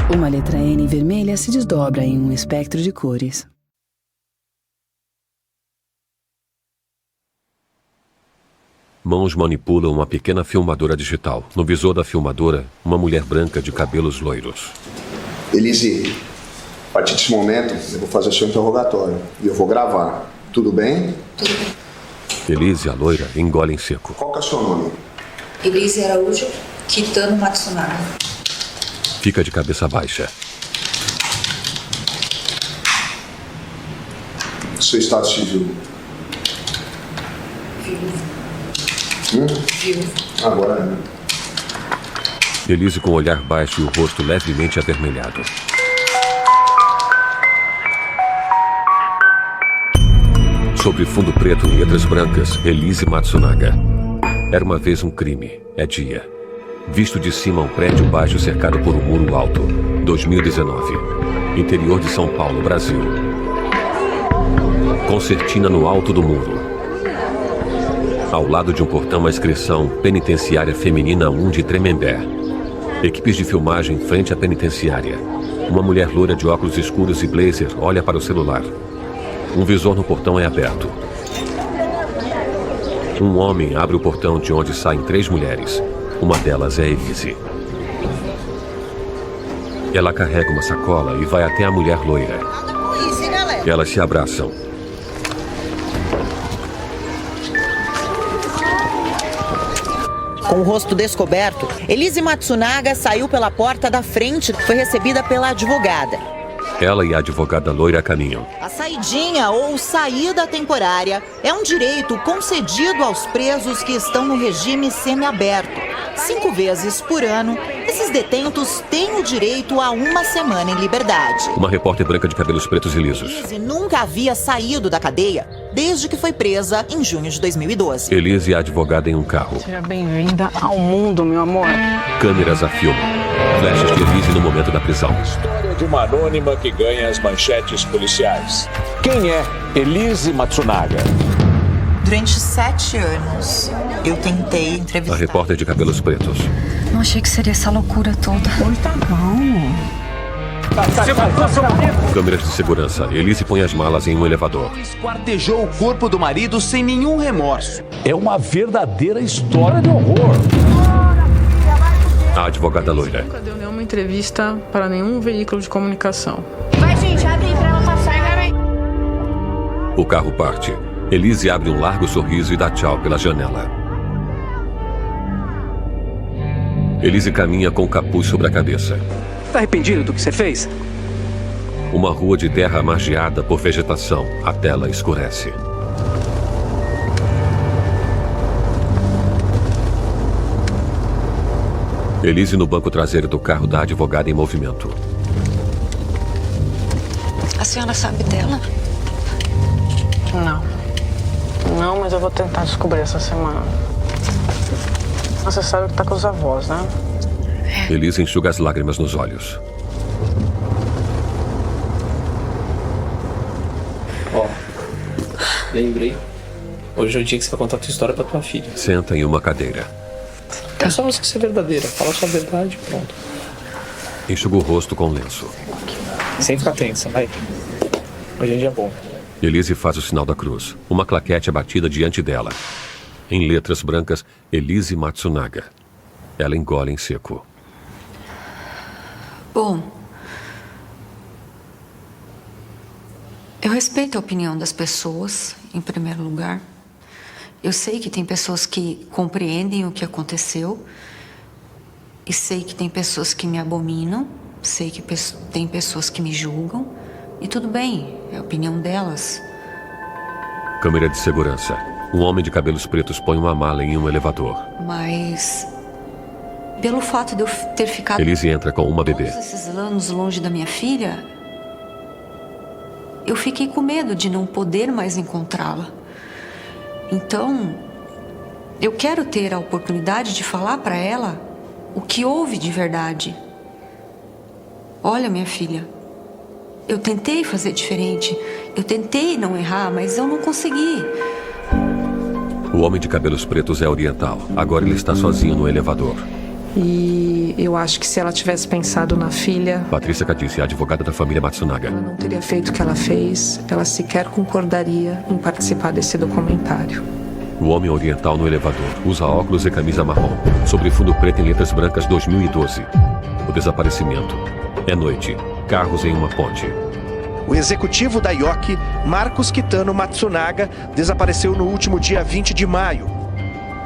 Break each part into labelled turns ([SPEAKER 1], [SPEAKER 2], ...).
[SPEAKER 1] Uma letra N vermelha se desdobra em um espectro de cores.
[SPEAKER 2] Mãos manipulam uma pequena filmadora digital. No visor da filmadora, uma mulher branca de cabelos loiros.
[SPEAKER 3] Elise, a partir desse momento, eu vou fazer o seu interrogatório. E eu vou gravar. Tudo bem?
[SPEAKER 4] Tudo bem.
[SPEAKER 2] Elise, a loira, engole em seco.
[SPEAKER 3] Qual que é o seu nome?
[SPEAKER 4] Elise Araújo Kitano Matsunaga.
[SPEAKER 2] Fica de cabeça baixa.
[SPEAKER 3] Seu estado civil?
[SPEAKER 4] Vivo.
[SPEAKER 3] Agora é.
[SPEAKER 2] Elise com o olhar baixo e o rosto levemente avermelhado. Sobre fundo preto em letras brancas, Elise Matsunaga. Era uma vez um crime. É dia. Visto de cima um prédio baixo cercado por um muro alto. 2019. Interior de São Paulo, Brasil. Concertina no alto do muro. Ao lado de um portão a inscrição Penitenciária Feminina 1 de Tremembé. Equipes de filmagem frente à penitenciária. Uma mulher loira de óculos escuros e blazer olha para o celular. Um visor no portão é aberto. Um homem abre o portão de onde saem 3 mulheres. Uma delas é Elise. Ela carrega uma sacola e vai até a mulher loira. Elas se abraçam.
[SPEAKER 5] Com o rosto descoberto, Elise Matsunaga saiu pela porta da frente e foi recebida pela advogada.
[SPEAKER 2] Ela e a advogada loira caminham.
[SPEAKER 5] A saidinha ou saída temporária é um direito concedido aos presos que estão no regime semiaberto. 5 vezes por ano, esses detentos têm o direito a 1 semana em liberdade.
[SPEAKER 2] Uma repórter branca de cabelos pretos e lisos.
[SPEAKER 5] Elise nunca havia saído da cadeia desde que foi presa em junho de 2012.
[SPEAKER 2] Elise e a advogada em um carro.
[SPEAKER 6] Seja bem-vinda ao mundo, meu amor.
[SPEAKER 2] Câmeras a filmam. Flashes de Elise no momento da prisão.
[SPEAKER 7] História de uma anônima que ganha as manchetes policiais.
[SPEAKER 8] Quem é Elise Matsunaga?
[SPEAKER 5] Durante 7 anos, eu tentei entrevistar.
[SPEAKER 2] A repórter de cabelos pretos.
[SPEAKER 9] Não achei que seria essa loucura toda.
[SPEAKER 6] Oi, tá bom.
[SPEAKER 2] Câmeras de segurança. Elise põe as malas em um elevador.
[SPEAKER 10] Esquartejou o corpo do marido sem nenhum remorso.
[SPEAKER 8] É uma verdadeira história de horror.
[SPEAKER 2] A advogada loira.
[SPEAKER 6] Nunca deu nenhuma entrevista para nenhum veículo de comunicação.
[SPEAKER 9] Vai, gente, abre aí pra ela passar.
[SPEAKER 2] O carro parte. Elise abre um largo sorriso e dá tchau pela janela. Elise caminha com o capuz sobre a cabeça.
[SPEAKER 11] Tá arrependido do que você fez?
[SPEAKER 2] Uma rua de terra margeada por vegetação. A tela escurece. Elise no banco traseiro do carro da advogada em movimento.
[SPEAKER 9] A senhora sabe dela?
[SPEAKER 6] Não, mas eu vou tentar descobrir essa semana. Você sabe que tá com os avós, né?
[SPEAKER 2] Elise enxuga as lágrimas nos olhos.
[SPEAKER 12] Ó, lembrei. Hoje é o dia que você vai contar a tua história pra tua filha.
[SPEAKER 2] Senta em uma cadeira.
[SPEAKER 12] É só você ser verdadeira. Fala a sua verdade e pronto.
[SPEAKER 2] Enxuga o rosto com lenço.
[SPEAKER 12] Sem ficar tensa, vai. Hoje é dia bom.
[SPEAKER 2] Elise faz o sinal da cruz. Uma claquete é batida diante dela. Em letras brancas, Elise Matsunaga. Ela engole em seco.
[SPEAKER 9] Bom, eu respeito a opinião das pessoas, em primeiro lugar. Eu sei que tem pessoas que compreendem o que aconteceu. E sei que tem pessoas que me abominam. Sei que tem pessoas que me julgam. E tudo bem, é a opinião delas.
[SPEAKER 2] Câmera de segurança. Um homem de cabelos pretos põe uma mala em um elevador.
[SPEAKER 9] Mas, pelo fato de eu ter ficado
[SPEAKER 2] Elise entra com uma bebê.
[SPEAKER 9] todos esses anos longe da minha filha, eu fiquei com medo de não poder mais encontrá-la. Então, eu quero ter a oportunidade de falar para ela o que houve de verdade. Olha, minha filha, eu tentei fazer diferente. Eu tentei não errar, mas eu não consegui.
[SPEAKER 2] O homem de cabelos pretos é oriental. Agora ele está sozinho no elevador.
[SPEAKER 6] E E eu acho que se ela tivesse pensado na filha...
[SPEAKER 2] Patrícia Cadice, advogada da família Matsunaga.
[SPEAKER 6] Ela não teria feito o que ela fez, ela sequer concordaria em participar desse documentário.
[SPEAKER 2] O homem oriental no elevador usa óculos e camisa marrom. Sobre fundo preto em letras brancas 2012. O desaparecimento. É noite. Carros em uma ponte.
[SPEAKER 13] O executivo da IOC, Marcos Kitano Matsunaga, desapareceu no último dia 20 de maio.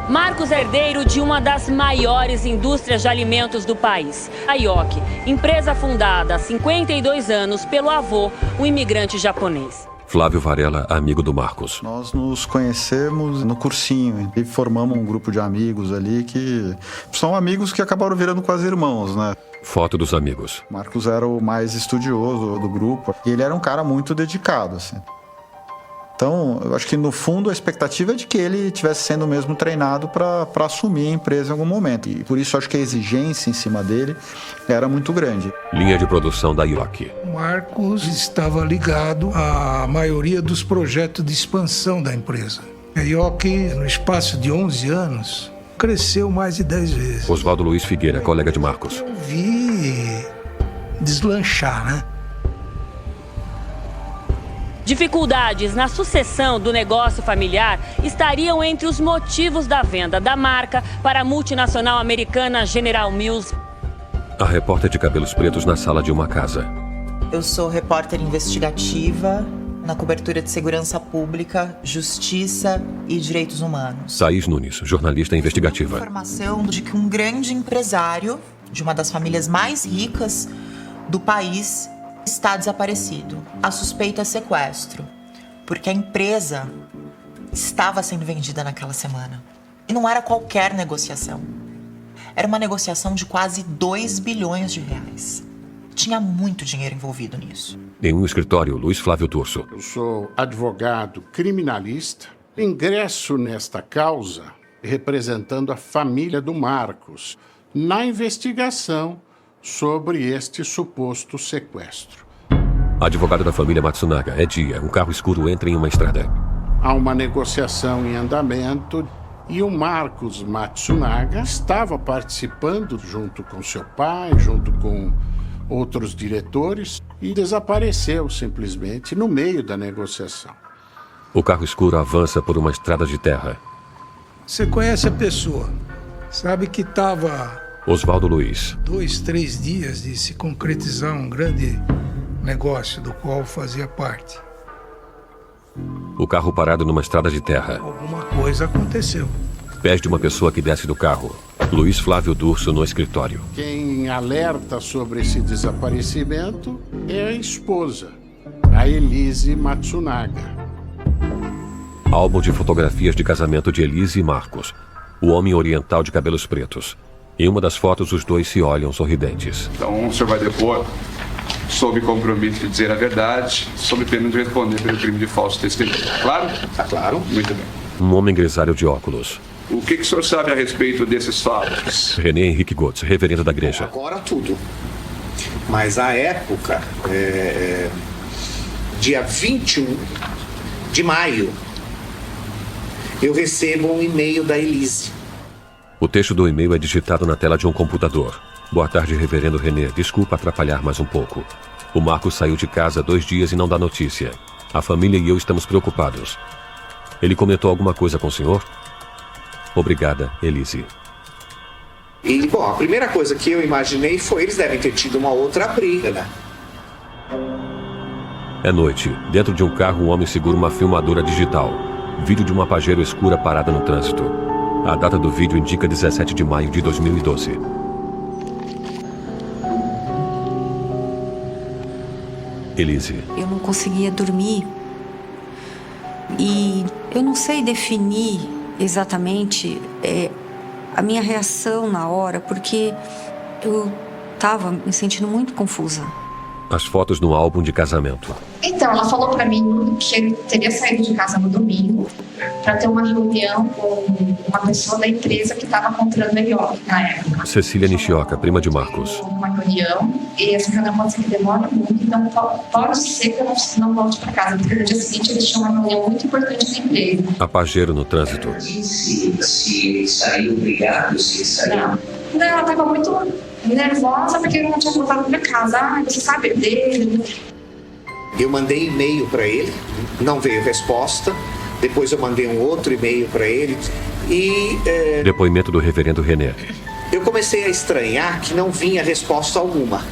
[SPEAKER 14] Marcos é herdeiro de uma das maiores indústrias de alimentos do país, a IOC, empresa fundada há 52 anos pelo avô, um imigrante japonês.
[SPEAKER 2] Flávio Varela, amigo do Marcos.
[SPEAKER 15] Nós nos conhecemos no cursinho e formamos um grupo de amigos ali que são amigos que acabaram virando quase irmãos, né?
[SPEAKER 2] Foto dos amigos.
[SPEAKER 15] Marcos era o mais estudioso do grupo e ele era um cara muito dedicado, assim. Então, eu acho que no fundo a expectativa é de que ele estivesse sendo mesmo treinado para assumir a empresa em algum momento. E por isso acho que a exigência em cima dele era muito grande.
[SPEAKER 2] Linha de produção da IOC.
[SPEAKER 16] Marcos estava ligado à maioria dos projetos de expansão da empresa. A IOC, no espaço de 11 anos, cresceu mais de 10 vezes.
[SPEAKER 2] Oswaldo Luiz Figueira, colega de Marcos.
[SPEAKER 16] Eu vi deslanchar, né?
[SPEAKER 14] Dificuldades na sucessão do negócio familiar estariam entre os motivos da venda da marca para a multinacional americana General Mills.
[SPEAKER 2] A repórter de cabelos pretos na sala de uma casa.
[SPEAKER 5] Eu sou repórter investigativa na cobertura de segurança pública, justiça e direitos humanos.
[SPEAKER 2] Thaís Nunes, jornalista investigativa.
[SPEAKER 5] Informação de que um grande empresário de uma das famílias mais ricas do país está desaparecido. A suspeita é sequestro, porque a empresa estava sendo vendida naquela semana. E não era qualquer negociação. Era uma negociação de quase 2 bilhões de reais. Tinha muito dinheiro envolvido nisso.
[SPEAKER 2] Em um escritório, Luiz Flávio Turso.
[SPEAKER 17] Eu sou advogado criminalista, ingresso nesta causa representando a família do Marcos na investigação sobre este suposto sequestro.
[SPEAKER 2] Advogado da família Matsunaga, é dia. Um carro escuro entra em uma estrada.
[SPEAKER 17] Há uma negociação em andamento e o Marcos Matsunaga estava participando junto com seu pai, junto com outros diretores e desapareceu simplesmente no meio da negociação.
[SPEAKER 2] O carro escuro avança por uma estrada de terra.
[SPEAKER 16] Você conhece a pessoa, sabe que estava...
[SPEAKER 2] Oswaldo Luiz.
[SPEAKER 16] 2, 3 dias de se concretizar um grande negócio do qual fazia parte.
[SPEAKER 2] O carro parado numa estrada de terra.
[SPEAKER 16] Alguma coisa aconteceu.
[SPEAKER 2] Pés de uma pessoa que desce do carro. Luiz Flávio Durso no escritório.
[SPEAKER 17] Quem alerta sobre esse desaparecimento é a esposa, a Elise Matsunaga.
[SPEAKER 2] Álbum de fotografias de casamento de Elise e Marcos. O homem oriental de cabelos pretos. Em uma das fotos, os dois se olham sorridentes.
[SPEAKER 18] Então, o senhor vai depor sob compromisso de dizer a verdade, sob pena de responder pelo crime de falso testemunho. Claro?
[SPEAKER 3] Tá claro.
[SPEAKER 18] Muito bem.
[SPEAKER 2] Um homem grisalho de óculos.
[SPEAKER 18] O que o senhor sabe a respeito desses fatos?
[SPEAKER 2] René Henrique Gotts, reverendo da igreja.
[SPEAKER 3] Agora tudo. Mas à época, dia 21 de maio, eu recebo um e-mail da Elise.
[SPEAKER 2] O texto do e-mail é digitado na tela de um computador. Boa tarde, reverendo René. Desculpa atrapalhar mais um pouco. O Marcos saiu de casa 2 dias e não dá notícia. A família e eu estamos preocupados. Ele comentou alguma coisa com o senhor? Obrigada, Elise.
[SPEAKER 3] E, bom, a primeira coisa que eu imaginei foi eles devem ter tido uma outra briga, né?
[SPEAKER 2] É noite. Dentro de um carro, um homem segura uma filmadora digital. Vídeo de uma Pajero escura parada no trânsito. A data do vídeo indica 17 de maio de 2012. Elise.
[SPEAKER 9] Eu não conseguia dormir. E eu não sei definir exatamente a minha reação na hora, porque eu estava me sentindo muito confusa.
[SPEAKER 2] As fotos no álbum de casamento.
[SPEAKER 19] Então, ela falou pra mim que ele teria saído de casa no domingo para ter uma reunião com uma pessoa da empresa que estava comprando a IOC na época.
[SPEAKER 2] Cecília Nishioka, prima de Marcos.
[SPEAKER 19] Uma reunião, e essa reunião pode ser que demore muito, então pode ser que eu não volte para casa, porque no dia seguinte eles tinham uma reunião muito importante na empresa.
[SPEAKER 2] A Pajero no trânsito.
[SPEAKER 19] Se ele saiu brigado, se ele saiu... Não, ela estava muito nervosa porque eu não tinha voltado para casa. Ah, você sabe dele?
[SPEAKER 20] Eu mandei e-mail para ele, não veio resposta. Depois eu mandei um outro e-mail para ele e...
[SPEAKER 2] Depoimento do reverendo René.
[SPEAKER 20] Eu comecei a estranhar que não vinha resposta alguma.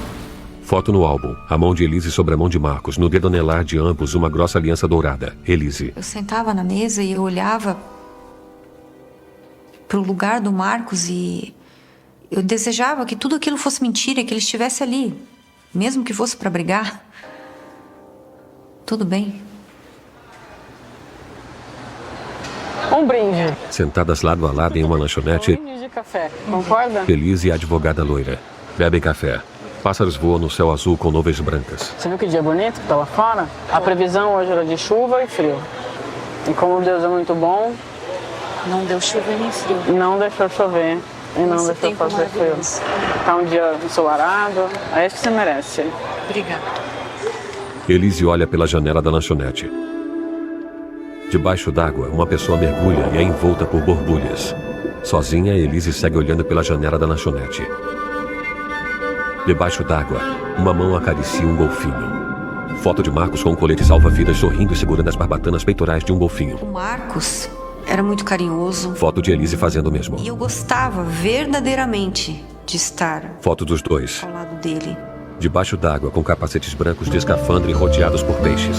[SPEAKER 2] Foto no álbum. A mão de Elise sobre a mão de Marcos. No dedo anelar de ambos, uma grossa aliança dourada. Elise.
[SPEAKER 9] Eu sentava na mesa e eu olhava pro lugar do Marcos e eu desejava que tudo aquilo fosse mentira, que ele estivesse ali, mesmo que fosse para brigar. Tudo bem.
[SPEAKER 6] Um brinde.
[SPEAKER 2] Sentadas lado a lado em uma lanchonete,
[SPEAKER 6] Um brinde de café, concorda?
[SPEAKER 2] Elise e a advogada loira. Bebem café. Pássaros voam no céu azul com nuvens brancas.
[SPEAKER 6] Você viu que dia bonito que tá lá fora? A previsão hoje era de chuva e frio. E como Deus é muito bom...
[SPEAKER 4] Não deu chuva nem frio.
[SPEAKER 6] Não deixou chover. E não
[SPEAKER 4] Esse
[SPEAKER 6] deixou
[SPEAKER 4] tempo
[SPEAKER 6] fazer frio. Tá um dia ensolarado. É isso que você merece.
[SPEAKER 4] Obrigada.
[SPEAKER 2] Elise olha pela janela da lanchonete. Debaixo d'água, uma pessoa mergulha e é envolta por borbulhas. Sozinha, Elise segue olhando pela janela da lanchonete. Debaixo d'água, uma mão acaricia um golfinho. Foto de Marcos com um colete salva-vidas sorrindo e segurando as barbatanas peitorais de um golfinho.
[SPEAKER 9] O Marcos era muito carinhoso.
[SPEAKER 2] Foto de Elise fazendo o mesmo.
[SPEAKER 9] E eu gostava verdadeiramente de estar
[SPEAKER 2] Foto dos dois.
[SPEAKER 9] ao lado dele.
[SPEAKER 2] Debaixo d'água, com capacetes brancos de escafandre rodeados por peixes.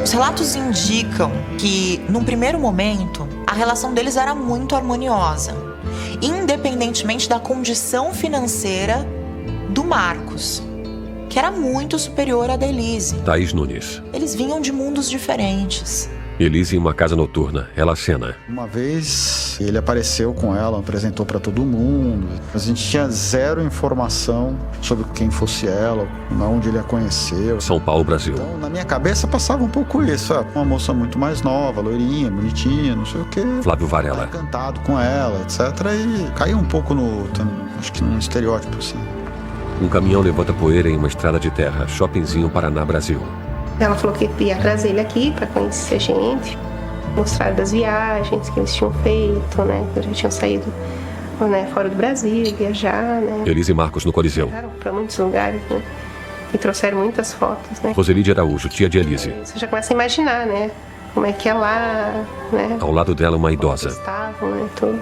[SPEAKER 5] Os relatos indicam que, num primeiro momento, a relação deles era muito harmoniosa, independentemente da condição financeira do Marcos, que era muito superior à da Elise.
[SPEAKER 2] Thaís Nunes.
[SPEAKER 5] Eles vinham de mundos diferentes.
[SPEAKER 2] Elise em uma casa noturna. Ela acena.
[SPEAKER 15] Uma vez ele apareceu com ela, apresentou para todo mundo. A gente tinha zero informação sobre quem fosse ela, onde ele a conheceu.
[SPEAKER 2] São Paulo, Brasil.
[SPEAKER 15] Então, na minha cabeça passava um pouco isso. Uma moça muito mais nova, loirinha, bonitinha, não sei o quê.
[SPEAKER 2] Flávio Varela.
[SPEAKER 15] Encantado com ela, etc. E caiu um pouco acho que num estereótipo, assim.
[SPEAKER 2] Um caminhão levanta poeira em uma estrada de terra. Shoppingzinho Paraná, Brasil.
[SPEAKER 21] Ela falou que ia trazer ele aqui para conhecer a gente, mostrar das viagens que eles tinham feito, né? Que eles já tinham saído, né, fora do Brasil, viajar, né?
[SPEAKER 2] Elise e Marcos no Coliseu.
[SPEAKER 21] Para muitos lugares, né? E trouxeram muitas fotos, né?
[SPEAKER 2] Roselide Araújo, tia de Elise.
[SPEAKER 21] Você já começa a imaginar, né? Como é que é lá, né?
[SPEAKER 2] Ao lado dela, uma idosa.
[SPEAKER 21] Estavam, né? Tudo.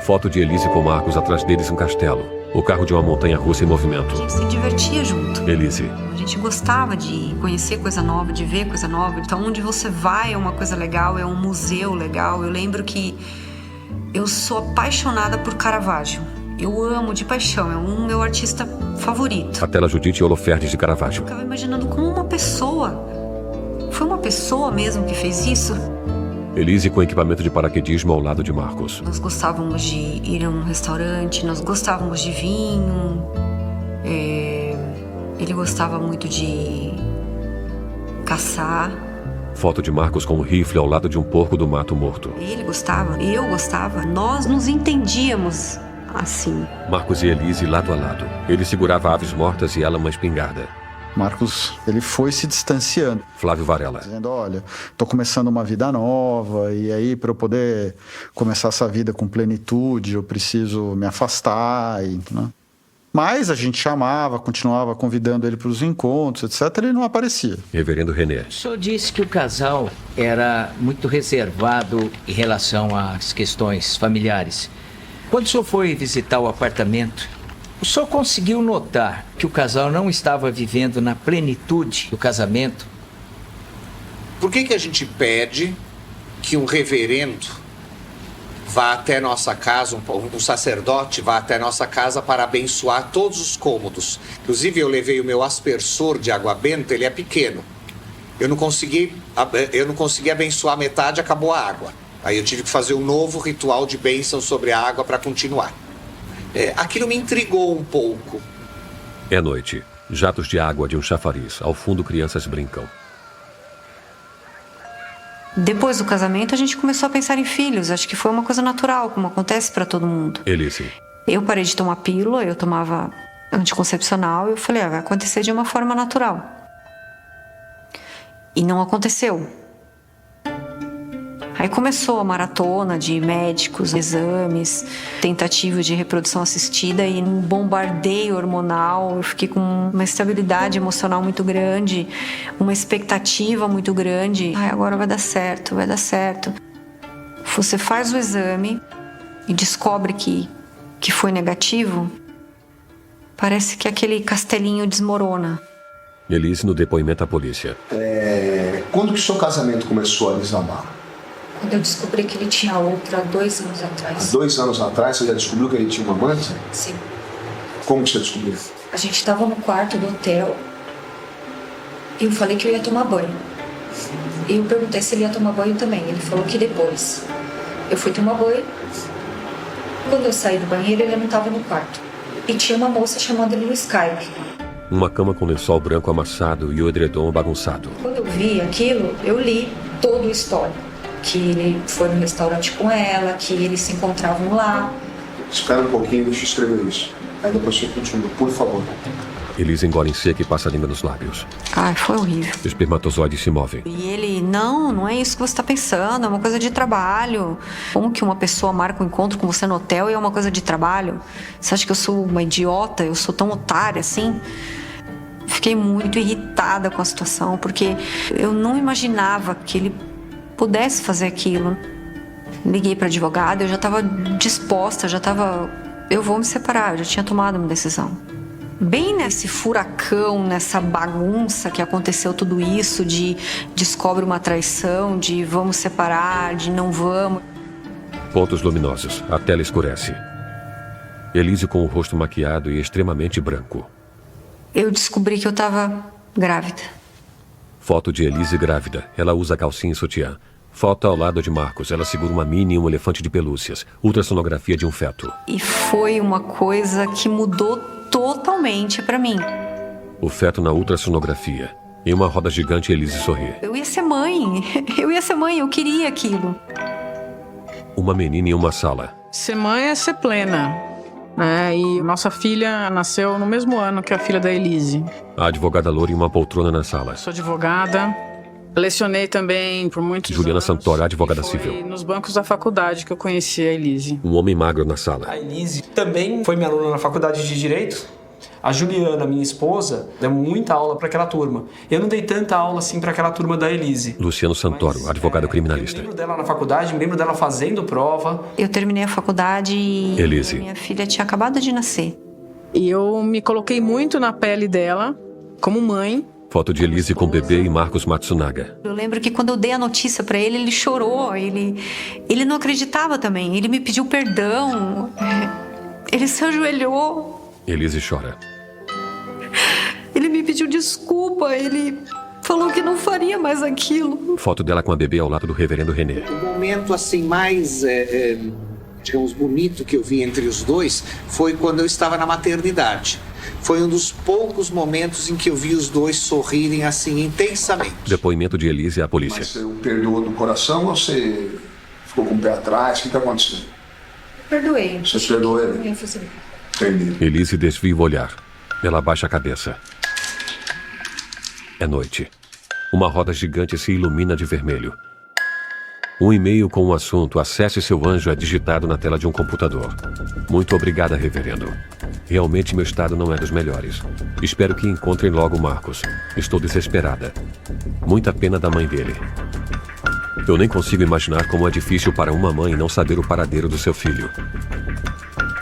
[SPEAKER 2] Foto de Elise com Marcos, atrás deles um castelo. O carro de uma montanha-russa em movimento.
[SPEAKER 9] A gente se divertia junto.
[SPEAKER 2] Elise.
[SPEAKER 9] A gente gostava de conhecer coisa nova, de ver coisa nova. Então, onde você vai é uma coisa legal, é um museu legal. Eu lembro que eu sou apaixonada por Caravaggio. Eu amo de paixão, é um meu artista favorito.
[SPEAKER 2] A tela Judite Holofernes de Caravaggio.
[SPEAKER 9] Eu ficava imaginando como uma pessoa... Foi uma pessoa mesmo que fez isso?
[SPEAKER 2] Elise com equipamento de paraquedismo ao lado de Marcos.
[SPEAKER 9] Nós gostávamos de ir a um restaurante, nós gostávamos de vinho. Ele gostava muito de caçar.
[SPEAKER 2] Foto de Marcos com um rifle ao lado de um porco do mato morto.
[SPEAKER 9] Ele gostava, eu gostava. Nós nos entendíamos assim.
[SPEAKER 2] Marcos e Elise lado a lado. Ele segurava aves mortas e ela uma espingarda.
[SPEAKER 15] Marcos, ele foi se distanciando.
[SPEAKER 2] Flávio Varela.
[SPEAKER 15] Dizendo, olha, tô começando uma vida nova e aí para eu poder começar essa vida com plenitude, eu preciso me afastar, né? Mas a gente chamava, continuava convidando ele para os encontros, etc. Ele não aparecia.
[SPEAKER 2] Reverendo René.
[SPEAKER 22] O senhor disse que o casal era muito reservado em relação às questões familiares. Quando o senhor foi visitar o apartamento, o senhor conseguiu notar que o casal não estava vivendo na plenitude do casamento?
[SPEAKER 20] Por que a gente pede que um reverendo vá até nossa casa, um sacerdote vá até nossa casa para abençoar todos os cômodos? Inclusive, eu levei o meu aspersor de água benta, ele é pequeno. Eu não consegui abençoar metade, acabou a água. Aí eu tive que fazer um novo ritual de bênção sobre a água para continuar. Aquilo me intrigou um pouco.
[SPEAKER 2] É noite. Jatos de água de um chafariz. Ao fundo, crianças brincam.
[SPEAKER 9] Depois do casamento, a gente começou a pensar em filhos. Acho que foi uma coisa natural, como acontece para todo mundo.
[SPEAKER 2] Elise.
[SPEAKER 9] Eu parei de tomar pílula, eu tomava anticoncepcional. E eu falei, vai acontecer de uma forma natural. E não aconteceu. Aí começou a maratona de médicos, exames, tentativa de reprodução assistida e um bombardeio hormonal. Eu fiquei com uma estabilidade emocional muito grande, uma expectativa muito grande. Ai, agora vai dar certo, vai dar certo. Você faz o exame e descobre que foi negativo, parece que aquele castelinho desmorona.
[SPEAKER 2] Elise no depoimento à polícia.
[SPEAKER 3] Quando que o seu casamento começou a desabar?
[SPEAKER 9] Quando eu descobri que ele tinha outra há 2 anos atrás.
[SPEAKER 3] Há 2 anos atrás você já descobriu que ele tinha uma amante?
[SPEAKER 9] Sim.
[SPEAKER 3] Como que você descobriu?
[SPEAKER 9] A gente estava no quarto do hotel e eu falei que eu ia tomar banho. E eu perguntei se ele ia tomar banho também. Ele falou que depois. Eu fui tomar banho. Quando eu saí do banheiro, ele não estava no quarto. E tinha uma moça chamando ele no Skype.
[SPEAKER 2] Uma cama com lençol branco amassado e o edredom bagunçado.
[SPEAKER 9] Quando eu vi aquilo, eu li todo o histórico. Que ele foi no restaurante com ela, que eles se encontravam lá.
[SPEAKER 3] Espera um pouquinho, deixa eu escrever isso. Aí depois você continua, por favor.
[SPEAKER 2] Elise engole em seco e passa a língua nos lábios.
[SPEAKER 9] Ai, foi horrível.
[SPEAKER 2] Os espermatozoides se movem.
[SPEAKER 9] E ele, não é isso que você está pensando, é uma coisa de trabalho. Como que uma pessoa marca um encontro com você no hotel e é uma coisa de trabalho? Você acha que eu sou uma idiota? Eu sou tão otária assim? Fiquei muito irritada com a situação, porque eu não imaginava que ele pudesse fazer aquilo. Liguei para advogado, eu já estava disposta, eu vou me separar, eu já tinha tomado uma decisão. Bem nesse furacão, nessa bagunça que aconteceu tudo isso, de descobre uma traição, de vamos separar, de não vamos.
[SPEAKER 2] Pontos luminosos, a tela escurece. Elise com o rosto maquiado e extremamente branco.
[SPEAKER 9] Eu descobri que eu estava grávida.
[SPEAKER 2] Foto de Elise grávida. Ela usa calcinha e sutiã. Foto ao lado de Marcos. Ela segura uma mini e um elefante de pelúcias. Ultrassonografia de um feto.
[SPEAKER 9] E foi uma coisa que mudou totalmente pra mim.
[SPEAKER 2] O feto na ultrassonografia. Em uma roda gigante, Elise sorri.
[SPEAKER 9] Eu ia ser mãe. Eu queria aquilo.
[SPEAKER 2] Uma menina em uma sala.
[SPEAKER 6] Ser mãe é ser plena. E nossa filha nasceu no mesmo ano que a filha da Elise.
[SPEAKER 2] A advogada loura em uma poltrona na sala.
[SPEAKER 6] Sou advogada. Lecionei também por muitos
[SPEAKER 2] Juliana
[SPEAKER 6] anos.
[SPEAKER 2] Santoro, advogada
[SPEAKER 6] Foi
[SPEAKER 2] civil.
[SPEAKER 6] nos bancos da faculdade que eu conheci a Elise.
[SPEAKER 2] Um homem magro na sala.
[SPEAKER 1] A Elise também foi minha aluna na faculdade de Direito. A Juliana, minha esposa, deu muita aula para aquela turma. Eu não dei tanta aula assim para aquela turma da Elise.
[SPEAKER 2] Luciano Santoro, advogado criminalista.
[SPEAKER 1] Eu lembro dela na faculdade, me lembro dela fazendo prova.
[SPEAKER 9] Eu terminei a faculdade e
[SPEAKER 2] Elise.
[SPEAKER 9] minha filha tinha acabado de nascer.
[SPEAKER 6] E eu me coloquei muito na pele dela, como mãe.
[SPEAKER 2] Foto de Elise com bebê e Marcos Matsunaga.
[SPEAKER 9] Eu lembro que quando eu dei a notícia pra ele, ele chorou. Ele não acreditava também. Ele me pediu perdão. Ele se ajoelhou.
[SPEAKER 2] Elise chora.
[SPEAKER 9] Ele me pediu desculpa. Ele falou que não faria mais aquilo.
[SPEAKER 2] Foto dela com a bebê ao lado do reverendo René.
[SPEAKER 20] O momento assim mais, digamos, bonito que eu vi entre os dois foi quando eu estava na maternidade. Foi um dos poucos momentos em que eu vi os dois sorrirem assim intensamente.
[SPEAKER 2] Depoimento de Elise à polícia.
[SPEAKER 3] Mas você o perdoou do coração ou você ficou com o pé atrás? O que está acontecendo?
[SPEAKER 9] Perdoei.
[SPEAKER 3] Você perdoou ele? Entendi.
[SPEAKER 2] Elise desvia o olhar. Ela abaixa a cabeça. É noite. Uma roda gigante se ilumina de vermelho. Um e-mail com o assunto "Acesse seu anjo" é digitado na tela de um computador. Muito obrigada, reverendo. Realmente meu estado não é dos melhores. Espero que encontrem logo Marcos. Estou desesperada. Muita pena da mãe dele. Eu nem consigo imaginar como é difícil para uma mãe não saber o paradeiro do seu filho.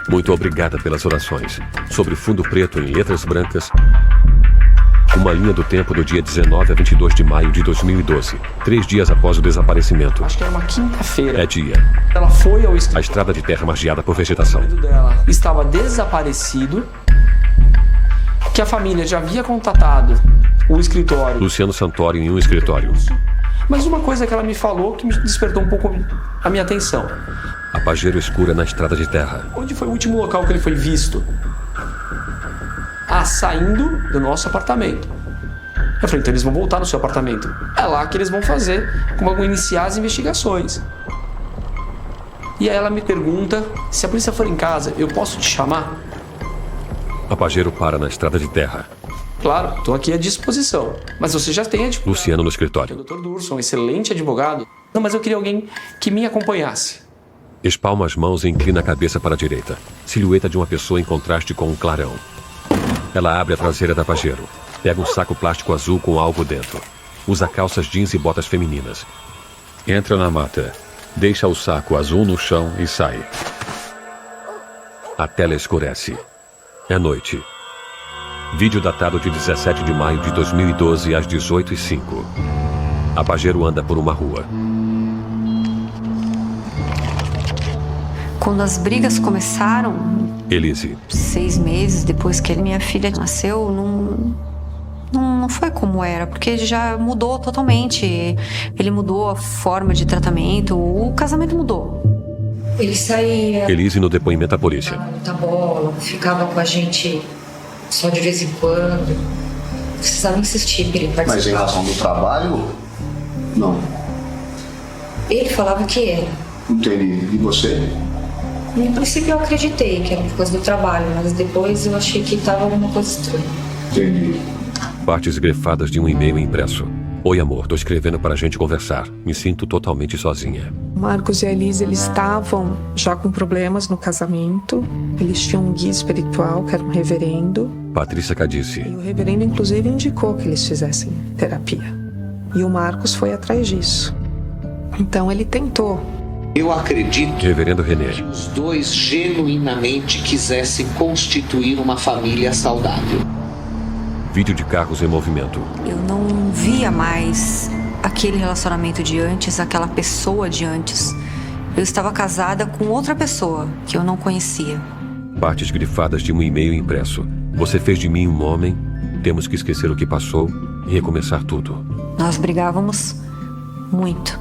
[SPEAKER 2] Muito obrigada pelas orações. Sobre fundo preto em letras brancas, uma linha do tempo do dia 19 a 22 de maio de 2012, 3 dias após o desaparecimento.
[SPEAKER 1] Acho que era uma quinta-feira.
[SPEAKER 2] É dia.
[SPEAKER 1] Ela foi ao
[SPEAKER 2] A estrada de terra margeada por vegetação.
[SPEAKER 1] O marido dela estava desaparecido, que a família já havia contatado o escritório.
[SPEAKER 2] Luciano Santoro em um escritório.
[SPEAKER 1] Mas uma coisa que ela me falou que me despertou um pouco a minha atenção.
[SPEAKER 2] A pajeiro escura na estrada de terra.
[SPEAKER 1] Onde foi o último local que ele foi visto? Saindo do nosso apartamento. Eu falei, então eles vão voltar no seu apartamento. É lá que eles vão fazer, como vão iniciar as investigações. E aí ela me pergunta, se a polícia for em casa, eu posso te chamar?
[SPEAKER 2] A pajeiro para na estrada de terra.
[SPEAKER 1] Claro, estou aqui à disposição. Mas você já tem a
[SPEAKER 2] Luciano no escritório.
[SPEAKER 1] O Dr. Durson, um excelente advogado. Não, mas eu queria alguém que me acompanhasse.
[SPEAKER 2] Espalma as mãos e inclina a cabeça para a direita. Silhueta de uma pessoa em contraste com um clarão. Ela abre a traseira da Pajero. Pega um saco plástico azul com algo dentro. Usa calças jeans e botas femininas. Entra na mata. Deixa o saco azul no chão e sai. A tela escurece. É noite. Vídeo datado de 17 de maio de 2012 às 18h05. A Pajero anda por uma rua.
[SPEAKER 9] Quando as brigas começaram,
[SPEAKER 2] Elise.
[SPEAKER 9] 6 meses depois que minha filha nasceu, não foi como era, porque ele já mudou totalmente. Ele mudou a forma de tratamento, o casamento mudou. Ele saía...
[SPEAKER 2] Elise no depoimento à polícia.
[SPEAKER 9] Da bola, ficava com a gente só de vez em quando. Precisava insistir para ele participar.
[SPEAKER 3] Mas em razão do trabalho, não.
[SPEAKER 9] Ele falava que era.
[SPEAKER 3] Entendi. E você?
[SPEAKER 9] No princípio eu acreditei que era por causa do trabalho, mas depois eu achei que estava alguma coisa estranha.
[SPEAKER 3] Entendi.
[SPEAKER 2] Partes grefadas de um e-mail impresso. Oi, amor, tô escrevendo para a gente conversar. Me sinto totalmente sozinha.
[SPEAKER 6] Marcos e a Elise, eles estavam já com problemas no casamento. Eles tinham um guia espiritual, que era um reverendo.
[SPEAKER 2] Patrícia Cadice.
[SPEAKER 6] E o reverendo, inclusive, indicou que eles fizessem terapia. E o Marcos foi atrás disso. Então ele tentou.
[SPEAKER 20] Eu acredito
[SPEAKER 2] Reverendo René.
[SPEAKER 20] que os dois genuinamente quisessem constituir uma família saudável.
[SPEAKER 2] Vídeo de carros em movimento.
[SPEAKER 9] Eu não via mais aquele relacionamento de antes, aquela pessoa de antes. Eu estava casada com outra pessoa que eu não conhecia.
[SPEAKER 2] Partes grifadas de um e-mail impresso. Você fez de mim um homem. Temos que esquecer o que passou e recomeçar tudo.
[SPEAKER 9] Nós brigávamos muito.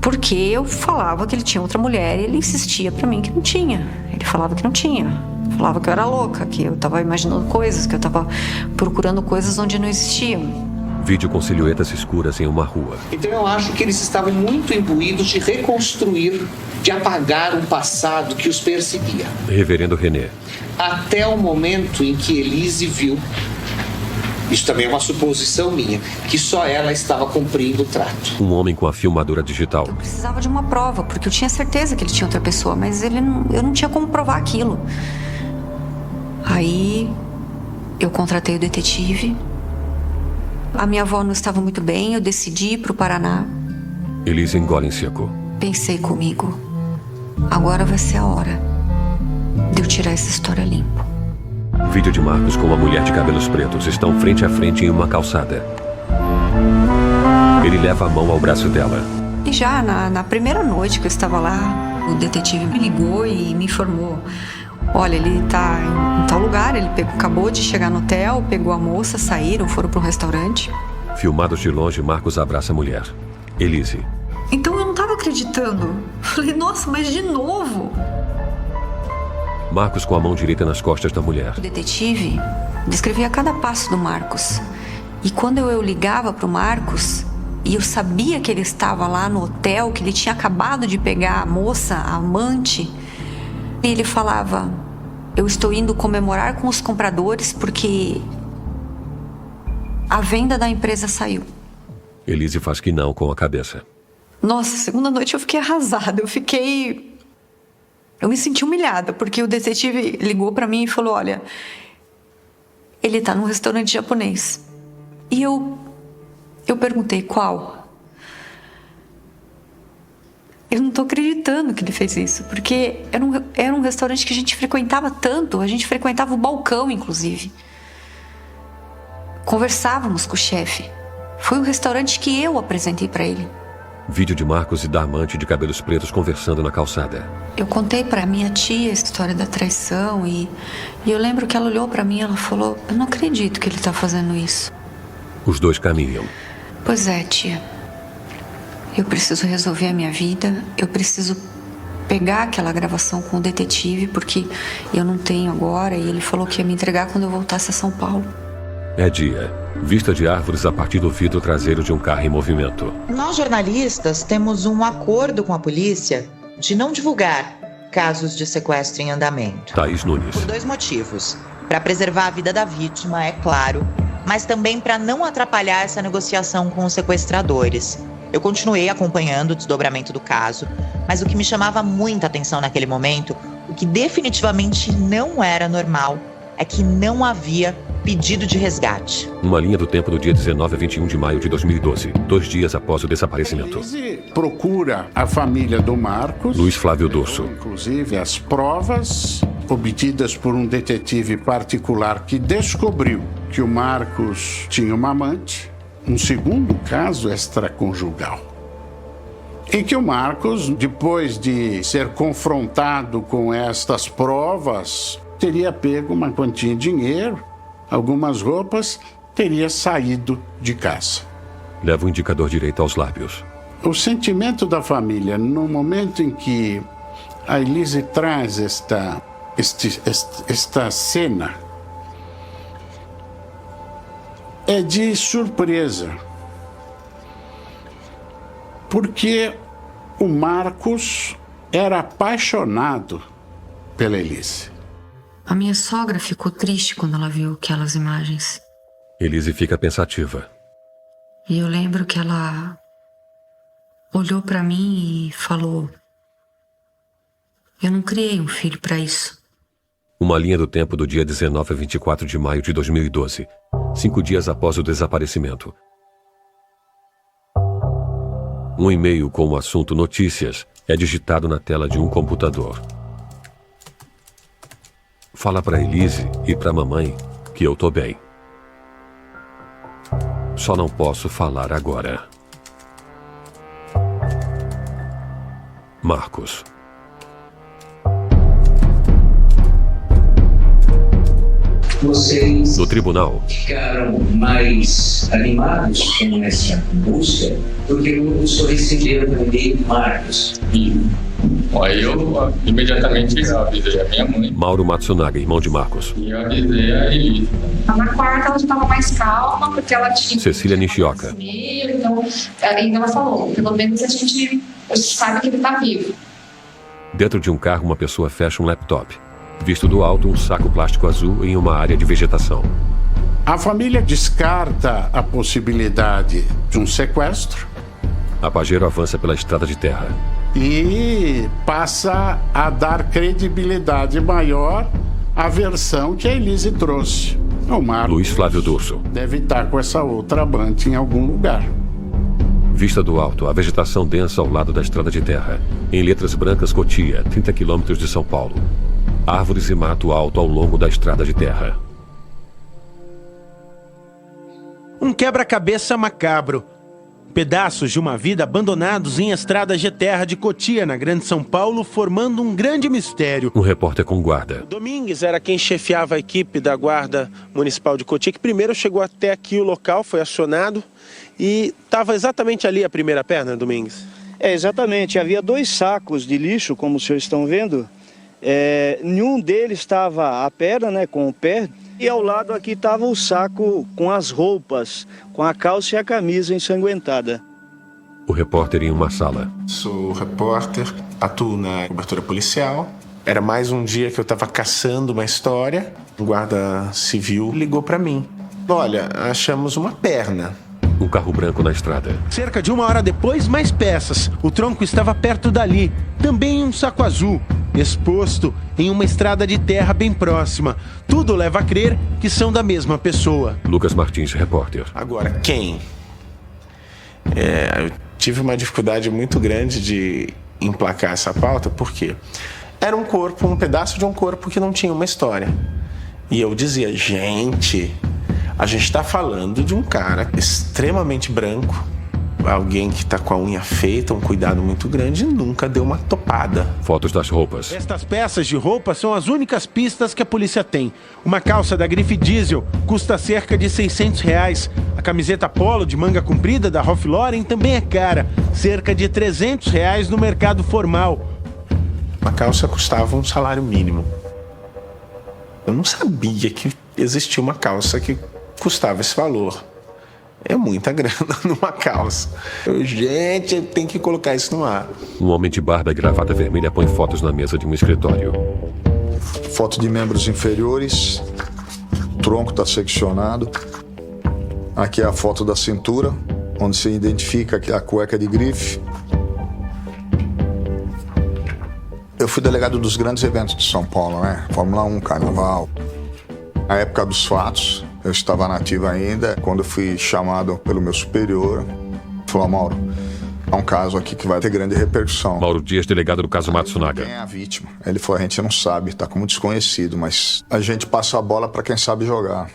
[SPEAKER 9] Porque eu falava que ele tinha outra mulher e ele insistia pra mim que não tinha. Ele falava que não tinha. Falava que eu era louca, que eu tava imaginando coisas, que eu tava procurando coisas onde não existiam.
[SPEAKER 2] Vídeo com silhuetas escuras em uma rua.
[SPEAKER 20] Então eu acho que eles estavam muito imbuídos de reconstruir, de apagar um passado que os perseguia.
[SPEAKER 2] Reverendo René.
[SPEAKER 20] Até o momento em que Elise viu, isso também é uma suposição minha, que só ela estava cumprindo o trato.
[SPEAKER 2] Um homem com a filmadora digital.
[SPEAKER 9] Eu precisava de uma prova, porque eu tinha certeza que ele tinha outra pessoa, mas eu não tinha como provar aquilo. Aí eu contratei o detetive. A minha avó não estava muito bem, eu decidi ir pro Paraná.
[SPEAKER 2] Elise engole em seco.
[SPEAKER 9] Pensei comigo, agora vai ser a hora de eu tirar essa história limpo.
[SPEAKER 2] Vídeo de Marcos com uma mulher de cabelos pretos. Estão frente a frente em uma calçada. Ele leva a mão ao braço dela.
[SPEAKER 9] E já na primeira noite que eu estava lá, o detetive me ligou e me informou. Olha, ele tá em tal lugar, ele acabou de chegar no hotel, pegou a moça, saíram, foram para um restaurante.
[SPEAKER 2] Filmados de longe, Marcos abraça a mulher. Elise.
[SPEAKER 9] Então eu não estava acreditando. Falei, nossa, mas de novo?
[SPEAKER 2] Marcos com a mão direita nas costas da mulher.
[SPEAKER 9] O detetive descrevia cada passo do Marcos. E quando eu ligava pro Marcos, e eu sabia que ele estava lá no hotel, que ele tinha acabado de pegar a moça, a amante, e ele falava, eu estou indo comemorar com os compradores porque a venda da empresa saiu.
[SPEAKER 2] Elise faz que não com a cabeça.
[SPEAKER 9] Nossa, segunda noite eu fiquei arrasada, eu me senti humilhada, porque o detetive ligou pra mim e falou, olha, ele tá num restaurante japonês. E eu perguntei, qual? Eu não tô acreditando que ele fez isso, porque era um restaurante que a gente frequentava tanto, a gente frequentava o balcão, inclusive. Conversávamos com o chefe. Foi um restaurante que eu apresentei pra ele.
[SPEAKER 2] Vídeo de Marcos e da amante de cabelos pretos conversando na calçada.
[SPEAKER 9] Eu contei pra minha tia a história da traição e eu lembro que ela olhou pra mim e ela falou, eu não acredito que ele tá fazendo isso.
[SPEAKER 2] Os dois caminham.
[SPEAKER 9] Pois é, tia. Eu preciso resolver a minha vida, eu preciso pegar aquela gravação com o detetive, porque eu não tenho agora, e ele falou que ia me entregar quando eu voltasse a São Paulo.
[SPEAKER 2] É dia. Vista de árvores a partir do vidro traseiro de um carro em movimento.
[SPEAKER 5] Nós, jornalistas, temos um acordo com a polícia de não divulgar casos de sequestro em andamento.
[SPEAKER 2] Thaís Nunes.
[SPEAKER 5] Por 2 motivos. Para preservar a vida da vítima, é claro, mas também para não atrapalhar essa negociação com os sequestradores. Eu continuei acompanhando o desdobramento do caso, mas o que me chamava muita atenção naquele momento, o que definitivamente não era normal, é que não havia pedido de resgate.
[SPEAKER 2] Uma linha do tempo do dia 19 a 21 de maio de 2012, 2 dias após o desaparecimento.
[SPEAKER 17] Procura a família do Marcos.
[SPEAKER 2] Luiz Flávio Dorso.
[SPEAKER 17] Inclusive as provas obtidas por um detetive particular que descobriu que o Marcos tinha uma amante, um segundo caso extraconjugal. E que o Marcos, depois de ser confrontado com estas provas, teria pego uma quantia de dinheiro, algumas roupas, teria saído de casa.
[SPEAKER 2] Leva o indicador direito aos lábios.
[SPEAKER 17] O sentimento da família, no momento em que a Elise traz esta cena, é de surpresa. Porque o Marcos era apaixonado pela Elise.
[SPEAKER 9] A minha sogra ficou triste quando ela viu aquelas imagens.
[SPEAKER 2] Elise fica pensativa.
[SPEAKER 9] E eu lembro que ela olhou pra mim e falou: eu não criei um filho pra isso.
[SPEAKER 2] Uma linha do tempo do dia 19 a 24 de maio de 2012, 5 dias após o desaparecimento. Um e-mail com o assunto notícias é digitado na tela de um computador. Fala pra Elise e pra mamãe que eu tô bem. Só não posso falar agora. Marcos.
[SPEAKER 7] Vocês
[SPEAKER 2] no tribunal
[SPEAKER 7] ficaram mais animados com essa busca porque quando eu recebi o e-mail do Marcos.
[SPEAKER 10] Aí eu imediatamente avisei a minha mãe.
[SPEAKER 2] Mauro Matsunaga, irmão de Marcos.
[SPEAKER 10] E eu avisei a Elise.
[SPEAKER 19] Na quarta ela já estava mais calma, porque ela tinha...
[SPEAKER 2] Cecília Nishioka.
[SPEAKER 19] Então, ainda ela falou, pelo menos a gente sabe que ele está vivo.
[SPEAKER 2] Dentro de um carro, uma pessoa fecha um laptop. Visto do alto, um saco plástico azul em uma área de vegetação.
[SPEAKER 17] A família descarta a possibilidade de um sequestro.
[SPEAKER 2] A Pajero avança pela estrada de terra.
[SPEAKER 17] E passa a dar credibilidade maior à versão que a Elise trouxe. O Marcos
[SPEAKER 2] Luiz Flávio Dorso.
[SPEAKER 17] Deve estar com essa outra amante em algum lugar.
[SPEAKER 2] Vista do alto, a vegetação densa ao lado da estrada de terra. Em letras brancas, Cotia, 30 quilômetros de São Paulo. Árvores e mato alto ao longo da estrada de terra.
[SPEAKER 13] Um quebra-cabeça macabro. Pedaços de uma vida abandonados em estradas de terra de Cotia, na Grande São Paulo, formando um grande mistério.
[SPEAKER 2] Um repórter com guarda.
[SPEAKER 13] Domingues era quem chefiava a equipe da Guarda Municipal de Cotia, que primeiro chegou até aqui o local, foi acionado e estava exatamente ali a primeira perna, Domingues.
[SPEAKER 23] Exatamente. Havia 2 sacos de lixo, como os senhores estão vendo. Nenhum deles estava a perna, né, com o pé. E ao lado aqui estava o saco com as roupas, com a calça e a camisa ensanguentada.
[SPEAKER 2] O repórter em uma sala.
[SPEAKER 24] Sou repórter, atuo na cobertura policial. Era mais um dia que eu estava caçando uma história. O guarda civil ligou para mim. Olha, achamos uma perna.
[SPEAKER 2] Um carro branco na estrada.
[SPEAKER 13] Cerca de 1 hora depois, mais peças. O tronco estava perto dali. Também um saco azul, exposto em uma estrada de terra bem próxima. Tudo leva a crer que são da mesma pessoa.
[SPEAKER 2] Lucas Martins, repórter.
[SPEAKER 24] Agora, quem? Eu tive uma dificuldade muito grande de emplacar essa pauta, porque era um corpo, um pedaço de um corpo que não tinha uma história. E eu dizia, a gente está falando de um cara extremamente branco, alguém que está com a unha feita, um cuidado muito grande e nunca deu uma topada.
[SPEAKER 2] Fotos das roupas.
[SPEAKER 13] Estas peças de roupa são as únicas pistas que a polícia tem. Uma calça da grife Diesel custa cerca de R$600. A camiseta polo de manga comprida da Ralph Lauren também é cara, cerca de R$300 no mercado formal.
[SPEAKER 24] Uma calça custava um salário mínimo. Eu não sabia que existia uma calça que custava esse valor. É muita grana numa calça. Gente, tem que colocar isso no ar.
[SPEAKER 2] Um homem de barba e gravata vermelha põe fotos na mesa de um escritório.
[SPEAKER 3] Foto de membros inferiores. O tronco está seccionado. Aqui é a foto da cintura. onde se identifica a cueca de grife. Eu fui delegado dos grandes eventos de São Paulo, né? Fórmula 1, Carnaval. Na época dos fatos, eu estava na ativa ainda, quando eu fui chamado pelo meu superior, falou: Mauro, há um caso aqui que vai ter grande repercussão.
[SPEAKER 2] Mauro Dias, delegado do caso Matsunaga.
[SPEAKER 3] Quem é a vítima? Ele falou: a gente não sabe, tá como desconhecido, mas a gente passa a bola para quem sabe jogar.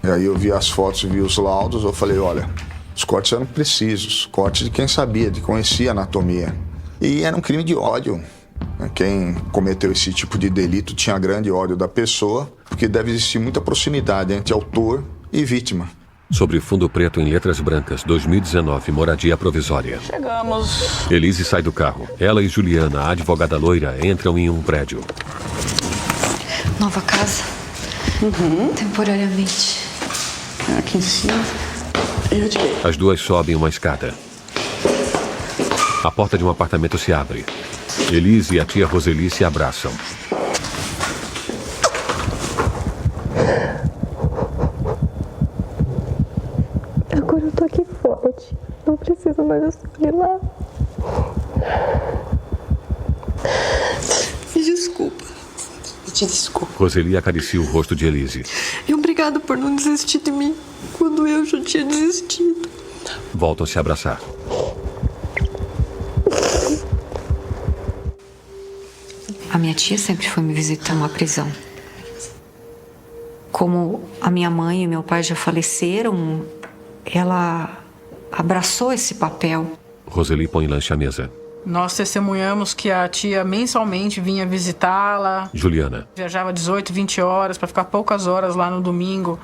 [SPEAKER 3] E aí eu vi as fotos, vi os laudos, eu falei: olha, os cortes eram precisos, cortes de quem sabia, de conhecia a anatomia. E era um crime de ódio. Quem cometeu esse tipo de delito tinha grande ódio da pessoa, porque deve existir muita proximidade entre autor e vítima.
[SPEAKER 2] Sobre fundo preto em letras brancas, 2019, moradia provisória.
[SPEAKER 8] Chegamos.
[SPEAKER 2] Elise sai do carro. Ela e Juliana, a advogada loira, entram em um prédio.
[SPEAKER 9] Nova casa. Temporariamente.
[SPEAKER 8] Aqui em cima. E eu direito.
[SPEAKER 2] As duas sobem uma escada. A porta de um apartamento se abre. Elise e a tia Roseli se abraçam.
[SPEAKER 21] Agora eu tô aqui forte. Não preciso mais ir lá.
[SPEAKER 9] Me desculpa.
[SPEAKER 8] Te desculpa.
[SPEAKER 2] Roseli acaricia o rosto de Elise.
[SPEAKER 9] E obrigado por não desistir de mim quando eu já tinha desistido.
[SPEAKER 2] Voltam a se abraçar.
[SPEAKER 9] A minha tia sempre foi me visitar numa prisão. Como a minha mãe e meu pai já faleceram, ela abraçou esse papel.
[SPEAKER 2] Roseli põe lanche à mesa.
[SPEAKER 8] Nós testemunhamos que a tia mensalmente vinha visitá-la.
[SPEAKER 2] Juliana.
[SPEAKER 8] Viajava 18, 20 horas para ficar poucas horas lá no domingo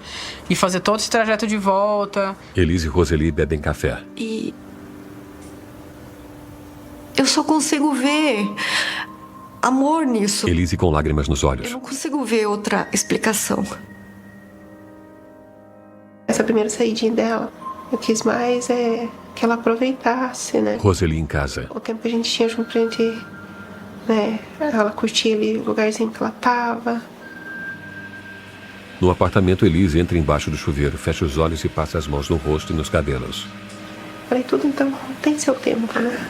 [SPEAKER 8] e fazer todo esse trajeto de volta.
[SPEAKER 2] Elise e Roseli bebem café.
[SPEAKER 9] E eu só consigo ver amor nisso.
[SPEAKER 2] Elise com lágrimas nos olhos.
[SPEAKER 9] Eu não consigo ver outra explicação.
[SPEAKER 21] Essa primeira saidinha dela, eu quis mais que ela aproveitasse, né?
[SPEAKER 2] Roseli em casa.
[SPEAKER 21] O tempo que a gente tinha junto pra gente, né? Ela curtia ali o lugarzinho que ela tava.
[SPEAKER 2] No apartamento, Elise entra embaixo do chuveiro, fecha os olhos e passa as mãos no rosto e nos cabelos.
[SPEAKER 21] Falei: tudo então tem seu tempo, né?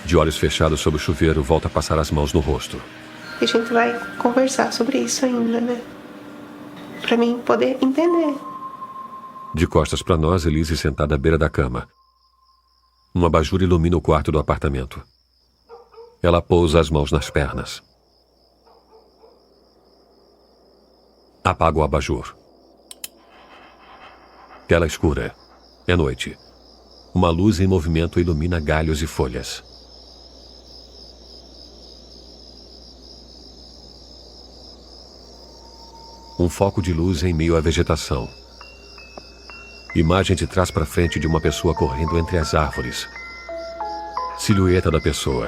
[SPEAKER 2] De olhos fechados sob o chuveiro, volta a passar as mãos no rosto.
[SPEAKER 21] E a gente vai conversar sobre isso ainda, né? Pra mim poder entender.
[SPEAKER 2] De costas para nós, Elise sentada à beira da cama. Um abajur ilumina o quarto do apartamento. Ela pousa as mãos nas pernas. Apaga o abajur. Tela escura. É noite. Uma luz em movimento ilumina galhos e folhas. Um foco de luz em meio à vegetação. Imagem de trás para frente de uma pessoa correndo entre as árvores. Silhueta da pessoa.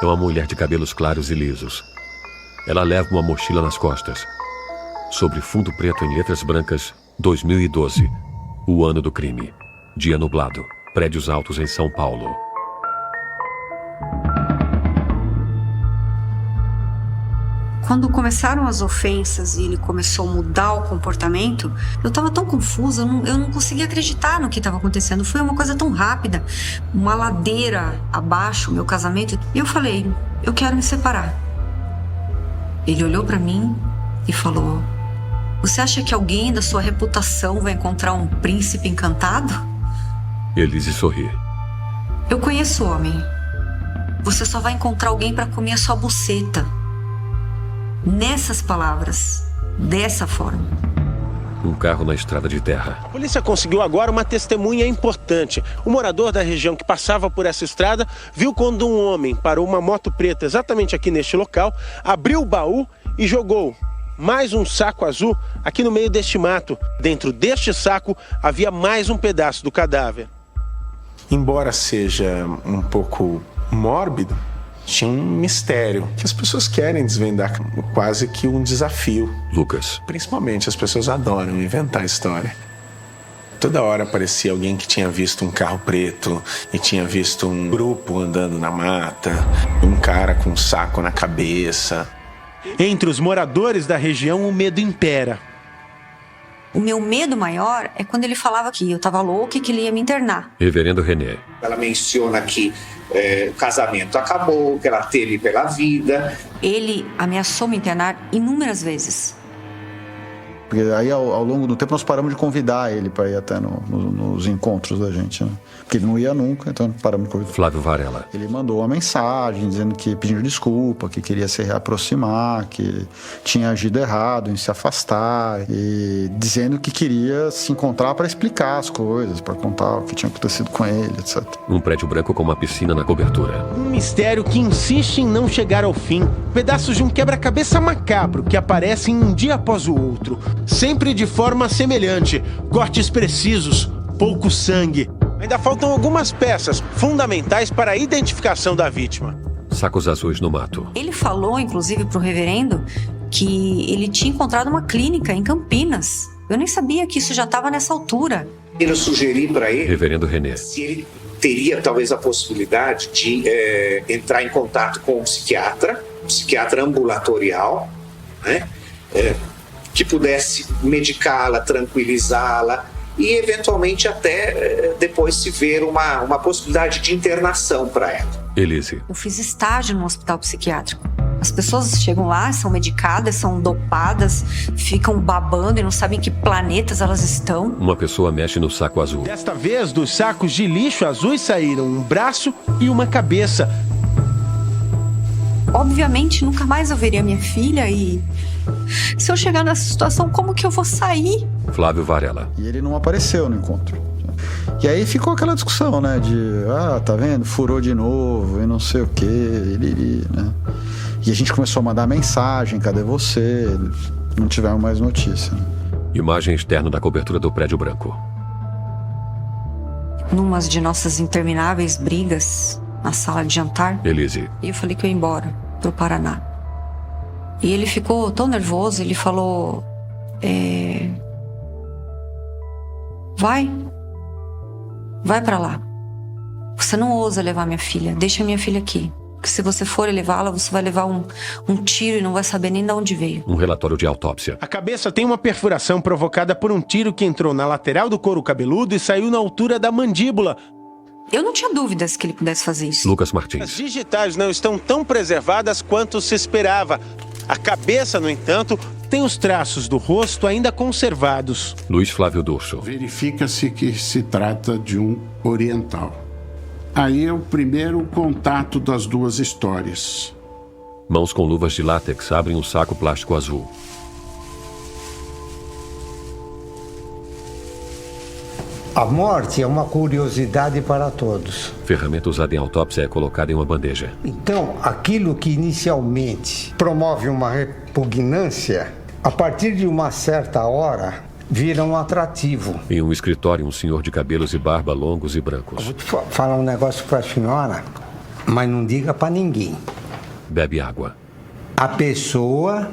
[SPEAKER 2] É uma mulher de cabelos claros e lisos. Ela leva uma mochila nas costas. Sobre fundo preto em letras brancas, 2012. O ano do crime. Dia nublado. Prédios altos em São Paulo.
[SPEAKER 9] Quando começaram as ofensas e ele começou a mudar o comportamento, eu estava tão confusa, eu não conseguia acreditar no que estava acontecendo. Foi uma coisa tão rápida, uma ladeira abaixo, meu casamento. E eu falei: eu quero me separar. Ele olhou para mim e falou: você acha que alguém da sua reputação vai encontrar um príncipe encantado?
[SPEAKER 2] Elise sorri.
[SPEAKER 9] Eu conheço o homem. Você só vai encontrar alguém para comer a sua buceta. Nessas palavras, dessa forma.
[SPEAKER 2] Um carro na estrada de terra.
[SPEAKER 13] A polícia conseguiu agora uma testemunha importante. O morador da região que passava por essa estrada viu quando um homem parou uma moto preta exatamente aqui neste local, abriu o baú e jogou mais um saco azul aqui no meio deste mato. Dentro deste saco havia mais um pedaço do cadáver.
[SPEAKER 24] Embora seja um pouco mórbido, tinha um mistério que as pessoas querem desvendar, quase que um desafio.
[SPEAKER 2] Lucas.
[SPEAKER 24] Principalmente as pessoas adoram inventar história. Toda hora aparecia alguém que tinha visto um carro preto e tinha visto um grupo andando na mata, um cara com um saco na cabeça.
[SPEAKER 13] Entre os moradores da região, o medo impera.
[SPEAKER 9] O meu medo maior é quando ele falava que eu estava louca e que ele ia me internar.
[SPEAKER 2] Reverendo René.
[SPEAKER 20] Ela menciona que o casamento acabou, que ela teme pela vida.
[SPEAKER 9] Ele ameaçou me internar inúmeras vezes.
[SPEAKER 15] Porque aí, ao longo do tempo, nós paramos de convidar ele para ir até nos encontros da gente, né? Porque ele não ia nunca, então paramos de convidar.
[SPEAKER 2] Flávio Varela.
[SPEAKER 15] Ele mandou uma mensagem dizendo que pedindo desculpa, que queria se reaproximar, que tinha agido errado em se afastar, e dizendo que queria se encontrar para explicar as coisas, para contar o que tinha acontecido com ele, etc.
[SPEAKER 2] Um prédio branco com uma piscina na cobertura.
[SPEAKER 13] Um mistério que insiste em não chegar ao fim. Pedaços de um quebra-cabeça macabro que aparecem um dia após o outro. Sempre de forma semelhante. Cortes precisos, pouco sangue. Ainda faltam algumas peças fundamentais para a identificação da vítima.
[SPEAKER 2] Sacos azuis no mato.
[SPEAKER 9] Ele falou, inclusive, pro reverendo que ele tinha encontrado uma clínica em Campinas. Eu nem sabia que isso já estava nessa altura.
[SPEAKER 20] Eu sugeri para ele,
[SPEAKER 2] Reverendo René,
[SPEAKER 20] se ele teria talvez a possibilidade de entrar em contato com um psiquiatra ambulatorial, né? Que pudesse medicá-la, tranquilizá-la e eventualmente até depois se ver uma possibilidade de internação para ela.
[SPEAKER 2] Elise.
[SPEAKER 9] Eu fiz estágio no hospital psiquiátrico. As pessoas chegam lá, são medicadas, são dopadas, ficam babando e não sabem em que planetas elas estão.
[SPEAKER 2] Uma pessoa mexe no saco azul.
[SPEAKER 13] Desta vez, dos sacos de lixo azuis saíram um braço e uma cabeça.
[SPEAKER 9] Obviamente, nunca mais eu veria minha filha e... se eu chegar nessa situação, como que eu vou sair?
[SPEAKER 2] Flávio Varela.
[SPEAKER 15] E ele não apareceu no encontro. E aí ficou aquela discussão, né? De, tá vendo? Furou de novo e não sei o quê, né? E a gente começou a mandar mensagem, cadê você? Não tivemos mais notícia. Né?
[SPEAKER 2] Imagem externa da cobertura do prédio branco.
[SPEAKER 9] Numas de nossas intermináveis brigas na sala de jantar.
[SPEAKER 2] Elise.
[SPEAKER 9] E eu falei que eu ia embora pro Paraná. E ele ficou tão nervoso, ele falou... Vai pra lá. Você não ousa levar minha filha, deixa minha filha aqui. Porque se você for levá-la, você vai levar um tiro e não vai saber nem de onde veio.
[SPEAKER 2] Um relatório de autópsia.
[SPEAKER 13] A cabeça tem uma perfuração provocada por um tiro que entrou na lateral do couro cabeludo e saiu na altura da mandíbula.
[SPEAKER 9] Eu não tinha dúvidas que ele pudesse fazer isso.
[SPEAKER 2] Lucas Martins.
[SPEAKER 13] As digitais não estão tão preservadas quanto se esperava. A cabeça, no entanto, tem os traços do rosto ainda conservados.
[SPEAKER 2] Luiz Flávio Durso.
[SPEAKER 17] Verifica-se que se trata de um oriental. Aí é o primeiro contato das duas histórias.
[SPEAKER 2] Mãos com luvas de látex abrem um saco plástico azul.
[SPEAKER 11] A morte é uma curiosidade para todos.
[SPEAKER 2] Ferramenta usada em autópsia é colocada em uma bandeja.
[SPEAKER 11] Então, aquilo que inicialmente promove uma repugnância, a partir de uma certa hora, vira um atrativo.
[SPEAKER 2] Em um escritório, um senhor de cabelos e barba longos e brancos.
[SPEAKER 11] Eu vou te falar um negócio para a senhora, mas não diga para ninguém.
[SPEAKER 2] Bebe água.
[SPEAKER 11] A pessoa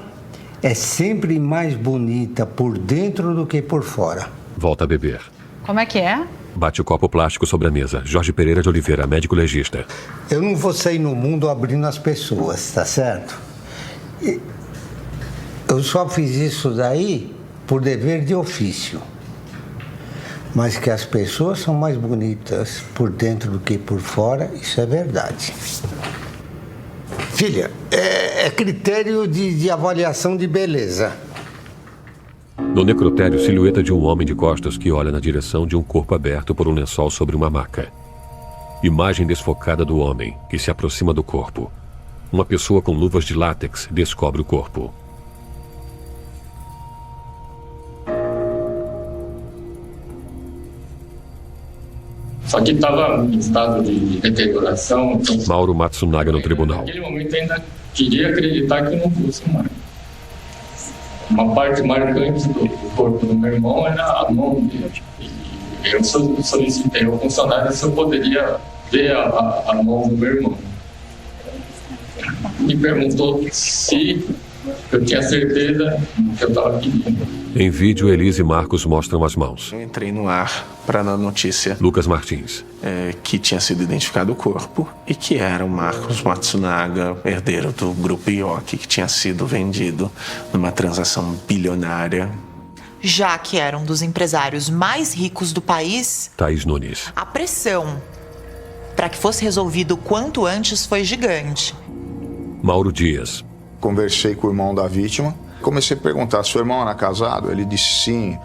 [SPEAKER 11] é sempre mais bonita por dentro do que por fora.
[SPEAKER 2] Volta a beber.
[SPEAKER 8] Como é que é?
[SPEAKER 2] Bate o copo plástico sobre a mesa. Jorge Pereira de Oliveira, médico legista.
[SPEAKER 11] Eu não vou sair no mundo abrindo as pessoas, tá certo? Eu só fiz isso daí por dever de ofício. Mas que as pessoas são mais bonitas por dentro do que por fora, isso é verdade. Filha, é critério de avaliação de beleza.
[SPEAKER 2] No necrotério, silhueta de um homem de costas que olha na direção de um corpo aberto por um lençol sobre uma maca. Imagem desfocada do homem, que se aproxima do corpo. Uma pessoa com luvas de látex descobre o corpo.
[SPEAKER 10] Só que estava em estado de deterioração. Então,
[SPEAKER 2] Mauro Matsunaga no tribunal.
[SPEAKER 10] naquele momento eu ainda queria acreditar que eu não fosse humano. Uma parte marcante do corpo do meu irmão era a mão dele. E eu solicitei ao funcionário se eu poderia ver a mão do meu irmão. Me perguntou se eu tinha certeza do que eu estava pedindo.
[SPEAKER 2] Em vídeo, Elise e Marcos mostram as mãos.
[SPEAKER 24] Eu entrei no ar para dar notícia.
[SPEAKER 2] Lucas Martins.
[SPEAKER 24] Que tinha sido identificado o corpo e que era o Marcos Matsunaga, herdeiro do grupo Ioki, que tinha sido vendido numa transação bilionária.
[SPEAKER 5] Já que era um dos empresários mais ricos do país,
[SPEAKER 2] Thaís Nunes.
[SPEAKER 5] a pressão para que fosse resolvido o quanto antes foi gigante.
[SPEAKER 2] Mauro Dias.
[SPEAKER 3] Conversei com o irmão da vítima. Comecei a perguntar, seu irmão era casado? Ele disse sim.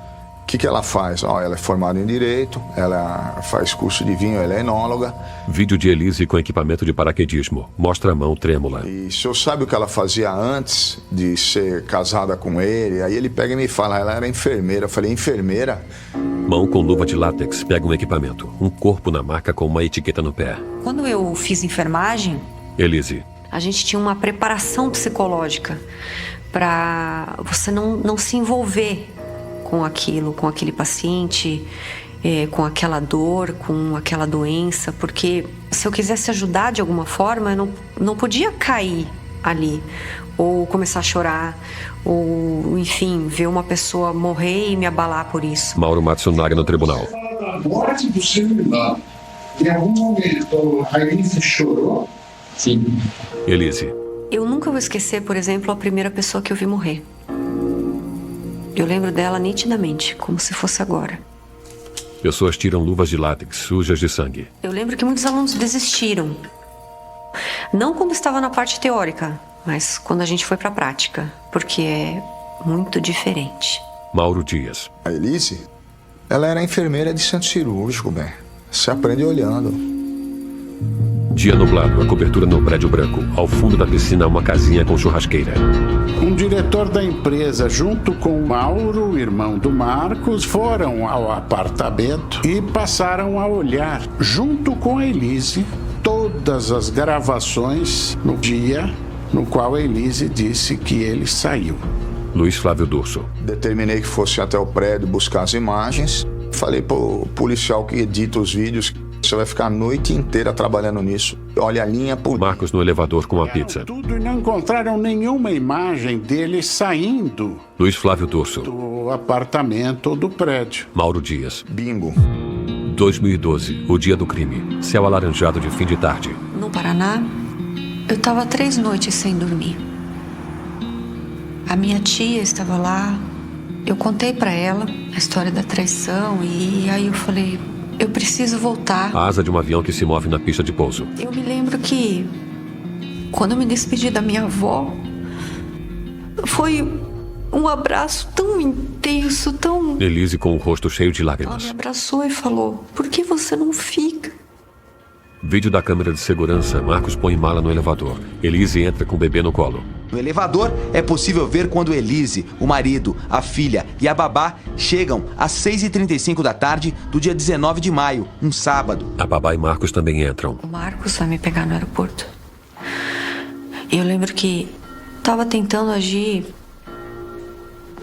[SPEAKER 3] O que ela faz? Ela é formada em Direito, ela faz curso de vinho, ela é enóloga.
[SPEAKER 2] Vídeo de Elise com equipamento de paraquedismo. Mostra a mão trêmula.
[SPEAKER 3] E o senhor sabe o que ela fazia antes de ser casada com ele? Aí ele pega e me fala, ela era enfermeira. Eu falei, enfermeira?
[SPEAKER 2] Mão com luva de látex pega um equipamento. Um corpo na maca com uma etiqueta no pé.
[SPEAKER 9] Quando eu fiz enfermagem,
[SPEAKER 2] Elise.
[SPEAKER 9] a gente tinha uma preparação psicológica para você não se envolver com aquilo, com aquele paciente, com aquela dor, com aquela doença, porque se eu quisesse ajudar de alguma forma, eu não podia cair ali, ou começar a chorar, ou, enfim, ver uma pessoa morrer e me abalar por isso.
[SPEAKER 2] Mauro Matsunaga no tribunal.
[SPEAKER 12] A morte do seu irmão, em algum momento a Elise chorou?
[SPEAKER 2] Sim. Elise.
[SPEAKER 9] Eu nunca vou esquecer, por exemplo, a primeira pessoa que eu vi morrer. Eu lembro dela nitidamente, como se fosse agora.
[SPEAKER 2] Pessoas tiram luvas de látex sujas de sangue.
[SPEAKER 9] Eu lembro que muitos alunos desistiram. Não quando estava na parte teórica, mas quando a gente foi para a prática, porque é muito diferente.
[SPEAKER 2] Mauro Dias.
[SPEAKER 3] A Elise, ela era enfermeira de centro cirúrgico, bem. Você aprende olhando.
[SPEAKER 2] Dia nublado, a cobertura no prédio branco. Ao fundo da piscina, uma casinha com churrasqueira.
[SPEAKER 17] Um diretor da empresa, junto com o Mauro, o irmão do Marcos, foram ao apartamento e passaram a olhar, junto com a Elise, todas as gravações no dia no qual a Elise disse que ele saiu.
[SPEAKER 2] Luiz Flávio Durso.
[SPEAKER 3] Determinei que fosse até o prédio buscar as imagens. Falei pro policial que edita os vídeos, você vai ficar a noite inteira trabalhando nisso. Olha a linha por...
[SPEAKER 2] Marcos no elevador com a pizza.
[SPEAKER 17] Tudo e não encontraram nenhuma imagem dele saindo
[SPEAKER 2] Luiz Flávio Durso.
[SPEAKER 17] do apartamento ou do prédio.
[SPEAKER 2] Mauro Dias.
[SPEAKER 3] Bingo.
[SPEAKER 2] 2012, o dia do crime. Céu alaranjado de fim de tarde.
[SPEAKER 9] No Paraná, eu estava 3 noites sem dormir. A minha tia estava lá. Eu contei para ela a história da traição e aí eu falei, eu preciso voltar.
[SPEAKER 2] A asa de um avião que se move na pista de pouso.
[SPEAKER 9] Eu me lembro que quando eu me despedi da minha avó, foi um abraço tão intenso, tão...
[SPEAKER 2] Elise com o rosto cheio de
[SPEAKER 9] Ela
[SPEAKER 2] lágrimas.
[SPEAKER 9] me abraçou e falou, por que você não fica?
[SPEAKER 2] Vídeo da câmera de segurança. Marcos põe mala no elevador. Elise entra com o bebê no colo.
[SPEAKER 14] No elevador, é possível ver quando Elise, o marido, a filha e a babá chegam às 6h35 da tarde do dia 19 de maio, um sábado.
[SPEAKER 2] A babá e Marcos também entram.
[SPEAKER 9] O Marcos vai me pegar no aeroporto. E eu lembro que estava tentando agir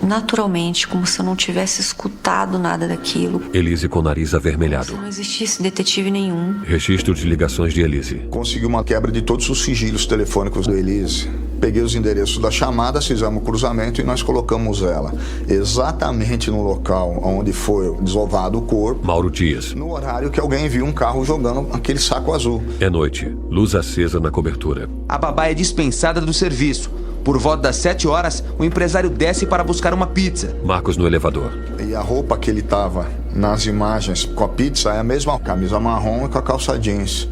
[SPEAKER 9] naturalmente, como se eu não tivesse escutado nada daquilo.
[SPEAKER 2] Elise com o nariz avermelhado.
[SPEAKER 9] Se não existisse detetive nenhum.
[SPEAKER 2] Registro de ligações de Elise.
[SPEAKER 3] Consegui uma quebra de todos os sigilos telefônicos da Elise. Peguei os endereços das chamadas, fizemos o cruzamento e nós colocamos ela exatamente no local onde foi desovado o corpo.
[SPEAKER 2] Mauro Dias.
[SPEAKER 3] No horário que alguém viu um carro jogando aquele saco azul.
[SPEAKER 2] É noite. Luz acesa na cobertura.
[SPEAKER 14] A babá é dispensada do serviço. Por volta das 7 horas, o empresário desce para buscar uma pizza.
[SPEAKER 2] Marcos no elevador.
[SPEAKER 3] E a roupa que ele tava nas imagens com a pizza é a mesma camisa marrom e com a calça jeans.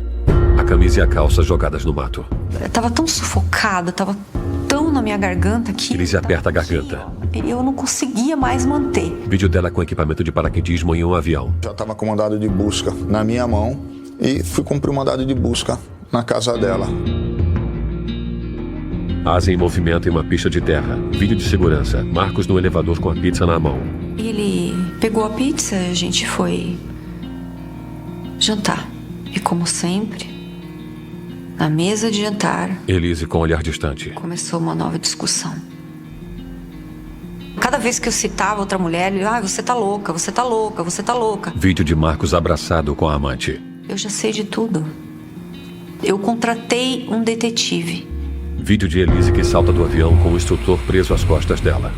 [SPEAKER 2] A camisa e a calça jogadas no mato.
[SPEAKER 9] Eu tava tão sufocada, tava tão na minha garganta que
[SPEAKER 2] Elise aperta a garganta.
[SPEAKER 9] eu não conseguia mais manter.
[SPEAKER 2] Vídeo dela com equipamento de paraquedismo em um avião.
[SPEAKER 3] Já estava com mandado de busca na minha mão e fui cumprir o mandado de busca na casa dela.
[SPEAKER 2] Asa em movimento em uma pista de terra. Vídeo de segurança. Marcos no elevador com a pizza na mão.
[SPEAKER 9] Ele pegou a pizza e a gente foi jantar. E como sempre, na mesa de jantar,
[SPEAKER 2] Elise com olhar distante.
[SPEAKER 9] começou uma nova discussão. Cada vez que eu citava outra mulher, ele, você tá louca, você tá louca, você tá louca.
[SPEAKER 2] Vídeo de Marcos abraçado com a amante.
[SPEAKER 9] Eu já sei de tudo. Eu contratei um detetive.
[SPEAKER 2] Vídeo de Elise que salta do avião com o instrutor preso às costas dela.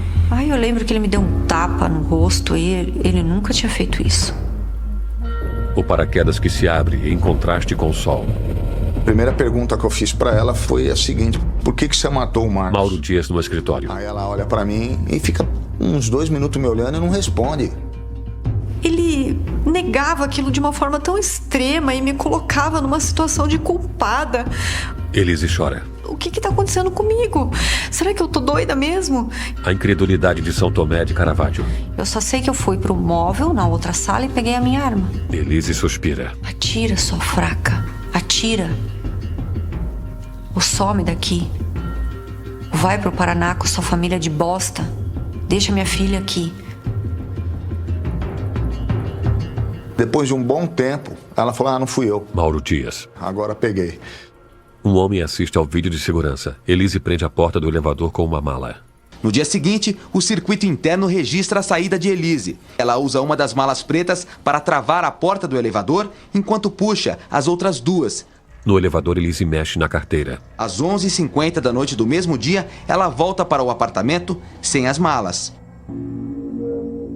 [SPEAKER 9] Eu lembro que ele me deu um tapa no rosto e ele nunca tinha feito isso.
[SPEAKER 2] O paraquedas que se abre em contraste com o sol.
[SPEAKER 3] A primeira pergunta que eu fiz pra ela foi a seguinte: por que você matou o Marcos?
[SPEAKER 2] Mauro Dias no escritório.
[SPEAKER 3] Aí ela olha pra mim e fica uns 2 minutos me olhando e não responde.
[SPEAKER 9] Ele negava aquilo de uma forma tão extrema e me colocava numa situação de culpada.
[SPEAKER 2] Elise chora.
[SPEAKER 9] O que está acontecendo comigo? Será que eu tô doida mesmo?
[SPEAKER 2] A incredulidade de São Tomé de Caravaggio.
[SPEAKER 9] Eu só sei que eu fui pro móvel, na outra sala, e peguei a minha arma.
[SPEAKER 2] Elise suspira.
[SPEAKER 9] Atira, sua fraca. Atira. Ou some daqui. Vai pro Paraná com sua família de bosta. Deixa minha filha aqui.
[SPEAKER 3] Depois de um bom tempo, ela falou, não fui eu.
[SPEAKER 2] Mauro Dias.
[SPEAKER 3] Agora peguei.
[SPEAKER 2] Um homem assiste ao vídeo de segurança. Elise prende a porta do elevador com uma mala.
[SPEAKER 14] No dia seguinte, o circuito interno registra a saída de Elise. Ela usa uma das malas pretas para travar a porta do elevador, enquanto puxa as outras duas.
[SPEAKER 2] No elevador, Elise mexe na carteira.
[SPEAKER 14] Às 11h50 da noite do mesmo dia, ela volta para o apartamento sem as malas.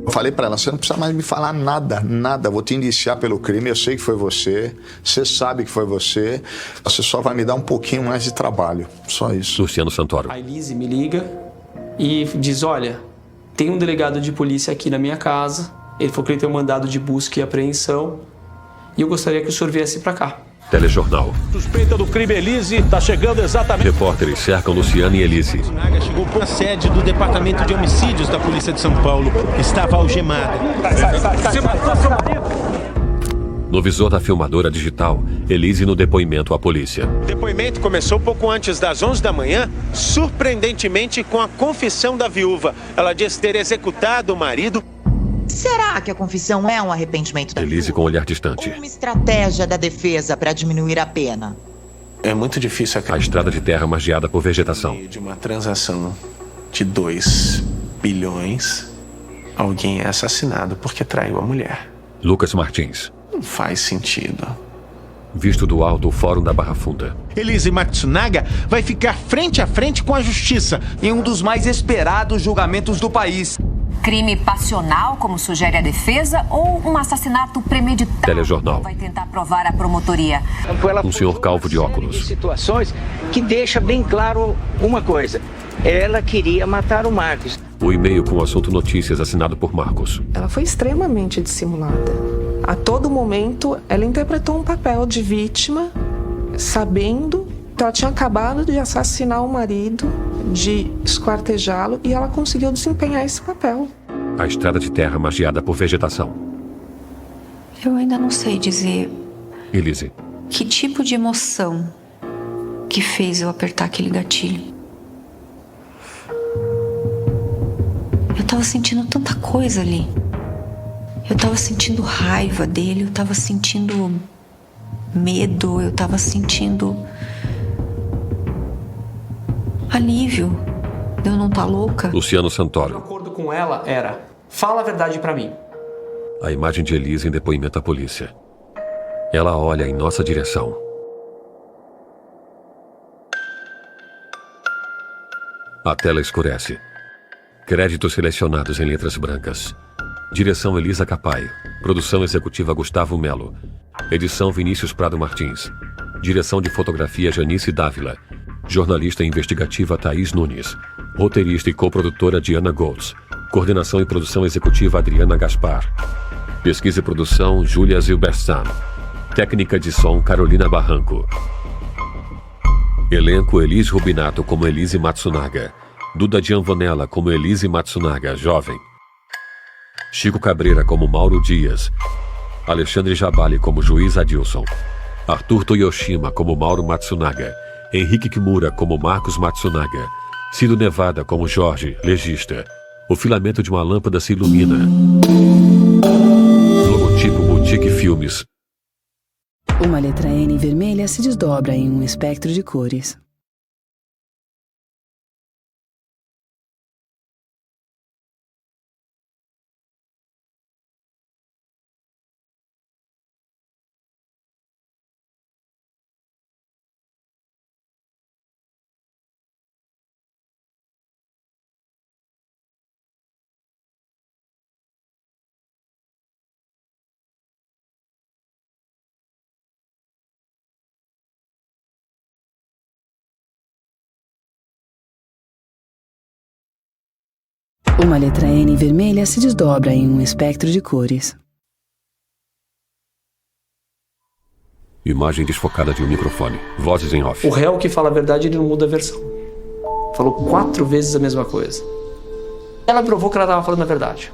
[SPEAKER 3] Eu falei pra ela, você não precisa mais me falar nada, nada. Vou te indiciar pelo crime, eu sei que foi você. Você sabe que foi você. Você só vai me dar um pouquinho mais de trabalho. Só isso.
[SPEAKER 2] Luciano Santoro.
[SPEAKER 1] A Elise me liga e diz, olha, tem um delegado de polícia aqui na minha casa. Ele falou que ele tem um mandado de busca e apreensão. E eu gostaria que o senhor viesse pra cá.
[SPEAKER 2] Telejornal.
[SPEAKER 4] Suspeita do crime Elise está chegando exatamente.
[SPEAKER 2] Repórteres cercam Luciano e Elise.
[SPEAKER 13] Chegou para a sede do Departamento de Homicídios da Polícia de São Paulo. Estava algemada.
[SPEAKER 2] No visor da filmadora digital, Elise no depoimento à polícia.
[SPEAKER 13] O depoimento começou pouco antes das 11 da manhã, surpreendentemente com a confissão da viúva. Ela disse ter executado o marido.
[SPEAKER 5] Será que a confissão é um arrependimento da
[SPEAKER 2] Elise com olhar distante.
[SPEAKER 5] Uma estratégia da defesa para diminuir a pena?
[SPEAKER 24] É muito difícil
[SPEAKER 2] A estrada de terra margeada por vegetação.
[SPEAKER 24] de uma transação de 2 bilhões, alguém é assassinado porque traiu a mulher.
[SPEAKER 2] Lucas Martins.
[SPEAKER 24] Não faz sentido.
[SPEAKER 2] Visto do alto, o Fórum da Barra Funda.
[SPEAKER 13] Elise Matsunaga vai ficar frente a frente com a justiça
[SPEAKER 14] em um dos mais esperados julgamentos do país.
[SPEAKER 16] Crime passional, como sugere a defesa, ou um assassinato premeditado?
[SPEAKER 2] Telejornal.
[SPEAKER 16] Vai tentar provar a promotoria.
[SPEAKER 2] Um senhor calvo de óculos.
[SPEAKER 18] Situações que deixa bem claro uma coisa. Ela queria matar o Marcos.
[SPEAKER 2] O e-mail com o assunto notícias assinado por Marcos.
[SPEAKER 6] Ela foi extremamente dissimulada. A todo momento, ela interpretou um papel de vítima, sabendo que ela tinha acabado de assassinar o marido, de esquartejá-lo, e ela conseguiu desempenhar esse papel.
[SPEAKER 2] A estrada de terra margeada por vegetação.
[SPEAKER 9] Eu ainda não sei dizer
[SPEAKER 2] Elise.
[SPEAKER 9] que tipo de emoção que fez eu apertar aquele gatilho. Eu tava sentindo tanta coisa ali. Eu tava sentindo raiva dele, eu tava sentindo medo, eu tava sentindo alívio de eu não estar louca.
[SPEAKER 2] Luciano Santoro.
[SPEAKER 1] O acordo com ela era, fala a verdade pra mim.
[SPEAKER 2] A imagem de Elise em depoimento à polícia. Ela olha em nossa direção. A tela escurece. Créditos selecionados em letras brancas. Direção Elisa Capaio. Produção executiva Gustavo Melo. Edição Vinícius Prado Martins. Direção de fotografia Janice Dávila. Jornalista investigativa Thaís Nunes. Roteirista e coprodutora Diana Goltz. Coordenação e produção executiva Adriana Gaspar. Pesquisa e produção Júlia Zilberstam. Técnica de som Carolina Barranco. Elenco Elis Rubinato como Elise Matsunaga. Duda Gianvonella como Elise Matsunaga, jovem. Chico Cabreira como Mauro Dias. Alexandre Jabali como Juiz Adilson. Arthur Toyoshima como Mauro Matsunaga. Henrique Kimura como Marcos Matsunaga. Cido Nevada como Jorge, legista. O filamento de uma lâmpada se ilumina. Logotipo Boutique Filmes.
[SPEAKER 22] Uma letra N vermelha se desdobra em um espectro de cores. Uma letra N vermelha se desdobra em um espectro de cores.
[SPEAKER 2] Imagem desfocada de um microfone. Vozes em off.
[SPEAKER 1] O réu que fala a verdade, ele não muda a versão. Falou 4 vezes a mesma coisa. Ela provou que ela estava falando a verdade.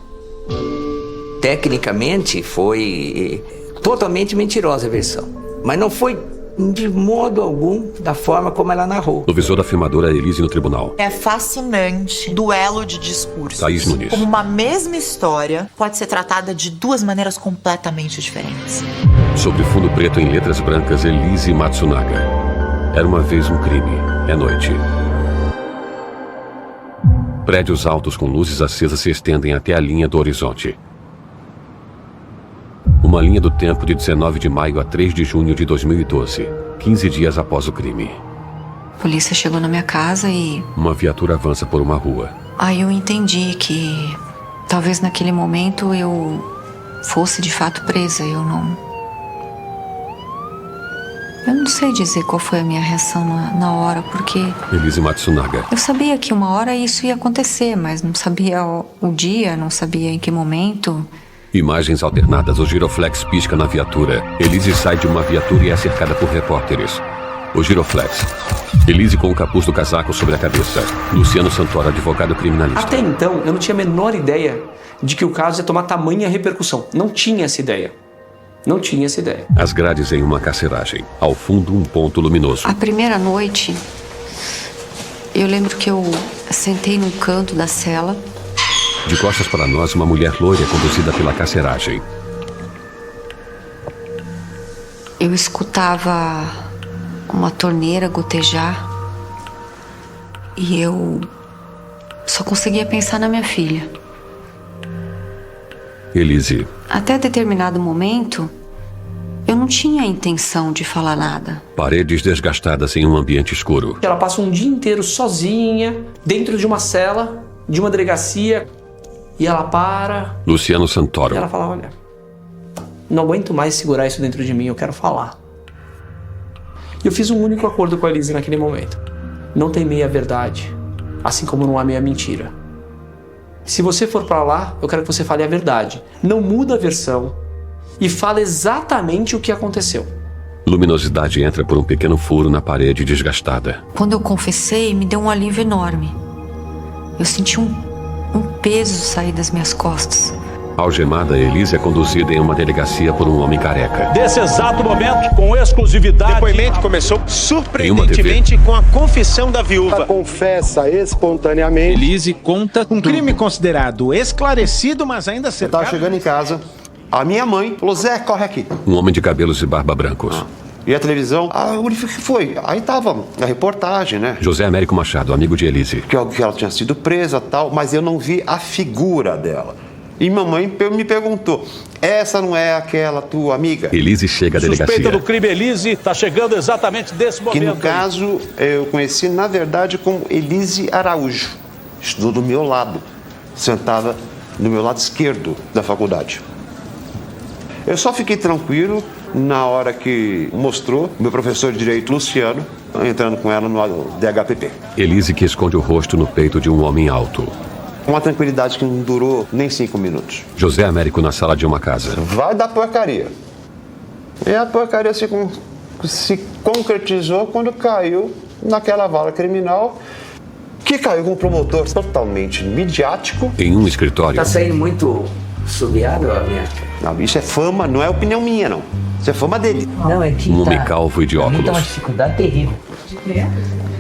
[SPEAKER 18] Tecnicamente, foi totalmente mentirosa a versão. Mas não foi de modo algum da forma como ela narrou.
[SPEAKER 2] No visor da filmadora Elise no tribunal.
[SPEAKER 5] É fascinante. Duelo de discursos.
[SPEAKER 2] Thaís Nunes.
[SPEAKER 5] Como uma mesma história pode ser tratada de 2 maneiras completamente diferentes.
[SPEAKER 2] Sobre fundo preto em letras brancas, Elise Matsunaga. Era uma vez um crime. É noite. Prédios altos com luzes acesas se estendem até a linha do horizonte. Uma linha do tempo de 19 de maio a 3 de junho de 2012, 15 dias após o crime.
[SPEAKER 9] A polícia chegou na minha casa e...
[SPEAKER 2] Uma viatura avança por uma rua.
[SPEAKER 9] Aí eu entendi que talvez naquele momento eu fosse de fato presa. Eu não sei dizer qual foi a minha reação na hora, porque...
[SPEAKER 2] Elise Matsunaga.
[SPEAKER 9] Eu sabia que uma hora isso ia acontecer, mas não sabia o dia, não sabia em que momento.
[SPEAKER 2] Imagens alternadas, o giroflex pisca na viatura. Elise sai de uma viatura e é cercada por repórteres. O giroflex. Elise com o capuz do casaco sobre a cabeça. Luciano Santoro, advogado criminalista.
[SPEAKER 1] Até então, eu não tinha a menor ideia de que o caso ia tomar tamanha repercussão. Não tinha essa ideia. Não tinha essa ideia.
[SPEAKER 2] As grades em uma carceragem. Ao fundo, um ponto luminoso.
[SPEAKER 9] A primeira noite, eu lembro que eu sentei num canto da cela.
[SPEAKER 2] De costas para nós, uma mulher loira conduzida pela carceragem.
[SPEAKER 9] Eu escutava uma torneira gotejar e eu só conseguia pensar na minha filha.
[SPEAKER 2] Elise.
[SPEAKER 9] Até determinado momento, eu não tinha a intenção de falar nada.
[SPEAKER 2] Paredes desgastadas em um ambiente escuro.
[SPEAKER 1] Ela passa um dia inteiro sozinha, dentro de uma cela, de uma delegacia, e ela para...
[SPEAKER 2] Luciano Santoro.
[SPEAKER 1] E ela fala, olha, não aguento mais segurar isso dentro de mim, eu quero falar. E eu fiz um único acordo com a Elise naquele momento. Não tem meia verdade, assim como não há meia mentira. Se você for pra lá, eu quero que você fale a verdade. Não muda a versão e fala exatamente o que aconteceu.
[SPEAKER 2] Luminosidade entra por um pequeno furo na parede desgastada.
[SPEAKER 9] Quando eu confessei, me deu um alívio enorme. Eu senti um peso sair das minhas costas.
[SPEAKER 2] Algemada, Elise é conduzida em uma delegacia por um homem careca.
[SPEAKER 4] Desse exato momento, com exclusividade...
[SPEAKER 13] O depoimento começou surpreendentemente com a confissão da viúva.
[SPEAKER 7] Ela confessa espontaneamente.
[SPEAKER 13] Elise conta um crime considerado esclarecido, mas ainda cercado...
[SPEAKER 7] Eu estava chegando em casa, a minha mãe falou, Zé, corre aqui.
[SPEAKER 2] Um homem de cabelos e barba brancos.
[SPEAKER 7] E a televisão, o que foi? Aí tava a reportagem, né?
[SPEAKER 2] José Américo Machado, amigo de Elise.
[SPEAKER 7] Que ela tinha sido presa e tal, mas eu não vi a figura dela. E mamãe me perguntou, essa não é aquela tua amiga?
[SPEAKER 2] Elise chega à delegacia.
[SPEAKER 4] Suspeita do crime, Elise, está chegando exatamente desse momento.
[SPEAKER 7] Que no caso, eu conheci, na verdade, como Elise Araújo. Estudou do meu lado, sentada no meu lado esquerdo da faculdade. Eu só fiquei tranquilo na hora que mostrou meu professor de direito, Luciano, entrando com ela no DHPP.
[SPEAKER 2] Elise que esconde o rosto no peito de um homem alto.
[SPEAKER 7] Uma tranquilidade que não durou nem 5 minutos.
[SPEAKER 2] José Américo na sala de uma casa.
[SPEAKER 7] Vai dar porcaria. E a porcaria se concretizou quando caiu naquela vala criminal, que caiu com um promotor totalmente midiático.
[SPEAKER 2] Em um escritório.
[SPEAKER 18] Tá saindo muito subiado, minha...
[SPEAKER 7] Não, isso é fama, não é opinião minha, não. Isso é fama dele.
[SPEAKER 18] Não, é que
[SPEAKER 2] um homem calvo e de óculos.
[SPEAKER 18] Tá uma dificuldade terrível.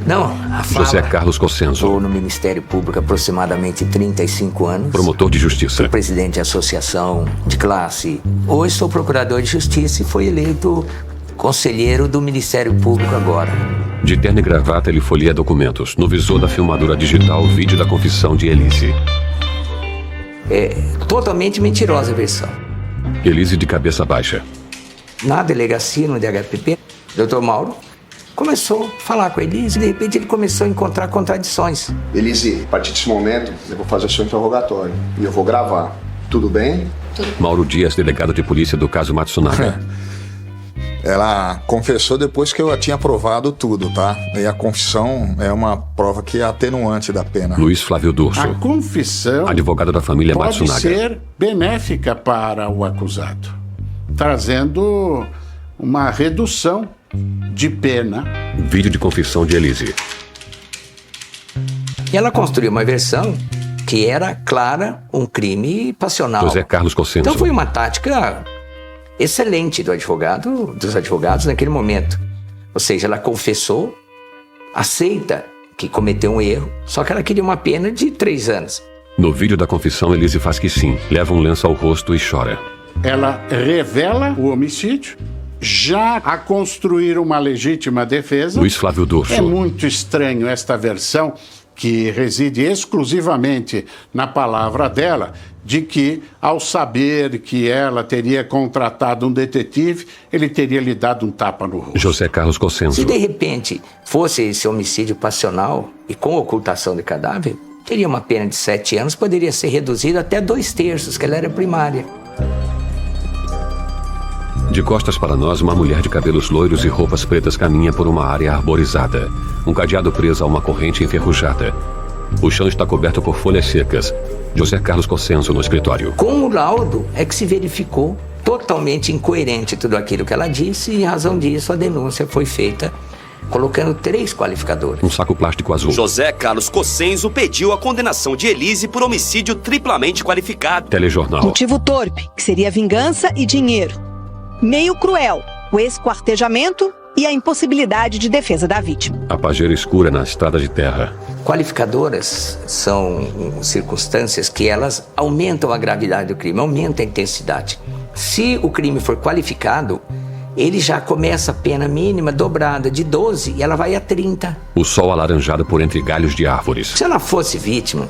[SPEAKER 18] Não, a fala...
[SPEAKER 2] José Carlos Cossenzo.
[SPEAKER 18] Estou no Ministério Público há aproximadamente 35 anos.
[SPEAKER 2] Promotor de Justiça.
[SPEAKER 18] Fui presidente da Associação de Classe. Hoje sou procurador de Justiça e fui eleito conselheiro do Ministério Público agora.
[SPEAKER 2] De terno e gravata, ele folheia documentos. No visor da filmadora digital, o vídeo da confissão de Elise.
[SPEAKER 18] É totalmente mentirosa a versão.
[SPEAKER 2] Elise de cabeça baixa.
[SPEAKER 18] Na delegacia, no DHPP, Dr. Mauro começou a falar com a Elise e de repente ele começou a encontrar contradições.
[SPEAKER 3] Elise, a partir desse momento eu vou fazer o seu interrogatório e eu vou gravar. Tudo bem?
[SPEAKER 2] Mauro Dias, delegado de polícia do caso Matsunaga.
[SPEAKER 3] Ela confessou depois que eu tinha provado tudo, tá? E a confissão é uma prova que é atenuante da pena.
[SPEAKER 2] Luiz Flávio Durso,
[SPEAKER 17] A confissão
[SPEAKER 2] advogado da família
[SPEAKER 17] pode
[SPEAKER 2] Matsunaga.
[SPEAKER 17] ser benéfica para o acusado, trazendo uma redução de pena.
[SPEAKER 2] Vídeo de confissão de Elise.
[SPEAKER 18] E ela construiu uma versão que era clara um crime passional.
[SPEAKER 2] José Carlos Cossenso.
[SPEAKER 18] Então foi uma tática excelente dos advogados naquele momento. Ou seja, ela confessou, aceita que cometeu um erro, só que ela queria uma pena de 3 anos.
[SPEAKER 2] No vídeo da confissão, Elise faz que sim, leva um lenço ao rosto e chora.
[SPEAKER 17] Ela revela o homicídio, já a construir uma legítima defesa.
[SPEAKER 2] Luiz Flávio Durso.
[SPEAKER 17] É muito estranho esta versão, que reside exclusivamente na palavra dela, de que, ao saber que ela teria contratado um detetive, ele teria lhe dado um tapa no rosto.
[SPEAKER 2] José Carlos Cossenso.
[SPEAKER 18] Se de repente fosse esse homicídio passional e com ocultação de cadáver, teria uma pena de 7 anos, poderia ser reduzida até 2/3, que ela era primária.
[SPEAKER 2] De costas para nós, uma mulher de cabelos loiros e roupas pretas caminha por uma área arborizada. Um cadeado preso a uma corrente enferrujada. O chão está coberto por folhas secas. José Carlos Cossenso no escritório.
[SPEAKER 18] Com o laudo é que se verificou totalmente incoerente tudo aquilo que ela disse e, em razão disso, a denúncia foi feita colocando 3 qualificadores.
[SPEAKER 2] Um saco plástico azul.
[SPEAKER 19] José Carlos Cossenso pediu a condenação de Elise por homicídio triplamente qualificado.
[SPEAKER 2] Telejornal.
[SPEAKER 20] Motivo torpe, que seria vingança e dinheiro. Meio cruel, o esquartejamento e a impossibilidade de defesa da vítima.
[SPEAKER 2] A pajeira escura na estrada de terra.
[SPEAKER 18] Qualificadoras são circunstâncias que elas aumentam a gravidade do crime, aumentam a intensidade. Se o crime for qualificado, ele já começa a pena mínima dobrada de 12 e ela vai a 30.
[SPEAKER 2] O sol alaranjado por entre galhos de árvores.
[SPEAKER 18] Se ela fosse vítima,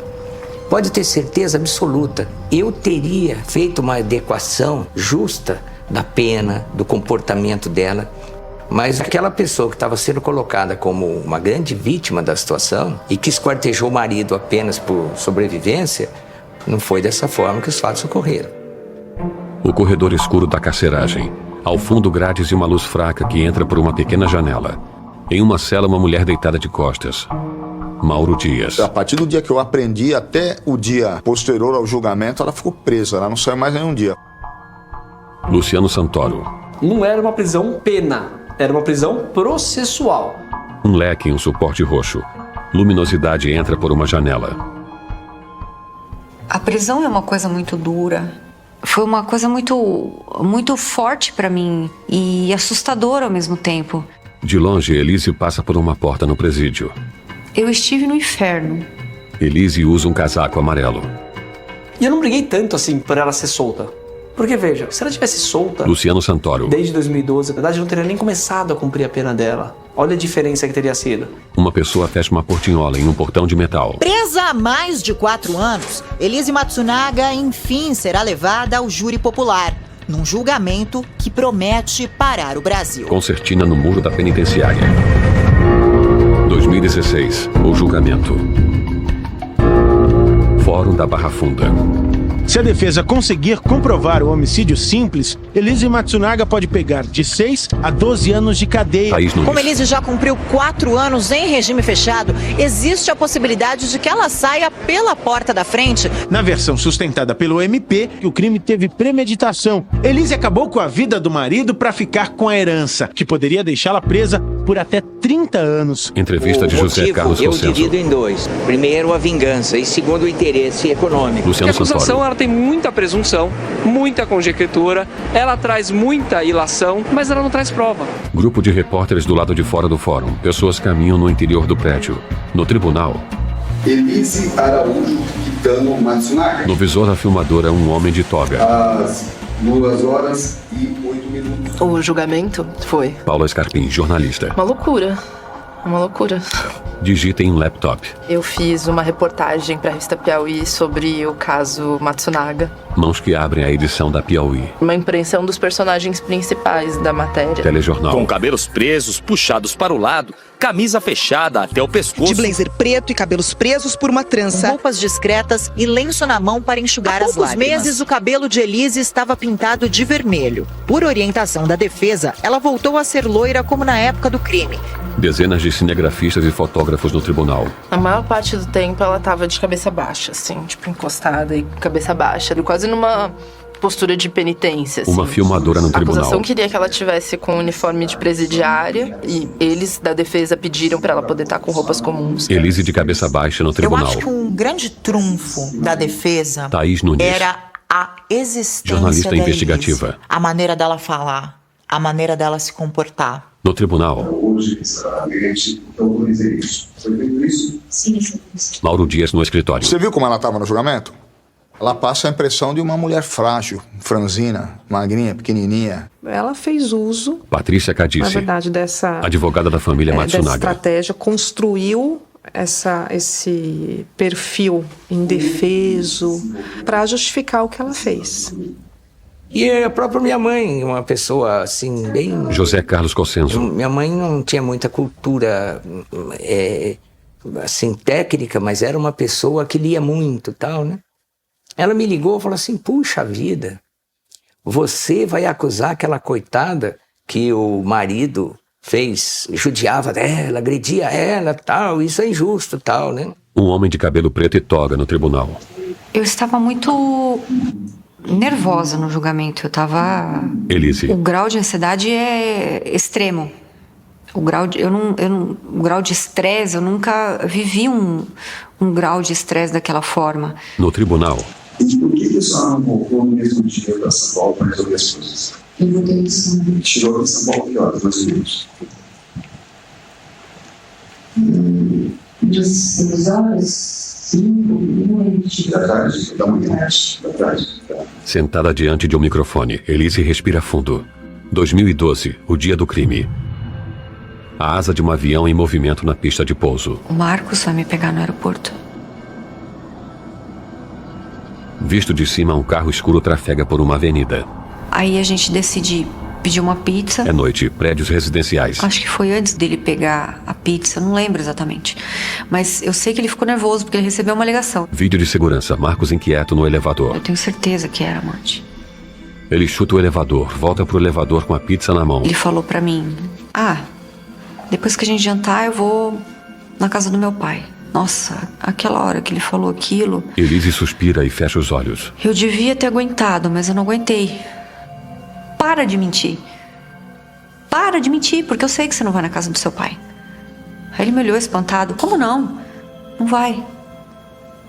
[SPEAKER 18] pode ter certeza absoluta, eu teria feito uma adequação justa da pena, do comportamento dela. Mas aquela pessoa que estava sendo colocada como uma grande vítima da situação e que esquartejou o marido apenas por sobrevivência, não foi dessa forma que os fatos ocorreram.
[SPEAKER 2] O corredor escuro da carceragem. Ao fundo, grades e uma luz fraca que entra por uma pequena janela. Em uma cela, uma mulher deitada de costas. Mauro Dias.
[SPEAKER 3] A partir do dia que eu aprendi até o dia posterior ao julgamento, ela ficou presa. Ela não saiu mais nenhum dia.
[SPEAKER 2] Luciano Santoro.
[SPEAKER 1] Não era uma prisão pena, era uma prisão processual.
[SPEAKER 2] Um leque em um suporte roxo. Luminosidade entra por uma janela.
[SPEAKER 9] A prisão é uma coisa muito dura. Foi uma coisa muito forte para mim e assustadora ao mesmo tempo.
[SPEAKER 2] De longe, Elise passa por uma porta no presídio.
[SPEAKER 9] Eu estive no inferno.
[SPEAKER 2] Elise usa um casaco amarelo.
[SPEAKER 1] E eu não briguei tanto assim por ela ser solta. Porque, veja, se ela tivesse solta...
[SPEAKER 2] Luciano Santoro.
[SPEAKER 1] Desde 2012, na verdade, não teria nem começado a cumprir a pena dela. Olha a diferença que teria sido.
[SPEAKER 2] Uma pessoa fecha uma portinhola em um portão de metal.
[SPEAKER 5] Presa há mais de 4 anos, Elise Matsunaga, enfim, será levada ao júri popular, num julgamento que promete parar o Brasil.
[SPEAKER 2] Concertina no muro da penitenciária. 2016, o julgamento. Fórum da Barra Funda.
[SPEAKER 13] Se a defesa conseguir comprovar o homicídio simples, Elise Matsunaga pode pegar de 6 a 12 anos de cadeia.
[SPEAKER 5] Como Elise já cumpriu 4 anos em regime fechado, existe a possibilidade de que ela saia pela porta da frente.
[SPEAKER 13] Na versão sustentada pelo MP, o crime teve premeditação. Elise acabou com a vida do marido para ficar com a herança, que poderia deixá-la presa por até 30 anos.
[SPEAKER 2] Entrevista de José Carlos Cossenso.
[SPEAKER 18] Eu divido em 2. Primeiro, a vingança e segundo, o interesse econômico.
[SPEAKER 2] Luciano
[SPEAKER 1] Porque a acusação ela tem muita presunção, muita conjectura, ela traz muita ilação, mas ela não traz prova.
[SPEAKER 2] Grupo de repórteres do lado de fora do fórum. Pessoas caminham no interior do prédio. No tribunal.
[SPEAKER 21] Elise Araújo Kitano Matsunaga.
[SPEAKER 2] No visor da filmadora, um homem de toga.
[SPEAKER 21] Às 2h08.
[SPEAKER 6] O julgamento foi
[SPEAKER 2] Paula Scarpim, jornalista.
[SPEAKER 6] uma loucura.
[SPEAKER 2] digita em um laptop.
[SPEAKER 8] Eu fiz uma reportagem para a revista Piauí sobre o caso Matsunaga.
[SPEAKER 2] Mãos que abrem a edição da Piauí.
[SPEAKER 8] Uma impressão dos personagens principais da matéria.
[SPEAKER 2] Telejornal.
[SPEAKER 11] Com cabelos presos, puxados para o lado, camisa fechada até o pescoço.
[SPEAKER 20] De blazer preto e cabelos presos por uma trança.
[SPEAKER 5] Roupas discretas e lenço na mão para enxugar as lágrimas. Há poucos meses, o cabelo de Elise estava pintado de vermelho. Por orientação da defesa, ela voltou a ser loira como na época do crime.
[SPEAKER 2] Dezenas de cinegrafistas e fotógrafos no tribunal.
[SPEAKER 8] A maior parte do tempo ela tava de cabeça baixa, assim, tipo encostada e cabeça baixa, quase numa postura de penitência, assim.
[SPEAKER 2] Uma filmadora no
[SPEAKER 8] A
[SPEAKER 2] tribunal.
[SPEAKER 8] acusação queria que ela tivesse com uniforme de presidiária e eles da defesa pediram para ela poder estar com roupas comuns.
[SPEAKER 2] Elise de cabeça baixa no
[SPEAKER 5] Eu
[SPEAKER 2] tribunal.
[SPEAKER 5] acho que um grande trunfo da defesa
[SPEAKER 2] Thaís Nunes.
[SPEAKER 5] era a existência
[SPEAKER 2] Jornalista
[SPEAKER 5] da
[SPEAKER 2] investigativa.
[SPEAKER 5] Elise, a maneira dela falar, a maneira dela se comportar.
[SPEAKER 2] No tribunal,
[SPEAKER 21] Hoje, sinceramente, eu autorizei isso. Foi feito isso? Sim.
[SPEAKER 2] Mauro Dias no escritório.
[SPEAKER 3] Você viu como ela estava no julgamento? Ela passa a impressão de uma mulher frágil, franzina, magrinha, pequenininha.
[SPEAKER 6] Ela fez uso,
[SPEAKER 2] Patrícia
[SPEAKER 6] na
[SPEAKER 2] Cadice,
[SPEAKER 6] verdade, dessa
[SPEAKER 2] advogada da família
[SPEAKER 6] dessa
[SPEAKER 2] Matsunaga.
[SPEAKER 6] estratégia, construiu esse perfil indefeso para justificar o que ela fez.
[SPEAKER 18] E a própria minha mãe, uma pessoa assim, bem...
[SPEAKER 2] José Carlos Cossenzo.
[SPEAKER 18] Minha mãe não tinha muita cultura assim, técnica, mas era uma pessoa que lia muito e tal, né? Ela me ligou e falou assim, puxa vida, você vai acusar aquela coitada que o marido fez, judiava dela, agredia ela, tal, isso é injusto, tal, né?
[SPEAKER 2] Um homem de cabelo preto e toga no tribunal.
[SPEAKER 9] Eu estava muito nervosa no julgamento.
[SPEAKER 2] Elise.
[SPEAKER 9] O grau de ansiedade é extremo. O grau de estresse, eu nunca vivi um grau de estresse daquela forma.
[SPEAKER 2] No tribunal.
[SPEAKER 21] E por que a senhora não voltou no mesmo dia para São Paulo para resolver as coisas?
[SPEAKER 15] Eu voltei em São Paulo.
[SPEAKER 21] Chegou aqui em São Paulo que horas, mais ou menos?
[SPEAKER 15] Das 6 horas, 5
[SPEAKER 21] da tarde, da manhã, da tarde.
[SPEAKER 2] Sentada diante de um microfone, Elise respira fundo. 2012, o dia do crime. A asa de um avião em movimento na pista de pouso.
[SPEAKER 9] O Marcos vai me pegar no aeroporto.
[SPEAKER 2] Visto de cima, um carro escuro trafega por uma avenida.
[SPEAKER 9] Aí a gente decide pedir uma pizza.
[SPEAKER 2] É noite, prédios residenciais.
[SPEAKER 9] Acho que foi antes dele pegar a pizza, não lembro exatamente. Mas eu sei que ele ficou nervoso porque ele recebeu uma ligação.
[SPEAKER 2] Vídeo de segurança, Marcos inquieto no elevador.
[SPEAKER 9] Eu tenho certeza que era amante.
[SPEAKER 2] Ele chuta o elevador, volta pro elevador com a pizza na mão.
[SPEAKER 9] Ele falou pra mim, depois que a gente jantar eu vou na casa do meu pai. Nossa, aquela hora que ele falou aquilo...
[SPEAKER 2] Elise suspira e fecha os olhos.
[SPEAKER 9] Eu devia ter aguentado, mas eu não aguentei. Para de mentir. Para de mentir, porque eu sei que você não vai na casa do seu pai. Aí ele me olhou espantado. Como não? Não vai.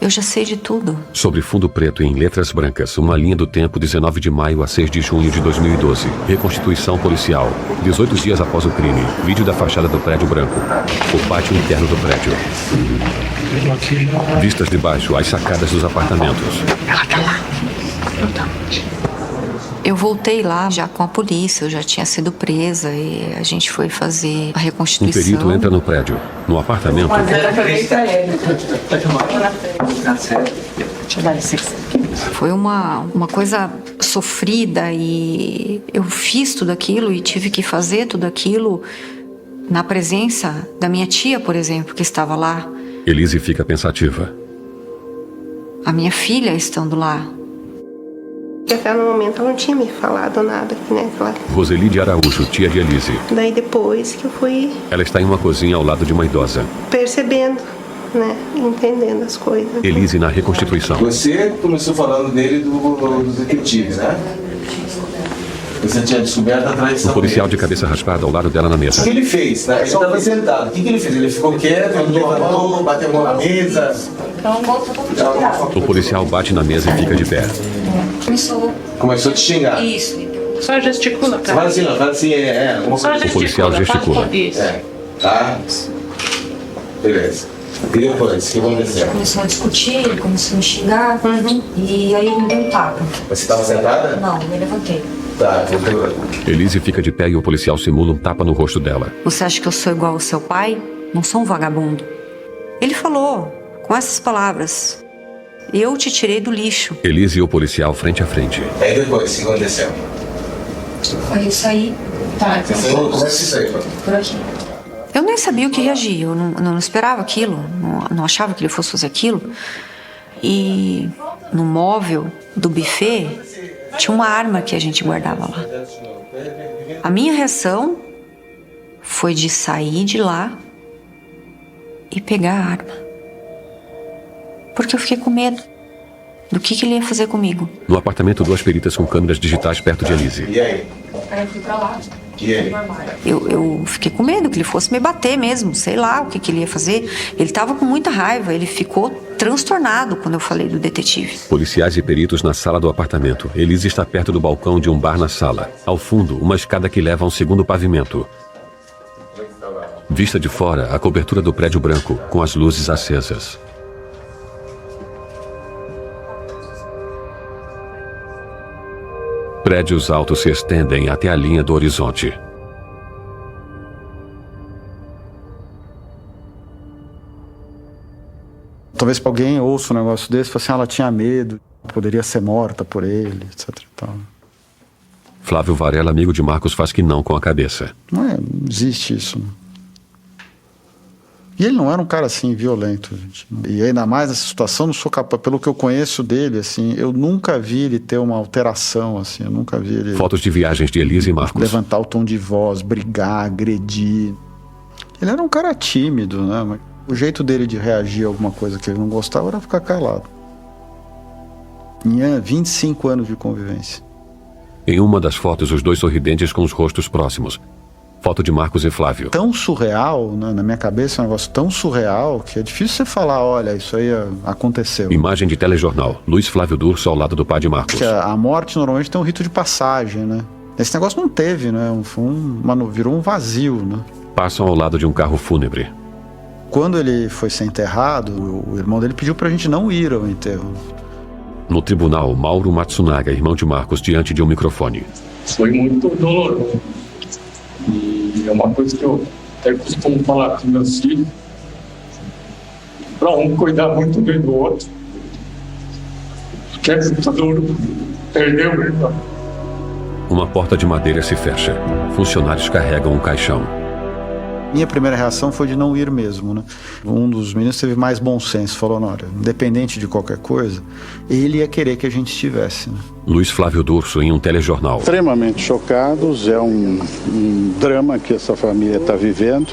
[SPEAKER 9] Eu já sei de tudo.
[SPEAKER 2] Sobre fundo preto em letras brancas, uma linha do tempo 19 de maio a 6 de junho de 2012. Reconstituição policial. 18 dias após o crime. Vídeo da fachada do prédio branco. O pátio interno do prédio. Vistas de baixo, as sacadas dos apartamentos.
[SPEAKER 15] Ela tá lá.
[SPEAKER 9] Eu voltei lá já com a polícia, eu já tinha sido presa e a gente foi fazer a
[SPEAKER 2] Um
[SPEAKER 9] reconstituição.
[SPEAKER 2] perito entra no prédio. No apartamento,
[SPEAKER 9] Foi uma coisa sofrida e eu fiz tudo aquilo e tive que fazer tudo aquilo na presença da minha tia, por exemplo, que estava lá.
[SPEAKER 2] Elise fica pensativa.
[SPEAKER 9] A minha filha estando lá.
[SPEAKER 23] E até no momento ela não tinha me falado nada, né?
[SPEAKER 2] Roseli de Araújo, tia de Elise.
[SPEAKER 23] Daí depois que eu fui
[SPEAKER 2] Ela está em uma cozinha ao lado de uma idosa.
[SPEAKER 23] percebendo, né? Entendendo as coisas.
[SPEAKER 2] Elise na reconstituição.
[SPEAKER 25] Você começou falando dele do detetive, né? Você tinha descoberto a traição.
[SPEAKER 2] Um policial de cabeça raspada ao lado dela na
[SPEAKER 25] O
[SPEAKER 2] mesa.
[SPEAKER 25] que ele fez, né? Ele estava sentado. O que ele fez? Ele ficou quieto, ele levantou, bateu a mão na mesa.
[SPEAKER 2] O policial bate na mesa e fica de pé.
[SPEAKER 25] Começou a te xingar.
[SPEAKER 9] Isso.
[SPEAKER 23] Só gesticula,
[SPEAKER 25] Você fala assim, não, fala assim,
[SPEAKER 2] O policial gesticula.
[SPEAKER 25] Tá? Beleza. E depois, o que aconteceu?
[SPEAKER 9] Começou a discutir, ele começou a me xingar e aí ele me deu um tapa.
[SPEAKER 25] Você estava sentada?
[SPEAKER 9] Não, me levantei.
[SPEAKER 25] Tá,
[SPEAKER 2] Elise fica de pé e o policial simula um tapa no rosto dela.
[SPEAKER 9] Você acha que eu sou igual ao seu pai? Não sou um vagabundo. Ele falou com essas palavras: eu te tirei do lixo.
[SPEAKER 2] Elise e o policial frente a frente.
[SPEAKER 25] Aí depois, o que aconteceu?
[SPEAKER 9] Aí eu saí.
[SPEAKER 25] Tá, você falou, como é que você saiu?
[SPEAKER 9] Por aqui. Eu nem sabia o que reagir, eu não esperava aquilo, não achava que ele fosse fazer aquilo. E no móvel do buffet tinha uma arma que a gente guardava lá. A minha reação foi de sair de lá e pegar a arma. Porque eu fiquei com medo do que ele ia fazer comigo.
[SPEAKER 2] No apartamento, 2 peritas com câmeras digitais perto de Elise.
[SPEAKER 25] E aí?
[SPEAKER 9] Aí eu fui pra lá.
[SPEAKER 25] E aí?
[SPEAKER 9] Eu fiquei com medo que ele fosse me bater mesmo, sei lá o que ele ia fazer. Ele estava com muita raiva, ele ficou transtornado quando eu falei do detetive.
[SPEAKER 2] Policiais e peritos na sala do apartamento. Elise está perto do balcão de um bar na sala. Ao fundo, uma escada que leva a um segundo pavimento. Vista de fora, a cobertura do prédio branco, com as luzes acesas. Prédios altos se estendem até a linha do horizonte.
[SPEAKER 10] Talvez para alguém ouça um negócio desse e fale assim, ela tinha medo, poderia ser morta por ele, etc.
[SPEAKER 2] Flávio Varela, amigo de Marcos, faz que não com a cabeça.
[SPEAKER 10] Não existe isso. Né? E ele não era um cara assim, violento, gente. E ainda mais nessa situação, não sou capaz, pelo que eu conheço dele, assim, eu nunca vi ele ter uma alteração, assim, eu nunca vi ele...
[SPEAKER 2] Fotos de viagens de Elise e Marcos.
[SPEAKER 10] Levantar o tom de voz, brigar, agredir. Ele era um cara tímido, né? Mas o jeito dele de reagir a alguma coisa que ele não gostava era ficar calado. Em 25 anos de convivência.
[SPEAKER 2] Em uma das fotos, os 2 sorridentes com os rostos próximos. Foto de Marcos e Flávio.
[SPEAKER 10] Tão surreal, né? Na minha cabeça é um negócio tão surreal que é difícil você falar, olha, isso aí aconteceu.
[SPEAKER 2] Imagem de telejornal. Luiz Flávio Durso ao lado do pai de Marcos.
[SPEAKER 10] Porque a morte normalmente tem um rito de passagem, né? Esse negócio não teve, né? Virou um vazio, né?
[SPEAKER 2] Passam ao lado de um carro fúnebre.
[SPEAKER 10] Quando ele foi ser enterrado, o irmão dele pediu pra gente não ir ao enterro.
[SPEAKER 2] No tribunal, Mauro Matsunaga, irmão de Marcos, diante de um microfone.
[SPEAKER 12] Foi muito doloroso. E é uma coisa que eu até costumo falar com meus filhos, para um cuidar muito bem do outro, porque é muito duro perder o irmão.
[SPEAKER 2] Uma porta de madeira se fecha. Funcionários carregam um caixão.
[SPEAKER 10] Minha primeira reação foi de não ir mesmo, né? Um dos meninos teve mais bom senso, falou, não, olha, independente de qualquer coisa, ele ia querer que a gente estivesse, né?
[SPEAKER 2] Luiz Flávio Durso em um telejornal.
[SPEAKER 14] Extremamente chocados, é um drama que essa família está vivendo,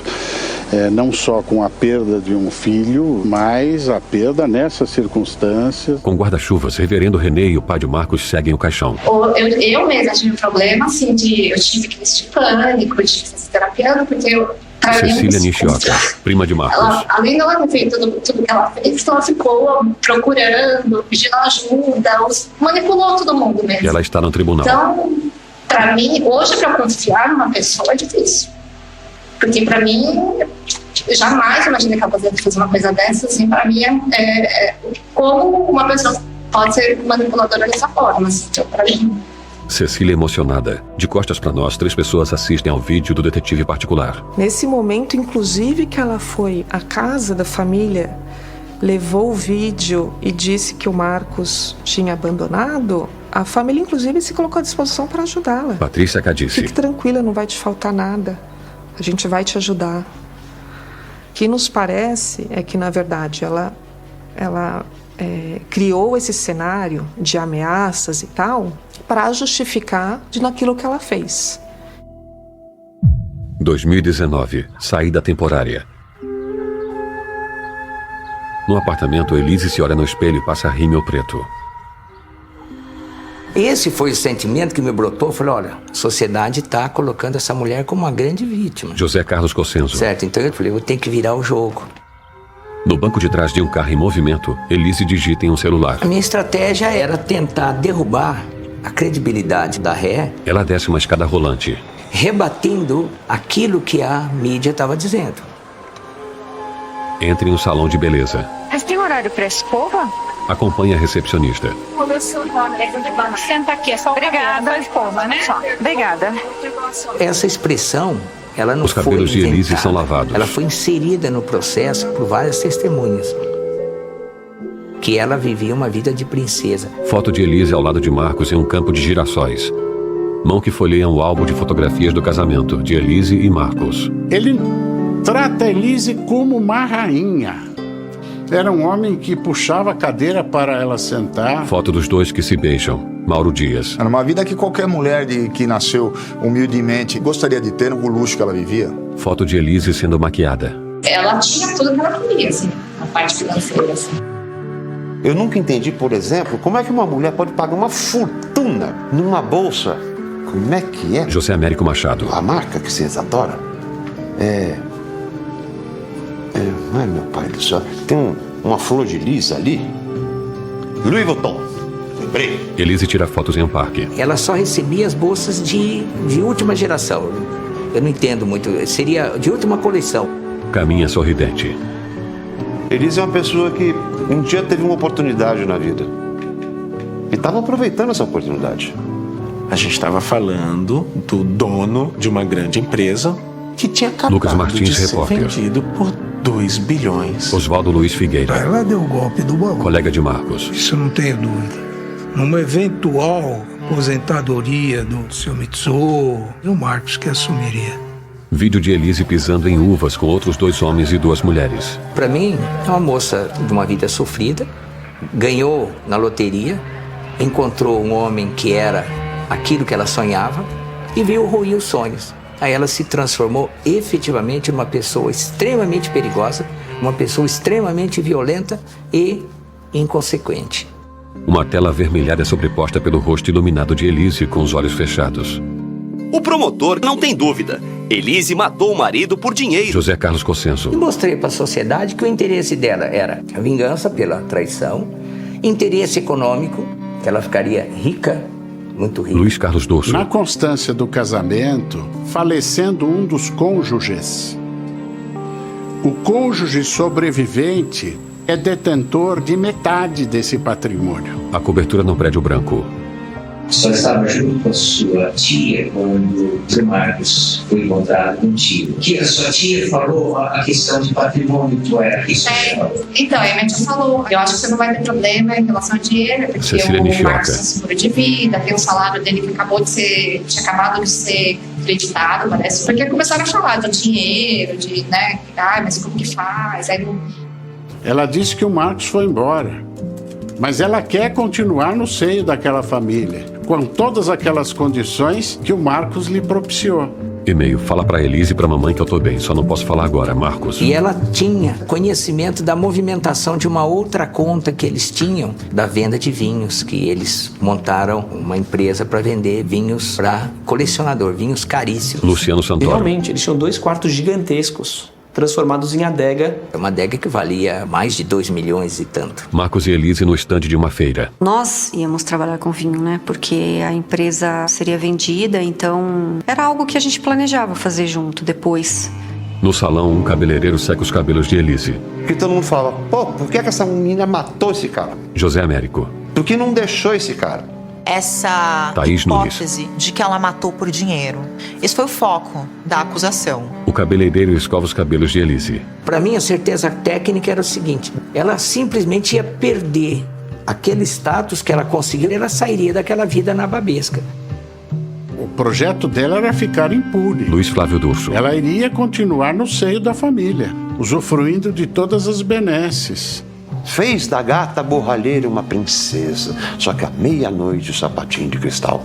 [SPEAKER 14] não só com a perda de um filho, mas a perda nessas circunstâncias.
[SPEAKER 2] Com guarda-chuvas, reverendo Renê e o pai de Marcos seguem o caixão.
[SPEAKER 23] Eu mesma tive um problema, assim, eu tive crise de pânico, de terapia, porque
[SPEAKER 2] Cecília Nishioka, prima de Marcos.
[SPEAKER 23] Ela, além dela ter feito tudo que ela fez, ela ficou procurando, pedindo ajuda, manipulou todo mundo mesmo.
[SPEAKER 2] Ela está no tribunal.
[SPEAKER 23] Então, pra mim, hoje, pra confiar numa pessoa é difícil. Porque pra mim, eu jamais imaginei que ela poderia fazer uma coisa dessa, assim, pra mim como uma pessoa pode ser manipuladora dessa forma, assim, então, pra mim.
[SPEAKER 2] Cecília emocionada. De costas para nós, 3 pessoas assistem ao vídeo do detetive particular.
[SPEAKER 6] Nesse momento, inclusive, que ela foi à casa da família, levou o vídeo e disse que o Marcos tinha abandonado, a família, inclusive, se colocou à disposição para ajudá-la.
[SPEAKER 2] Patrícia Cadice.
[SPEAKER 6] Fique tranquila, não vai te faltar nada. A gente vai te ajudar. O que nos parece é que, na verdade, ela criou esse cenário de ameaças e tal para justificar naquilo que ela fez.
[SPEAKER 2] 2019, saída temporária. No apartamento, Elise se olha no espelho e passa rímel preto.
[SPEAKER 18] Esse foi o sentimento que me brotou. Eu falei, olha, a sociedade está colocando essa mulher como uma grande vítima.
[SPEAKER 2] José Carlos Cossenzo.
[SPEAKER 18] Certo, então eu falei, eu tenho que virar o jogo.
[SPEAKER 2] No banco de trás de um carro em movimento, Elise digita em um celular.
[SPEAKER 18] A minha estratégia era tentar derrubar a credibilidade da ré.
[SPEAKER 2] Ela desce uma escada rolante.
[SPEAKER 18] Rebatendo aquilo que a mídia estava dizendo.
[SPEAKER 2] Entra em um salão de beleza.
[SPEAKER 16] Mas tem horário para escova?
[SPEAKER 2] Acompanha a recepcionista.
[SPEAKER 16] Senta aqui, é só obrigada a escova, né? Obrigada.
[SPEAKER 18] Essa expressão Ela não
[SPEAKER 2] Os cabelos
[SPEAKER 18] foi
[SPEAKER 2] de Elise
[SPEAKER 18] inventada.
[SPEAKER 2] são lavados.
[SPEAKER 18] Ela foi inserida no processo por várias testemunhas. Que ela vivia uma vida de princesa.
[SPEAKER 2] Foto de Elise ao lado de Marcos em um campo de girassóis. Mão que folheia um álbum de fotografias do casamento de Elise e Marcos.
[SPEAKER 14] Ele trata Elise como uma rainha. Era um homem que puxava a cadeira para ela sentar.
[SPEAKER 2] Foto dos dois que se beijam. Mauro Dias.
[SPEAKER 3] Era uma vida que qualquer mulher que nasceu humildemente gostaria de ter, o luxo que ela vivia.
[SPEAKER 2] Foto de Elise sendo maquiada.
[SPEAKER 23] Ela tinha tudo que ela queria, assim, a parte financeira, assim.
[SPEAKER 4] Eu nunca entendi, por exemplo, como é que uma mulher pode pagar uma fortuna numa bolsa. Como é que é?
[SPEAKER 2] José Américo Machado.
[SPEAKER 4] A marca que vocês adoram não é, meu pai do céu. Tem uma flor de lis ali. Louis Vuitton. Lembrei.
[SPEAKER 2] Elise tira fotos em um parque.
[SPEAKER 18] Ela só recebia as bolsas de última geração. Eu não entendo muito. Seria de última coleção.
[SPEAKER 2] Caminha sorridente.
[SPEAKER 4] Elise é uma pessoa que um dia teve uma oportunidade na vida. E estava aproveitando essa oportunidade.
[SPEAKER 7] A gente estava falando do dono de uma grande empresa que tinha acabado
[SPEAKER 2] Lucas Martins,
[SPEAKER 7] de ser
[SPEAKER 2] repórter.
[SPEAKER 7] vendido por 2 bilhões.
[SPEAKER 2] Oswaldo Luiz Figueira.
[SPEAKER 17] Ela deu o golpe do baú.
[SPEAKER 2] Colega de Marcos.
[SPEAKER 17] Isso não tenho dúvida. Numa eventual aposentadoria do seu Mitsuo, o Marcos que assumiria.
[SPEAKER 2] Vídeo de Elise pisando em uvas com outros 2 homens e 2 mulheres.
[SPEAKER 18] Para mim, é uma moça de uma vida sofrida, ganhou na loteria, encontrou um homem que era aquilo que ela sonhava e viu ruir os sonhos. Aí ela se transformou efetivamente numa pessoa extremamente perigosa, uma pessoa extremamente violenta e inconsequente.
[SPEAKER 2] Uma tela avermelhada sobreposta pelo rosto iluminado de Elise com os olhos fechados.
[SPEAKER 19] O promotor não tem dúvida. Elise matou o marido por dinheiro.
[SPEAKER 2] José Carlos Cossenso.
[SPEAKER 18] E mostrei para a sociedade que o interesse dela era a vingança pela traição, interesse econômico, que ela ficaria rica, muito rica.
[SPEAKER 2] Luiz Carlos Dorso.
[SPEAKER 14] Na constância do casamento, falecendo um dos cônjuges, o cônjuge sobrevivente é detentor de metade desse patrimônio.
[SPEAKER 2] A cobertura no prédio branco.
[SPEAKER 21] Só estava junto com a sua tia quando o Marcos foi encontrado contigo. O que a sua tia falou, a questão de patrimônio, tu era isso?
[SPEAKER 23] Então, a minha tia falou, eu acho que você não vai ter problema em relação ao dinheiro, porque
[SPEAKER 2] Cecília
[SPEAKER 23] o
[SPEAKER 2] Nishioka.
[SPEAKER 23] Marcos tem seguro de vida, tem o salário dele que tinha acabado de ser acreditado, parece, porque começaram a falar de dinheiro, de, né, mas como que faz? Aí,
[SPEAKER 14] Ela disse que o Marcos foi embora, mas ela quer continuar no seio daquela família, com todas aquelas condições que o Marcos lhe propiciou.
[SPEAKER 2] E-mail. Fala pra Elise e pra mamãe que eu tô bem. Só não posso falar agora, Marcos.
[SPEAKER 18] E ela tinha conhecimento da movimentação de uma outra conta que eles tinham, da venda de vinhos, que eles montaram uma empresa para vender vinhos para colecionador, vinhos caríssimos.
[SPEAKER 2] Luciano Santoro.
[SPEAKER 1] Realmente, eles tinham 2 quartos gigantescos, transformados em adega.
[SPEAKER 18] Uma adega que valia mais de 2 milhões e tanto.
[SPEAKER 2] Marcos e Elise no estande de uma feira.
[SPEAKER 9] Nós íamos trabalhar com vinho, né? Porque a empresa seria vendida, então era algo que a gente planejava fazer junto depois.
[SPEAKER 2] No salão, um cabeleireiro seca os cabelos de Elise.
[SPEAKER 4] Porque todo mundo falava, pô, por que essa menina matou esse cara?
[SPEAKER 2] José Américo.
[SPEAKER 4] Por que não deixou esse cara?
[SPEAKER 5] Essa
[SPEAKER 2] Thaís
[SPEAKER 5] hipótese de que ela matou por dinheiro. Esse foi o foco da acusação.
[SPEAKER 2] O cabeleireiro escova os cabelos de Elise.
[SPEAKER 18] Para mim, a certeza técnica era o seguinte: ela simplesmente ia perder aquele status que ela conseguiu, ela sairia daquela vida nababesca.
[SPEAKER 14] O projeto dela era ficar impune.
[SPEAKER 2] Luiz Flávio Dorso.
[SPEAKER 14] Ela iria continuar no seio da família, usufruindo de todas as benesses.
[SPEAKER 4] Fez da gata borralheira uma princesa, só que à meia-noite o sapatinho de cristal.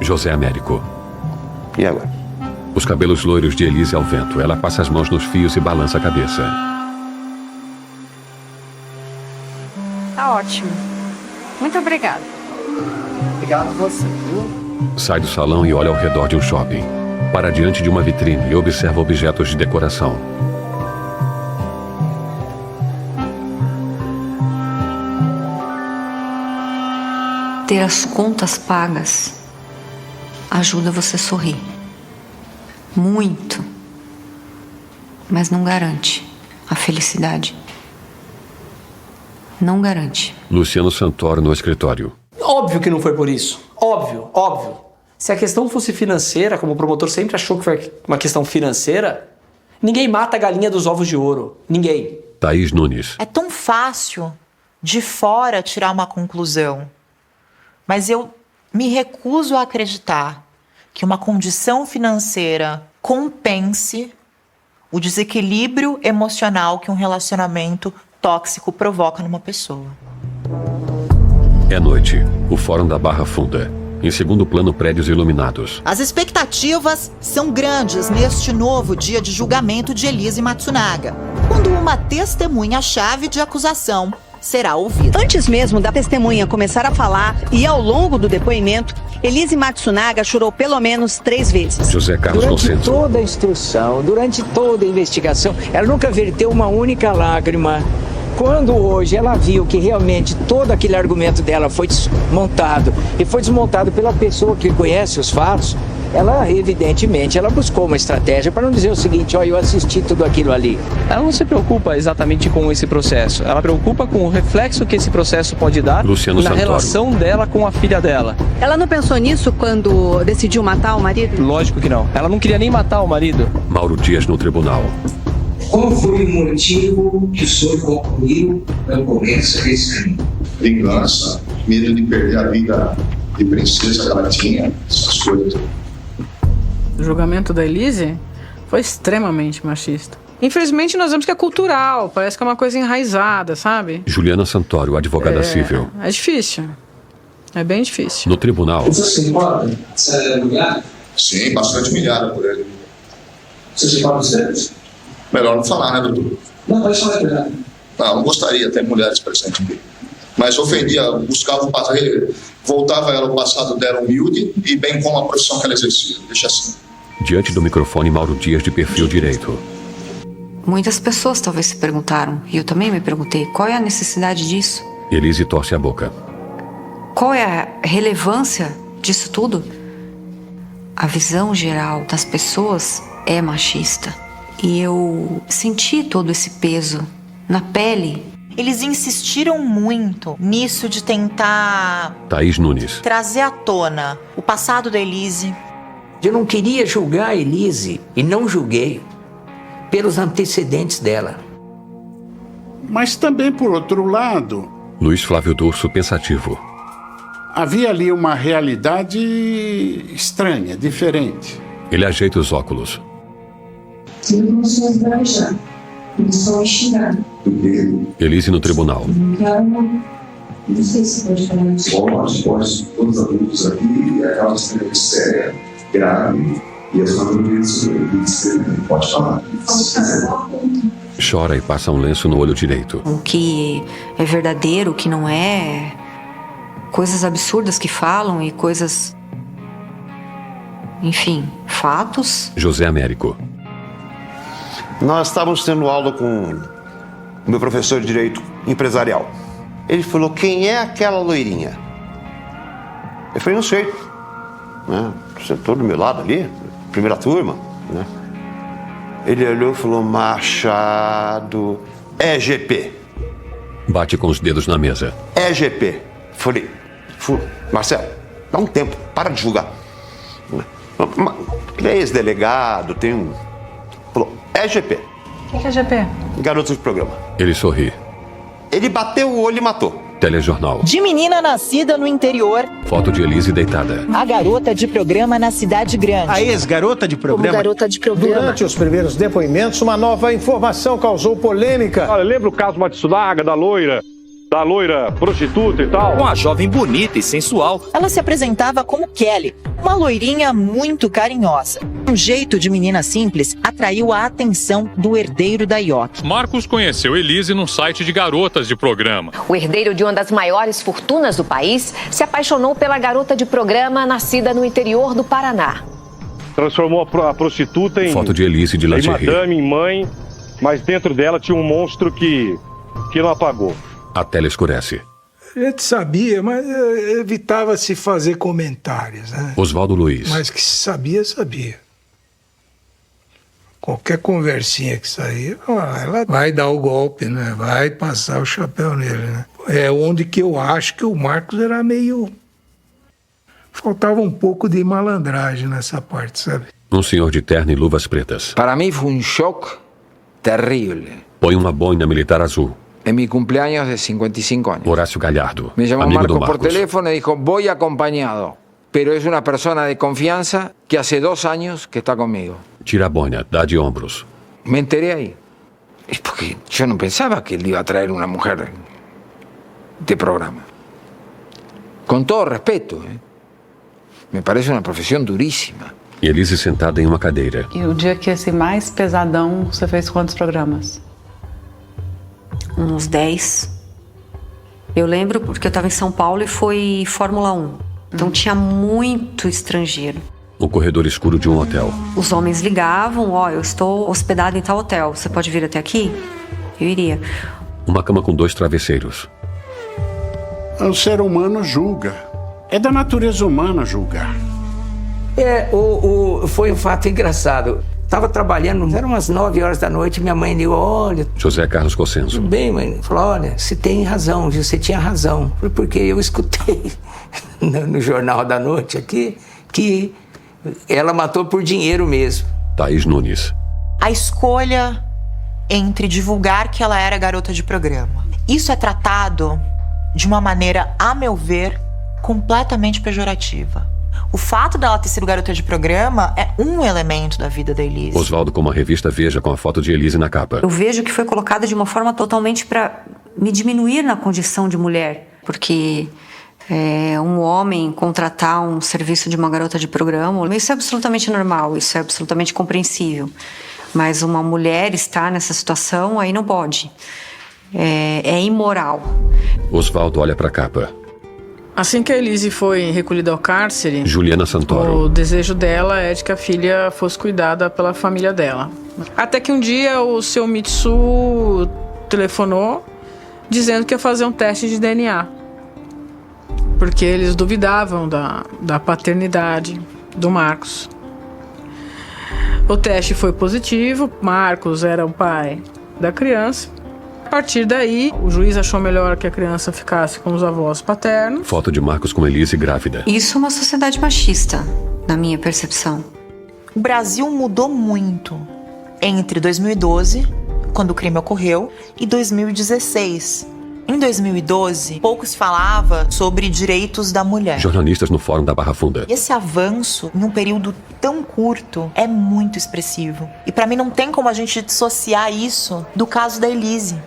[SPEAKER 2] José Américo.
[SPEAKER 4] E agora?
[SPEAKER 2] Os cabelos loiros de Elise ao vento. Ela passa as mãos nos fios e balança a cabeça.
[SPEAKER 16] Tá ótimo. Muito obrigada.
[SPEAKER 1] Obrigado a você.
[SPEAKER 2] Sai do salão e olha ao redor de um shopping. Para diante de uma vitrine e observa objetos de decoração.
[SPEAKER 9] Ter as contas pagas ajuda você a sorrir. Muito. Mas não garante a felicidade. Não garante.
[SPEAKER 2] Luciano Santoro no escritório.
[SPEAKER 1] Óbvio que não foi por isso. Óbvio, óbvio. Se a questão fosse financeira, como o promotor sempre achou que foi uma questão financeira, ninguém mata a galinha dos ovos de ouro. Ninguém.
[SPEAKER 2] Thaís Nunes.
[SPEAKER 5] É tão fácil de fora tirar uma conclusão, mas eu me recuso a acreditar que uma condição financeira compense o desequilíbrio emocional que um relacionamento tóxico provoca numa pessoa.
[SPEAKER 2] É noite. O Fórum da Barra Funda. Em segundo plano, prédios iluminados.
[SPEAKER 5] As expectativas são grandes neste novo dia de julgamento de Elise Matsunaga, quando uma testemunha-chave de acusação será ouvida.
[SPEAKER 11] Antes mesmo da testemunha começar a falar e ao longo do depoimento, Elise Matsunaga chorou pelo menos 3 vezes.
[SPEAKER 2] José Carlos
[SPEAKER 18] Durante
[SPEAKER 2] Consenso.
[SPEAKER 18] toda a instrução, durante toda a investigação, ela nunca verteu uma única lágrima. Quando hoje ela viu que realmente todo aquele argumento dela foi desmontado, e foi desmontado pela pessoa que conhece os fatos, ela, evidentemente, ela buscou uma estratégia para não dizer o seguinte: ó, eu assisti tudo aquilo ali.
[SPEAKER 1] Ela não se preocupa exatamente com esse processo. Ela preocupa com o reflexo que esse processo pode dar
[SPEAKER 2] Luciano
[SPEAKER 1] na
[SPEAKER 2] Santoro.
[SPEAKER 1] relação dela com a filha dela.
[SPEAKER 16] Ela não pensou nisso quando decidiu matar o marido?
[SPEAKER 1] Lógico que não. Ela não queria nem matar o marido.
[SPEAKER 2] Mauro Dias no tribunal.
[SPEAKER 21] Qual foi o motivo que o senhor concluiu na ocorrência desse crime?
[SPEAKER 3] Vingança, medo de perder a vida de princesa que ela tinha, essas coisas.
[SPEAKER 16] O julgamento da Elise foi extremamente machista. Infelizmente, nós vemos que é cultural, parece que é uma coisa enraizada, sabe?
[SPEAKER 2] Juliana Santoro, advogada civil.
[SPEAKER 16] É difícil. É bem difícil.
[SPEAKER 2] No tribunal.
[SPEAKER 21] Você se importa? Você é humilhado?
[SPEAKER 3] Sim, bastante humilhado por ele.
[SPEAKER 21] Você se importa dos dedos?
[SPEAKER 3] Melhor não falar, né, doutor?
[SPEAKER 21] Não, pode falar, verdade.
[SPEAKER 3] Não qugostaria de ter mulheres presentes aqui. Mas ofendia, buscava o passado, voltava ela o passado dela humilde e bem como a profissão que ela exercia. Deixa assim.
[SPEAKER 2] Diante do microfone, Mauro Dias de perfil direito.
[SPEAKER 9] Muitas pessoas talvez se perguntaram, e eu também me perguntei, qual é a necessidade disso?
[SPEAKER 2] Elise torce a boca.
[SPEAKER 9] Qual é a relevância disso tudo? A visão geral das pessoas é machista. E eu senti todo esse peso na pele.
[SPEAKER 5] Eles insistiram muito nisso de tentar
[SPEAKER 2] Thaís Nunes.
[SPEAKER 5] trazer à tona o passado da Elise.
[SPEAKER 18] Eu não queria julgar a Elise, e não julguei, pelos antecedentes dela.
[SPEAKER 14] Mas também, por outro lado,
[SPEAKER 2] Luiz Flávio Durso, pensativo.
[SPEAKER 14] havia ali uma realidade estranha, diferente.
[SPEAKER 2] Ele ajeita os óculos.
[SPEAKER 15] Tive emoções pra já. Começou a xingar.
[SPEAKER 2] Elise no tribunal.
[SPEAKER 15] Não sei se pode falar isso.
[SPEAKER 13] Pode, todos os adultos aqui, é aquela experiência séria, grave, e as famílias pode falar.
[SPEAKER 2] Chora e passa um lenço no olho direito.
[SPEAKER 9] O que é verdadeiro, o que não é. Coisas absurdas que falam e coisas... Enfim, fatos.
[SPEAKER 2] José Américo.
[SPEAKER 4] Nós estávamos tendo aula com o meu professor de Direito Empresarial. Ele falou, quem é aquela loirinha? Eu falei, não sei. Né? Sentou do meu lado ali, primeira turma. Né? Ele olhou e falou, Machado, é GP.
[SPEAKER 2] Bate com os dedos na mesa.
[SPEAKER 4] É GP. Falei, Marcelo, dá um tempo, para de julgar. Ele é ex-delegado, tem um... Falou, é GP.
[SPEAKER 16] O que é GP?
[SPEAKER 4] Garoto de programa.
[SPEAKER 2] Ele sorri.
[SPEAKER 4] Ele bateu o olho e matou.
[SPEAKER 2] Telejornal.
[SPEAKER 5] De menina nascida no interior,
[SPEAKER 2] Foto de Elise deitada.
[SPEAKER 5] a garota de programa na cidade grande.
[SPEAKER 20] A ex-garota de programa.
[SPEAKER 5] Como garota de programa.
[SPEAKER 20] Durante os primeiros depoimentos, uma nova informação causou polêmica.
[SPEAKER 22] Olha, lembra o caso Matsunaga, da loira prostituta e tal?
[SPEAKER 24] Uma jovem bonita e sensual.
[SPEAKER 5] Ela se apresentava como Kelly, uma loirinha muito carinhosa. Um jeito de menina simples atraiu a atenção do herdeiro da IOC.
[SPEAKER 26] Marcos conheceu Elise num site de garotas de programa.
[SPEAKER 27] O herdeiro de uma das maiores fortunas do país se apaixonou pela garota de programa nascida no interior do Paraná.
[SPEAKER 22] Transformou a prostituta em...
[SPEAKER 2] Foto de Elise de lingerie.
[SPEAKER 22] Em madame, em mãe, mas dentro dela tinha um monstro que não apagou.
[SPEAKER 2] A tela escurece.
[SPEAKER 17] A gente sabia, mas evitava se fazer comentários, né?
[SPEAKER 2] Oswaldo Luiz.
[SPEAKER 17] Mas que se sabia, sabia. Qualquer conversinha que sair, ela vai dar o golpe, né? Vai passar o chapéu nele, né? É onde que eu acho que o Marcos era meio faltava um pouco de malandragem nessa parte, sabe?
[SPEAKER 2] Um senhor de terno e luvas pretas.
[SPEAKER 6] Para mí fue un shock terrible.
[SPEAKER 2] Põe uma boina militar azul.
[SPEAKER 6] En mi cumpleaños de 55 años.
[SPEAKER 2] Horácio Galhardo,
[SPEAKER 6] Me llamó
[SPEAKER 2] amigo do
[SPEAKER 6] Marcos por
[SPEAKER 2] Marcos.
[SPEAKER 6] teléfono y dijo, voy acompañado. Pero es una persona de confianza que hace 2 años que está conmigo.
[SPEAKER 2] Tira a boina, dá de ombros.
[SPEAKER 6] Me enteré ahí. Es porque yo no pensaba que él iba a traer una mujer de programa. Con todo respeto, ¿eh? Me parece una profesión durísima.
[SPEAKER 2] E Elise sentada em uma cadeira.
[SPEAKER 7] E o dia que esse mais pesadão, você fez quantos programas?
[SPEAKER 9] Uns 10. Eu lembro porque eu estava em São Paulo e foi Fórmula 1. Então tinha muito estrangeiro.
[SPEAKER 2] O corredor escuro de um hotel.
[SPEAKER 9] Os homens ligavam, ó, eu estou hospedado em tal hotel, você pode vir até aqui? Eu iria.
[SPEAKER 2] Uma cama com 2 travesseiros.
[SPEAKER 14] O ser humano julga. É da natureza humana julgar.
[SPEAKER 18] Foi um fato engraçado. Estava trabalhando, eram umas 9 horas da noite, minha mãe ligou, olha...
[SPEAKER 2] José Carlos Cossenzo.
[SPEAKER 18] Tudo bem, mãe? Falou, olha, você tem razão, viu? Você tinha razão. Porque eu escutei no Jornal da Noite aqui que ela matou por dinheiro mesmo.
[SPEAKER 2] Thaís Nunes.
[SPEAKER 5] A escolha entre divulgar que ela era garota de programa. Isso é tratado de uma maneira, a meu ver, completamente pejorativa. O fato dela ter sido garota de programa é um elemento da vida da Elise.
[SPEAKER 2] Oswaldo com uma revista Veja com a foto de Elise na capa.
[SPEAKER 9] Eu vejo que foi colocada de uma forma totalmente para me diminuir na condição de mulher. Porque um homem contratar um serviço de uma garota de programa, isso é absolutamente normal, isso é absolutamente compreensível. Mas uma mulher estar nessa situação, aí não pode. É imoral.
[SPEAKER 2] Oswaldo olha para a capa.
[SPEAKER 16] Assim que a Elise foi recolhida ao cárcere,
[SPEAKER 2] Juliana Santoro.
[SPEAKER 16] O desejo dela é de que a filha fosse cuidada pela família dela. Até que um dia o seu Mitsu telefonou dizendo que ia fazer um teste de DNA. Porque eles duvidavam da paternidade do Marcos. O teste foi positivo, Marcos era o pai da criança. A partir daí, o juiz achou melhor que a criança ficasse com os avós paternos.
[SPEAKER 2] Foto de Marcos com Elise grávida.
[SPEAKER 9] Isso é uma sociedade machista, na minha percepção.
[SPEAKER 5] O Brasil mudou muito entre 2012, quando o crime ocorreu, e 2016. Em 2012, pouco se falava sobre direitos da mulher.
[SPEAKER 2] Jornalistas no Fórum da Barra Funda.
[SPEAKER 5] Esse avanço, em um período tão curto, é muito expressivo. E pra mim não tem como a gente dissociar isso do caso da Elise.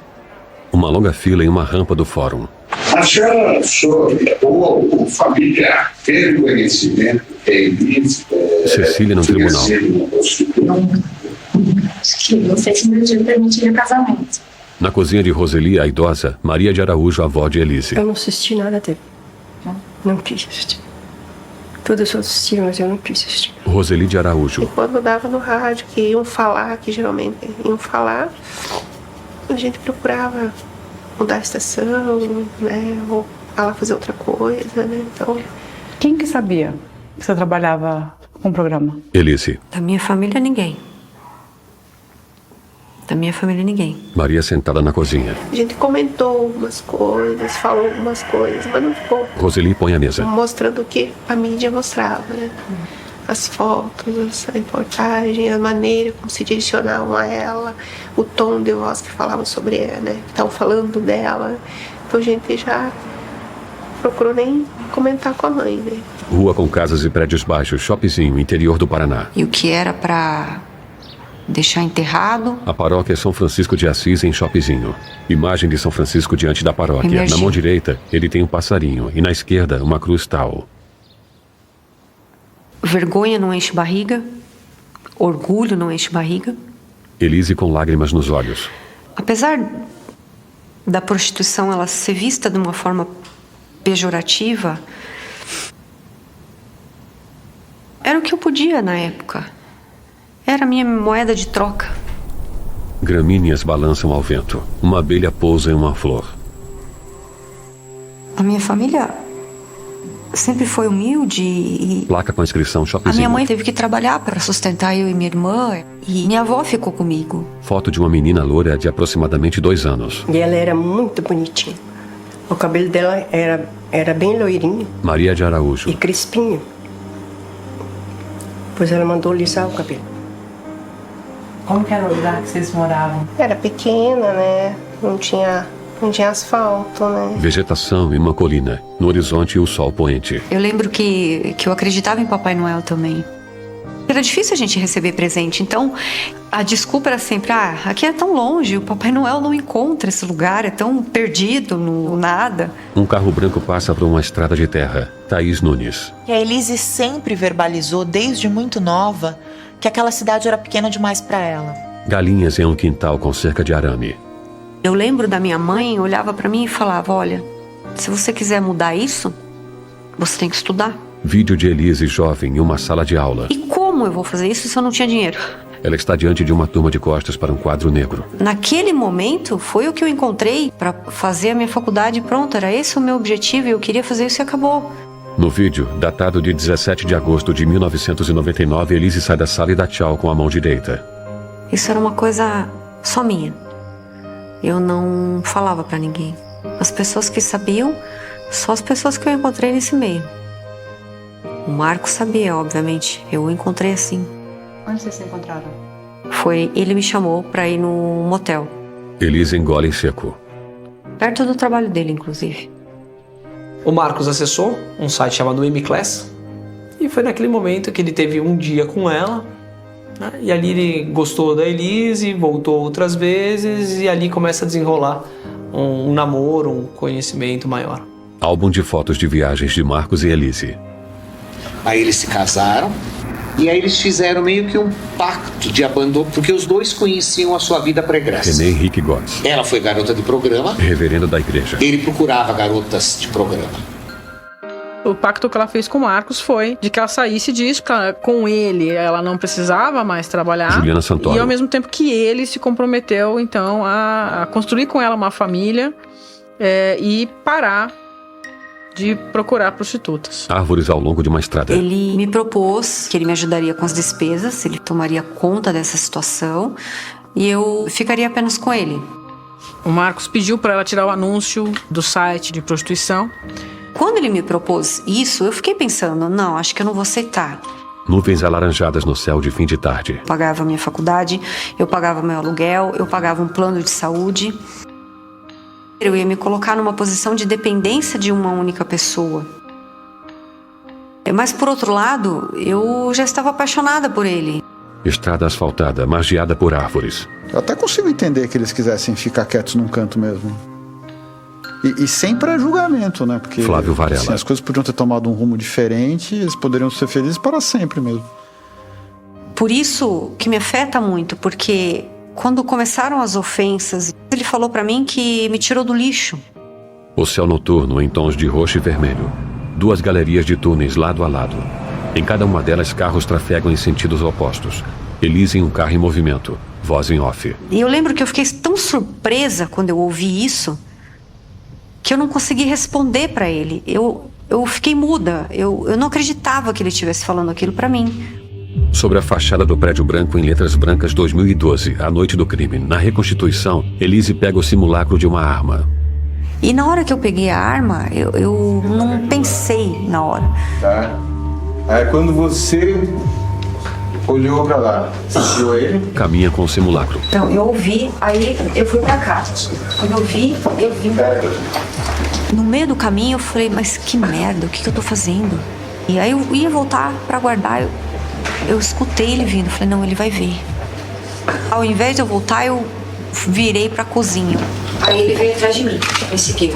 [SPEAKER 2] Uma longa fila em uma rampa do fórum.
[SPEAKER 13] A senhora soube, ou família teve conhecimento que a Elise...
[SPEAKER 2] Cecília no tribunal.
[SPEAKER 23] Não sei se meu dia permitiria casamento.
[SPEAKER 2] Na cozinha de Roseli, a idosa, Maria de Araújo, avó de Elise.
[SPEAKER 8] Eu não assisti nada dele. Não quis assistir. Todos assistiram, mas eu não quis assistir.
[SPEAKER 2] Roseli de Araújo.
[SPEAKER 8] E quando dava no rádio que iam falar, que geralmente iam falar, a gente procurava mudar a estação, né? Ou fazer outra coisa, né? Então...
[SPEAKER 7] Quem que sabia que você trabalhava com o programa?
[SPEAKER 2] Elise.
[SPEAKER 9] Da minha família, ninguém. Da minha família, ninguém.
[SPEAKER 2] Maria sentada na cozinha.
[SPEAKER 8] A gente comentou algumas coisas, falou algumas coisas, mas não ficou
[SPEAKER 2] Roseli põe a mesa.
[SPEAKER 8] mostrando o que a mídia mostrava, né? As fotos, a reportagem, a maneira como se direcionavam a ela, o tom de voz que falavam sobre ela, né? Estavam falando dela. Então a gente já procurou nem comentar com a mãe, né?
[SPEAKER 2] Rua com casas e prédios baixos, shoppingzinho, interior do Paraná.
[SPEAKER 9] E o que era pra deixar enterrado?
[SPEAKER 2] A paróquia São Francisco de Assis em shoppingzinho. Imagem de São Francisco diante da paróquia.
[SPEAKER 9] Energia.
[SPEAKER 2] Na mão direita, ele tem um passarinho e na esquerda, uma cruz tal.
[SPEAKER 9] Vergonha não enche barriga. Orgulho não enche barriga.
[SPEAKER 2] Elise com lágrimas nos olhos.
[SPEAKER 9] Apesar da prostituição ela ser vista de uma forma pejorativa, era o que eu podia na época. Era a minha moeda de troca.
[SPEAKER 2] Gramíneas balançam ao vento. Uma abelha pousa em uma flor.
[SPEAKER 9] A minha família sempre foi humilde e
[SPEAKER 2] Placa com a inscrição
[SPEAKER 9] a
[SPEAKER 2] shoppingzinho.
[SPEAKER 9] minha mãe teve que trabalhar para sustentar eu e minha irmã. E minha avó ficou comigo.
[SPEAKER 2] Foto de uma menina loura de aproximadamente 2 anos.
[SPEAKER 8] E ela era muito bonitinha.
[SPEAKER 1] O cabelo dela era bem loirinho.
[SPEAKER 2] Maria de Araújo.
[SPEAKER 1] E crespinho. Depois ela mandou lisar o cabelo.
[SPEAKER 7] Como que era o lugar que vocês moravam?
[SPEAKER 8] Era pequena, né? Não tinha asfalto, né?
[SPEAKER 2] Vegetação e uma colina. No horizonte, o sol poente.
[SPEAKER 9] Eu lembro que eu acreditava em Papai Noel também. Era difícil a gente receber presente, então a desculpa era sempre, aqui é tão longe, o Papai Noel não encontra esse lugar, é tão perdido no nada.
[SPEAKER 2] Um carro branco passa por uma estrada de terra. Thaís Nunes.
[SPEAKER 5] E a Elise sempre verbalizou, desde muito nova, que aquela cidade era pequena demais para ela.
[SPEAKER 2] Galinhas em um quintal com cerca de arame.
[SPEAKER 9] Eu lembro da minha mãe, olhava para mim e falava, olha, se você quiser mudar isso, você tem que estudar.
[SPEAKER 2] Vídeo de Elise jovem em uma sala de aula.
[SPEAKER 9] E como eu vou fazer isso se eu não tinha dinheiro?
[SPEAKER 2] Ela está diante de uma turma de costas para um quadro negro.
[SPEAKER 9] Naquele momento, foi o que eu encontrei para fazer a minha faculdade pronta. Era esse o meu objetivo e eu queria fazer isso e acabou.
[SPEAKER 2] No vídeo, datado de 17 de agosto de 1999, Elise sai da sala e dá tchau com a mão direita.
[SPEAKER 9] Isso era uma coisa só minha. Eu não falava para ninguém. As pessoas que sabiam, só as pessoas que eu encontrei nesse meio. O Marco sabia, obviamente. Eu o encontrei assim.
[SPEAKER 7] Onde vocês se encontraram?
[SPEAKER 9] Ele me chamou para ir no motel.
[SPEAKER 2] Elise engole em seco.
[SPEAKER 9] Perto do trabalho dele, inclusive.
[SPEAKER 10] O Marcos acessou um site chamado M-Class e foi naquele momento que ele teve um dia com ela, né? E ali ele gostou da Elise, voltou outras vezes e ali começa a desenrolar um namoro, um conhecimento maior.
[SPEAKER 2] Álbum de fotos de viagens de Marcos e Elise.
[SPEAKER 11] Aí eles se casaram e aí eles fizeram meio que um pacto de abandono, porque os dois conheciam a sua vida pregressa.
[SPEAKER 2] René Henrique Gotts.
[SPEAKER 11] Ela foi garota de programa.
[SPEAKER 2] Reverendo da igreja.
[SPEAKER 11] Ele procurava garotas de programa.
[SPEAKER 16] O pacto que ela fez com o Marcos foi de que ela saísse disso, com ele ela não precisava mais trabalhar.
[SPEAKER 2] Juliana Santoro.
[SPEAKER 16] E ao mesmo tempo que ele se comprometeu, então, a construir com ela uma família e parar de procurar prostitutas.
[SPEAKER 2] Árvores ao longo de uma estrada.
[SPEAKER 9] Ele me propôs que ele me ajudaria com as despesas, ele tomaria conta dessa situação e eu ficaria apenas com ele.
[SPEAKER 16] O Marcos pediu para ela tirar o anúncio do site de prostituição.
[SPEAKER 9] Quando ele me propôs isso, eu fiquei pensando, não, acho que eu não vou aceitar.
[SPEAKER 2] Nuvens alaranjadas no céu de fim de tarde.
[SPEAKER 9] Eu pagava a minha faculdade, eu pagava meu aluguel, eu pagava um plano de saúde. Eu ia me colocar numa posição de dependência de uma única pessoa. Mas, por outro lado, eu já estava apaixonada por ele.
[SPEAKER 2] Estrada asfaltada, margeada por árvores.
[SPEAKER 12] Eu até consigo entender que eles quisessem ficar quietos num canto mesmo. E sem pré-julgamento, né? Porque
[SPEAKER 2] Flávio Varela.
[SPEAKER 12] Assim, as coisas podiam ter tomado um rumo diferente, eles poderiam ser felizes para sempre mesmo.
[SPEAKER 9] Por isso que me afeta muito, porque quando começaram as ofensas, ele falou para mim que me tirou do lixo.
[SPEAKER 2] O céu noturno em tons de roxo e vermelho. 2 galerias de túneis lado a lado. Em cada uma delas, carros trafegam em sentidos opostos. Elise em um carro em movimento. Voz em off.
[SPEAKER 9] E eu lembro que eu fiquei tão surpresa quando eu ouvi isso, que eu não consegui responder para ele. Eu fiquei muda. Eu não acreditava que ele estivesse falando aquilo para mim.
[SPEAKER 2] Sobre a fachada do prédio branco em letras brancas 2012, a noite do crime. Na reconstituição, Elise pega o simulacro de uma arma.
[SPEAKER 9] E na hora que eu peguei a arma, eu não pensei na hora.
[SPEAKER 19] Tá. Aí quando você olhou pra lá, você viu ele?
[SPEAKER 2] Caminha com o simulacro.
[SPEAKER 9] Então, eu ouvi, aí eu fui pra cá. Quando eu vim pra cá. No meio do caminho eu falei, mas que merda, o que eu tô fazendo? E aí eu ia voltar pra guardar, eu escutei ele vindo, falei, não, ele vai ver. Ao invés de eu voltar, eu virei pra cozinha. Aí ele veio atrás de mim, me seguiu.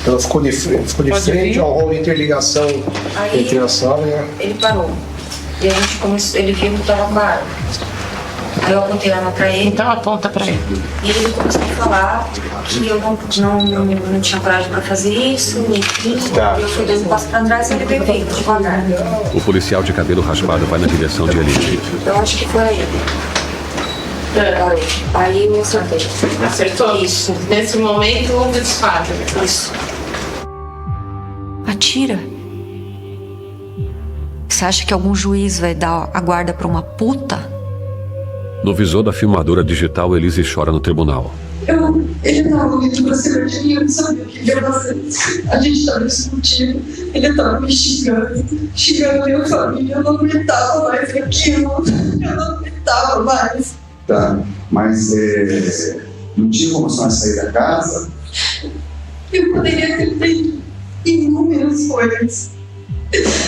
[SPEAKER 20] Ela ficou de frente ao rol de interligação entre a sala e a...
[SPEAKER 9] Ele parou. E a gente começou, ele viu que eu tava com a arma. Aí eu apontei a arma pra ele.
[SPEAKER 7] Então aponta pra ele.
[SPEAKER 9] E ele começou a falar que eu não tinha coragem pra fazer isso, enfim.
[SPEAKER 2] Tá.
[SPEAKER 9] Eu fui dando um passo pra trás e ele veio vindo devagar.
[SPEAKER 2] O policial de cabelo raspado vai na direção de Elise.
[SPEAKER 9] Eu acho que foi aí. Aí eu acertei.
[SPEAKER 7] Acertou?
[SPEAKER 9] Isso.
[SPEAKER 7] Nesse momento houve disparo.
[SPEAKER 9] Isso. Atira. Você acha que algum juiz vai dar a guarda pra uma puta?
[SPEAKER 2] No visor da filmadora digital, Elise chora no tribunal.
[SPEAKER 3] Ele estava vindo pra cima de mim, eu não sabia o que ia fazer. A gente estava discutindo, ele estava me xingando a minha família, eu não aguentava mais aquilo, eu não aguentava mais.
[SPEAKER 13] Tá, mas não tinha como só sair da casa?
[SPEAKER 3] Eu poderia ter feito inúmeras coisas.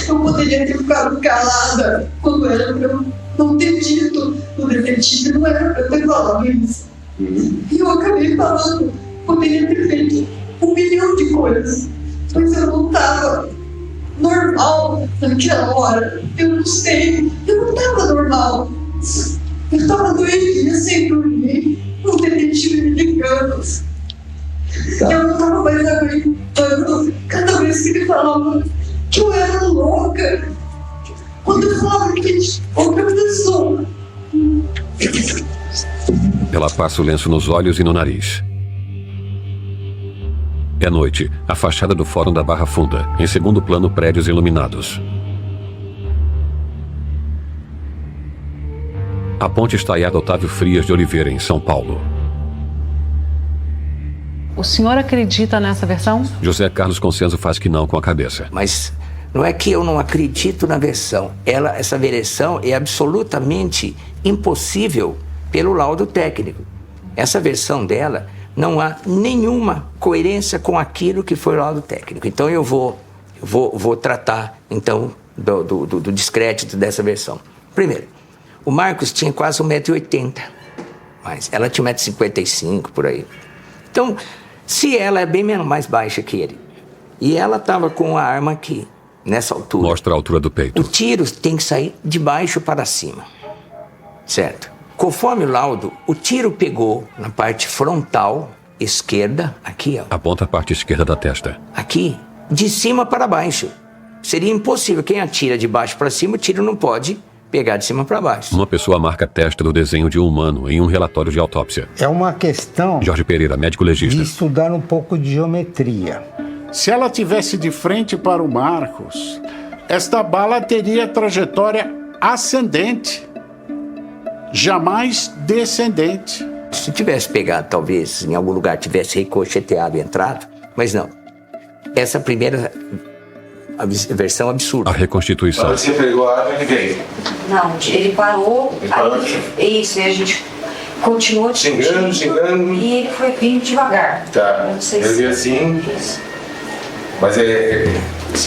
[SPEAKER 3] Eu poderia ter ficado calada quando era pra eu não ter dito no detetive, não era pra eu ter falado isso. E eu acabei falando, poderia ter feito 1 milhão de coisas, mas eu não estava normal naquela hora. Eu não sei, eu não estava normal. Eu estava 2 dias sem dormir, um detetive me ligando. Eu não estava mais aguentando. Cada vez que ele falava que eu era louca, quando eu falava que tinha outra pessoa.
[SPEAKER 2] Ela passa o lenço nos olhos e no nariz. É noite. A fachada do Fórum da Barra Funda. Em segundo plano, prédios iluminados. A ponte estaiada Otávio Frias de Oliveira, em São Paulo.
[SPEAKER 7] O senhor acredita nessa versão?
[SPEAKER 2] José Carlos Consenso faz que não com a cabeça.
[SPEAKER 18] Mas não é que eu não acredito na versão. Essa versão é absolutamente impossível pelo laudo técnico. Essa versão dela não há nenhuma coerência com aquilo que foi o laudo técnico. Então eu vou tratar então do descrédito dessa versão. Primeiro, o Marcos tinha quase 1,80 m, mas ela tinha 1,55 m por aí. Então, se ela é bem mais baixa que ele, e ela estava com a arma aqui, nessa altura...
[SPEAKER 2] Mostra a altura do peito.
[SPEAKER 18] O tiro tem que sair de baixo para cima, certo? Conforme o laudo, o tiro pegou na parte frontal esquerda, aqui, ó.
[SPEAKER 2] Aponta a parte esquerda da testa.
[SPEAKER 18] Aqui, de cima para baixo. Seria impossível. Quem atira de baixo para cima, o tiro não pode pegar de cima para baixo.
[SPEAKER 2] Uma pessoa marca a testa do desenho de um humano em um relatório de autópsia.
[SPEAKER 4] É uma questão...
[SPEAKER 2] Jorge Pereira, médico legista.
[SPEAKER 4] De estudar um pouco de geometria.
[SPEAKER 14] Se ela tivesse de frente para o Marcos, esta bala teria trajetória ascendente, jamais descendente.
[SPEAKER 18] Se tivesse pegado, talvez, em algum lugar, tivesse ricocheteado e entrado, mas não. Essa primeira versão absurda.
[SPEAKER 2] A reconstituição.
[SPEAKER 19] Você pegou a arma e veio.
[SPEAKER 9] Não, ele parou.
[SPEAKER 19] Ele parou aqui.
[SPEAKER 9] Isso, e a gente continuou
[SPEAKER 19] xingando.
[SPEAKER 9] E ele foi vindo devagar.
[SPEAKER 19] Tá.
[SPEAKER 9] Não sei
[SPEAKER 19] eu vi assim.
[SPEAKER 9] Isso.
[SPEAKER 19] Mas você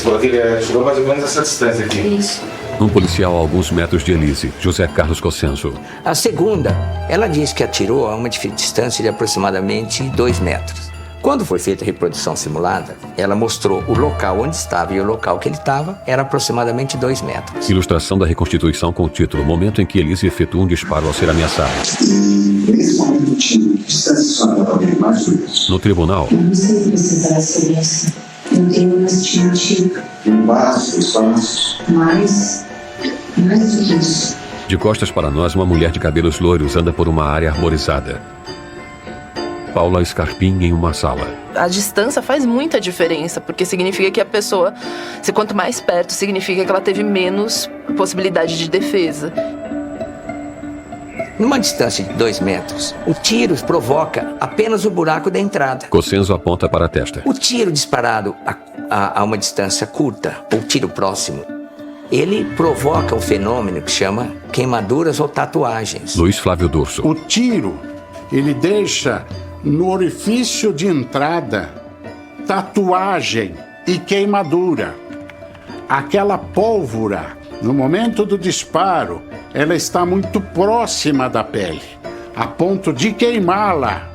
[SPEAKER 19] falou que ele atirou mais ou menos essa distância aqui.
[SPEAKER 9] Isso.
[SPEAKER 2] Um policial a alguns metros de Elise, José Carlos Consenso.
[SPEAKER 18] A segunda, ela disse que atirou a uma distância de aproximadamente 2 metros. Quando foi feita a reprodução simulada, ela mostrou o local onde estava e o local que ele estava era aproximadamente 2 metros.
[SPEAKER 2] Ilustração da reconstituição com o título Momento em que Elise efetua um disparo ao ser ameaçada.
[SPEAKER 13] Nesse momento do tiro, que distância só estava bem mais ou menos?
[SPEAKER 2] No tribunal.
[SPEAKER 3] Eu não sei precisar sobre isso. Eu tenho uma estimativa.
[SPEAKER 13] Um passo, 2 passos.
[SPEAKER 3] Mais do que isso.
[SPEAKER 2] De costas para nós, uma mulher de cabelos loiros anda por uma área arborizada. Paula Scarpim em uma sala.
[SPEAKER 15] A distância faz muita diferença, porque significa que a pessoa, se quanto mais perto, significa que ela teve menos possibilidade de defesa.
[SPEAKER 18] Numa distância de 2 metros, o tiro provoca apenas o buraco da entrada.
[SPEAKER 2] Consenso aponta para a testa.
[SPEAKER 18] O tiro disparado a uma distância curta, ou tiro próximo, ele provoca um fenômeno que chama queimaduras ou tatuagens.
[SPEAKER 2] Luiz Flávio Durso.
[SPEAKER 14] O tiro, ele deixa no orifício de entrada tatuagem e queimadura. Aquela pólvora, no momento do disparo, ela está muito próxima da pele, a ponto de queimá-la.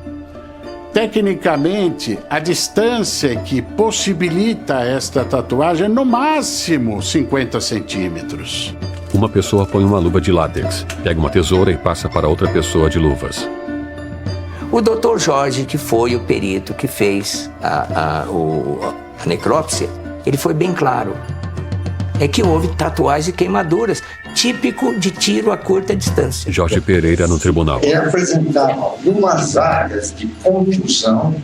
[SPEAKER 14] Tecnicamente, a distância que possibilita esta tatuagem é no máximo 50 centímetros.
[SPEAKER 2] Uma pessoa põe uma luva de látex, pega uma tesoura e passa para outra pessoa de luvas.
[SPEAKER 18] O Dr. Jorge, que foi o perito que fez a necrópsia, ele foi bem claro. É que houve tatuagens e queimaduras, típico de tiro a curta distância.
[SPEAKER 2] Jorge Pereira no tribunal.
[SPEAKER 4] Apresentaram algumas áreas de contusão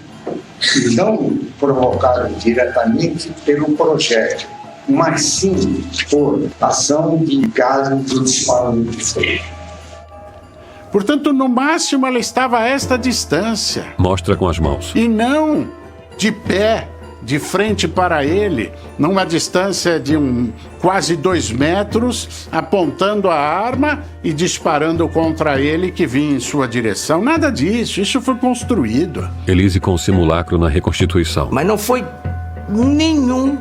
[SPEAKER 4] que não provocaram diretamente pelo projétil, mas sim por ação de gases do disparo do fogo.
[SPEAKER 14] Portanto, no máximo ela estava a esta distância.
[SPEAKER 2] Mostra com as mãos.
[SPEAKER 14] E não de pé, de frente para ele, numa distância de quase 2 metros, apontando a arma e disparando contra ele que vinha em sua direção. Nada disso, isso foi construído.
[SPEAKER 2] Elise com o simulacro na reconstituição.
[SPEAKER 18] Mas não foi nenhum,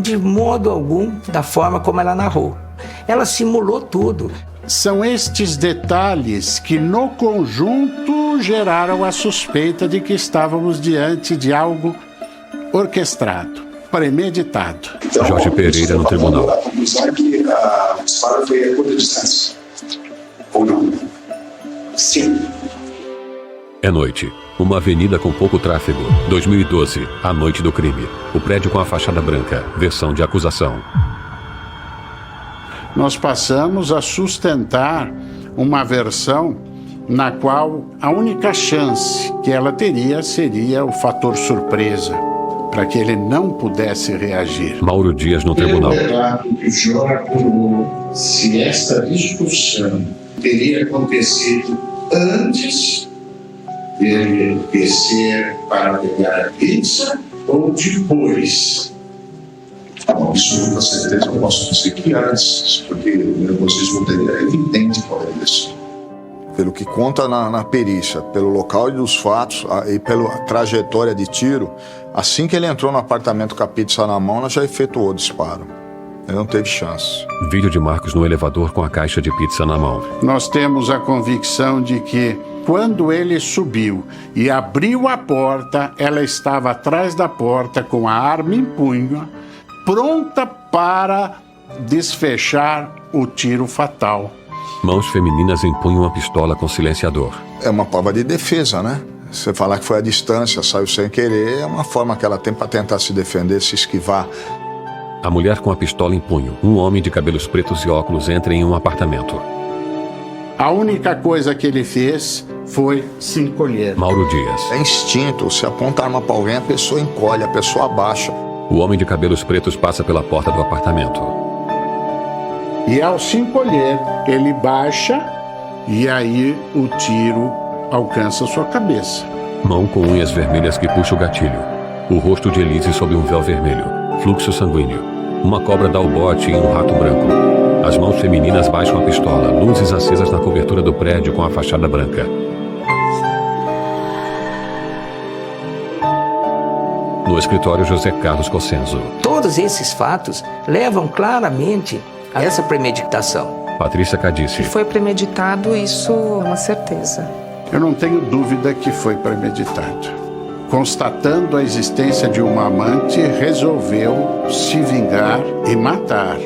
[SPEAKER 18] de modo algum, da forma como ela narrou. Ela simulou tudo.
[SPEAKER 14] São estes detalhes que, no conjunto, geraram a suspeita de que estávamos diante de algo orquestrado, premeditado.
[SPEAKER 2] Jorge Pereira no tribunal.
[SPEAKER 13] A conclusão é que o disparo foi a curta distância. Ou não? Sim.
[SPEAKER 2] É noite. Uma avenida com pouco tráfego. 2012, a noite do crime. O prédio com a fachada branca. Versão de acusação.
[SPEAKER 14] Nós passamos a sustentar uma versão na qual a única chance que ela teria seria o fator surpresa, para que ele não pudesse reagir.
[SPEAKER 2] Mauro Dias no tribunal.
[SPEAKER 4] O relato que o senhor apurou, se esta discussão teria acontecido antes dele descer para pegar a pizza ou depois?
[SPEAKER 13] Isso, com certeza, eu posso dizer que antes, porque vocês vão ter evidente qual é isso.
[SPEAKER 12] Pelo que conta na perícia, pelo local dos fatos e pela trajetória de tiro, assim que ele entrou no apartamento com a pizza na mão, ela já efetuou o disparo. Ele não teve chance.
[SPEAKER 2] Vídeo de Marcos no elevador com a caixa de pizza na mão.
[SPEAKER 14] Nós temos a convicção de que, quando ele subiu e abriu a porta, ela estava atrás da porta com a arma em punho, pronta para desfechar o tiro fatal.
[SPEAKER 2] Mãos femininas empunham a pistola com silenciador.
[SPEAKER 12] É uma prova de defesa, né? Você falar que foi à distância, saiu sem querer, é uma forma que ela tem para tentar se defender, se esquivar.
[SPEAKER 2] A mulher com a pistola em punho. Um homem de cabelos pretos e óculos entra em um apartamento.
[SPEAKER 14] A única coisa que ele fez foi se encolher.
[SPEAKER 2] Mauro Dias.
[SPEAKER 12] É instinto, se aponta a arma para alguém, a pessoa encolhe, a pessoa abaixa.
[SPEAKER 2] O homem de cabelos pretos passa pela porta do apartamento.
[SPEAKER 14] E ao se encolher, ele baixa e aí o tiro alcança sua cabeça.
[SPEAKER 2] Mão com unhas vermelhas que puxa o gatilho. O rosto de Elise sob um véu vermelho. Fluxo sanguíneo. Uma cobra dá o bote em um rato branco. As mãos femininas baixam a pistola. Luzes acesas na cobertura do prédio com a fachada branca. No escritório, José Carlos Cossenzo.
[SPEAKER 18] Todos esses fatos levam claramente a essa premeditação.
[SPEAKER 2] Patrícia Cadice.
[SPEAKER 7] Se foi premeditado, isso é uma certeza.
[SPEAKER 14] Eu não tenho dúvida que foi premeditado. Constatando a existência de uma amante, resolveu se vingar e matar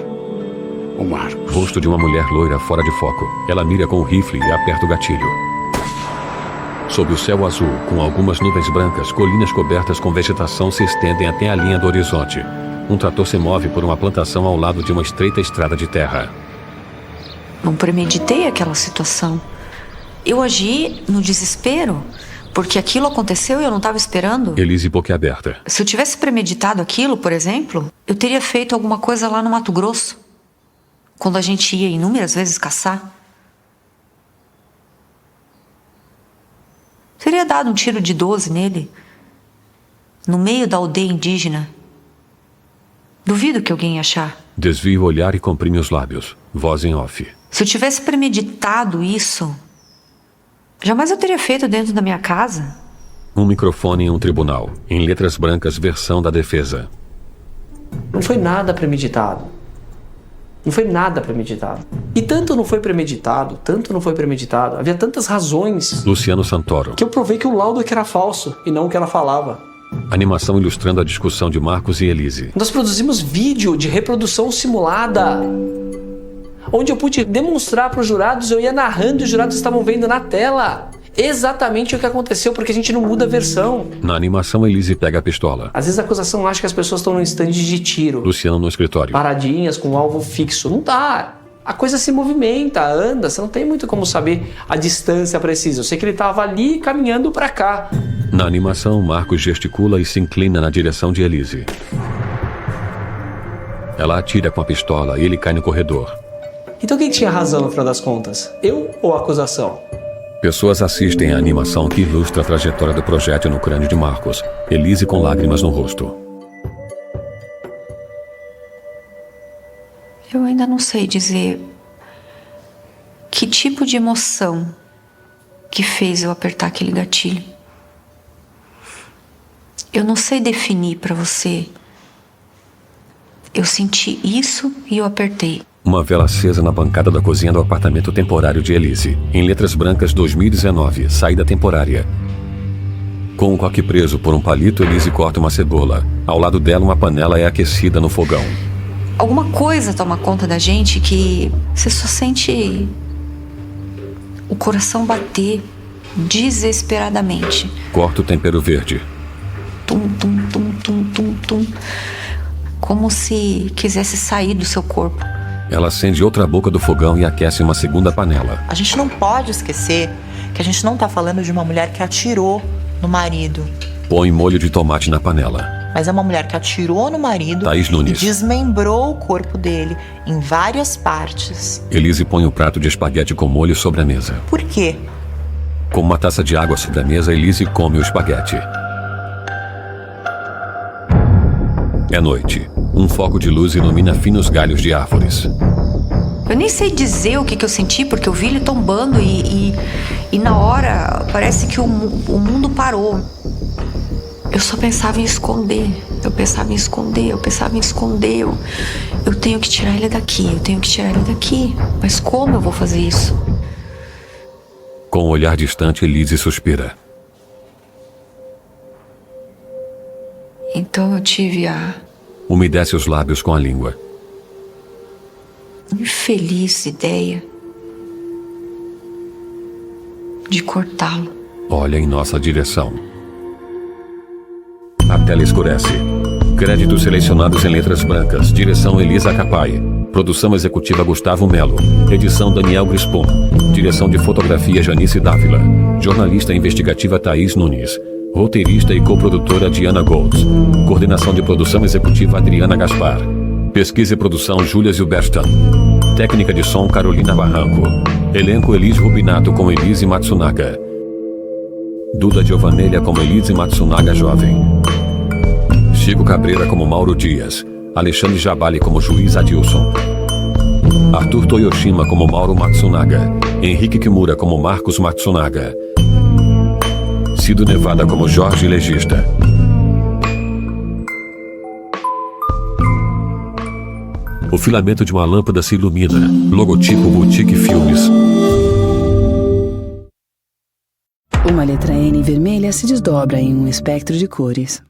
[SPEAKER 14] o Marcos.
[SPEAKER 2] Rosto de uma mulher loira fora de foco. Ela mira com o rifle e aperta o gatilho. Sob o céu azul, com algumas nuvens brancas, colinas cobertas com vegetação se estendem até a linha do horizonte. Um trator se move por uma plantação ao lado de uma estreita estrada de terra.
[SPEAKER 9] Não premeditei aquela situação. Eu agi no desespero, porque aquilo aconteceu e eu não estava esperando.
[SPEAKER 2] Elise boquiaberta.
[SPEAKER 9] Se eu tivesse premeditado aquilo, por exemplo, eu teria feito alguma coisa lá no Mato Grosso, quando a gente ia inúmeras vezes caçar. Teria dado um tiro de 12 nele, no meio da aldeia indígena. Duvido que alguém ia achar.
[SPEAKER 2] Desvia o olhar e comprime os lábios. Voz em off.
[SPEAKER 9] Se eu tivesse premeditado isso, jamais eu teria feito dentro da minha casa.
[SPEAKER 2] Um microfone em um tribunal. Em letras brancas, versão da defesa.
[SPEAKER 10] Não foi nada premeditado. Não foi nada premeditado. E tanto não foi premeditado, havia tantas razões.
[SPEAKER 2] Luciano Santoro.
[SPEAKER 10] Que eu provei que o laudo era falso e não o que ela falava.
[SPEAKER 2] Animação ilustrando a discussão de Marcos e Elise.
[SPEAKER 10] Nós produzimos vídeo de reprodução simulada, onde eu pude demonstrar para os jurados, eu ia narrando e os jurados estavam vendo na tela exatamente o que aconteceu, porque a gente não muda a versão.
[SPEAKER 2] Na animação, Elise pega a pistola.
[SPEAKER 10] Às vezes a acusação acha que as pessoas estão no estande de tiro.
[SPEAKER 2] Luciano no escritório.
[SPEAKER 10] Paradinhas, com um alvo fixo. Não dá. A coisa se movimenta, anda. Você não tem muito como saber a distância precisa. Eu sei que ele estava ali caminhando para cá.
[SPEAKER 2] Na animação, Marcos gesticula e se inclina na direção de Elise. Ela atira com a pistola e ele cai no corredor.
[SPEAKER 10] Então quem tinha razão no final das contas? Eu ou a acusação?
[SPEAKER 2] Pessoas assistem à animação que ilustra a trajetória do projétil no crânio de Marcos. Elise com lágrimas no rosto.
[SPEAKER 9] Eu ainda não sei dizer que tipo de emoção que fez eu apertar aquele gatilho. Eu não sei definir para você. Eu senti isso e eu apertei.
[SPEAKER 2] Uma vela acesa na bancada da cozinha do apartamento temporário de Elise. Em letras brancas, 2019, saída temporária. Com o coque preso por um palito, Elise corta uma cebola. Ao lado dela, uma panela é aquecida no fogão.
[SPEAKER 9] Alguma coisa toma conta da gente que você só sente o coração bater desesperadamente.
[SPEAKER 2] Corta o tempero verde.
[SPEAKER 9] Tum, tum, tum, tum, tum, tum. Como se quisesse sair do seu corpo.
[SPEAKER 2] Ela acende outra boca do fogão e aquece uma segunda panela.
[SPEAKER 5] A gente não pode esquecer que a gente não tá falando de uma mulher que atirou no marido.
[SPEAKER 2] Põe molho de tomate na panela.
[SPEAKER 5] Mas é uma mulher que atirou no marido
[SPEAKER 2] Thaís Nunes.
[SPEAKER 5] e desmembrou o corpo dele em várias partes.
[SPEAKER 2] Elise põe o prato de espaguete com molho sobre a mesa.
[SPEAKER 5] Por quê?
[SPEAKER 2] Com uma taça de água sobre a mesa, Elise come o espaguete. É noite. Um foco de luz ilumina finos galhos de árvores.
[SPEAKER 9] Eu nem sei dizer o que eu senti, porque eu vi ele tombando e na hora parece que o mundo parou. Eu só pensava em esconder. Eu pensava em esconder, eu pensava em esconder. Eu tenho que tirar ele daqui, eu tenho que tirar ele daqui. Mas como eu vou fazer isso?
[SPEAKER 2] Com um olhar distante, Elise suspira.
[SPEAKER 9] Então eu tive a
[SPEAKER 2] Umedece os lábios com a língua.
[SPEAKER 9] infeliz ideia de cortá-lo.
[SPEAKER 2] Olha em nossa direção. A tela escurece. Créditos selecionados em letras brancas. Direção Elisa Capai. Produção executiva Gustavo Melo. Edição Daniel Grispon. Direção de fotografia Janice Dávila. Jornalista investigativa Thaís Nunes. Roteirista e coprodutora Diana Golds. Coordenação de produção executiva Adriana Gaspar. Pesquisa e produção Júlia Zilberstan. Técnica de som Carolina Barranco. Elenco Elise Rubinato com Elise Matsunaga. Duda Giovanelha como Elise Matsunaga jovem. Chico Cabreira como Mauro Dias. Alexandre Jabali como Juiz Adilson. Arthur Toyoshima como Mauro Matsunaga. Henrique Kimura como Marcos Matsunaga. Cido Nevada como Jorge Legista. O filamento de uma lâmpada se ilumina. Logotipo Boutique Filmes.
[SPEAKER 17] Uma letra N vermelha se desdobra em um espectro de cores.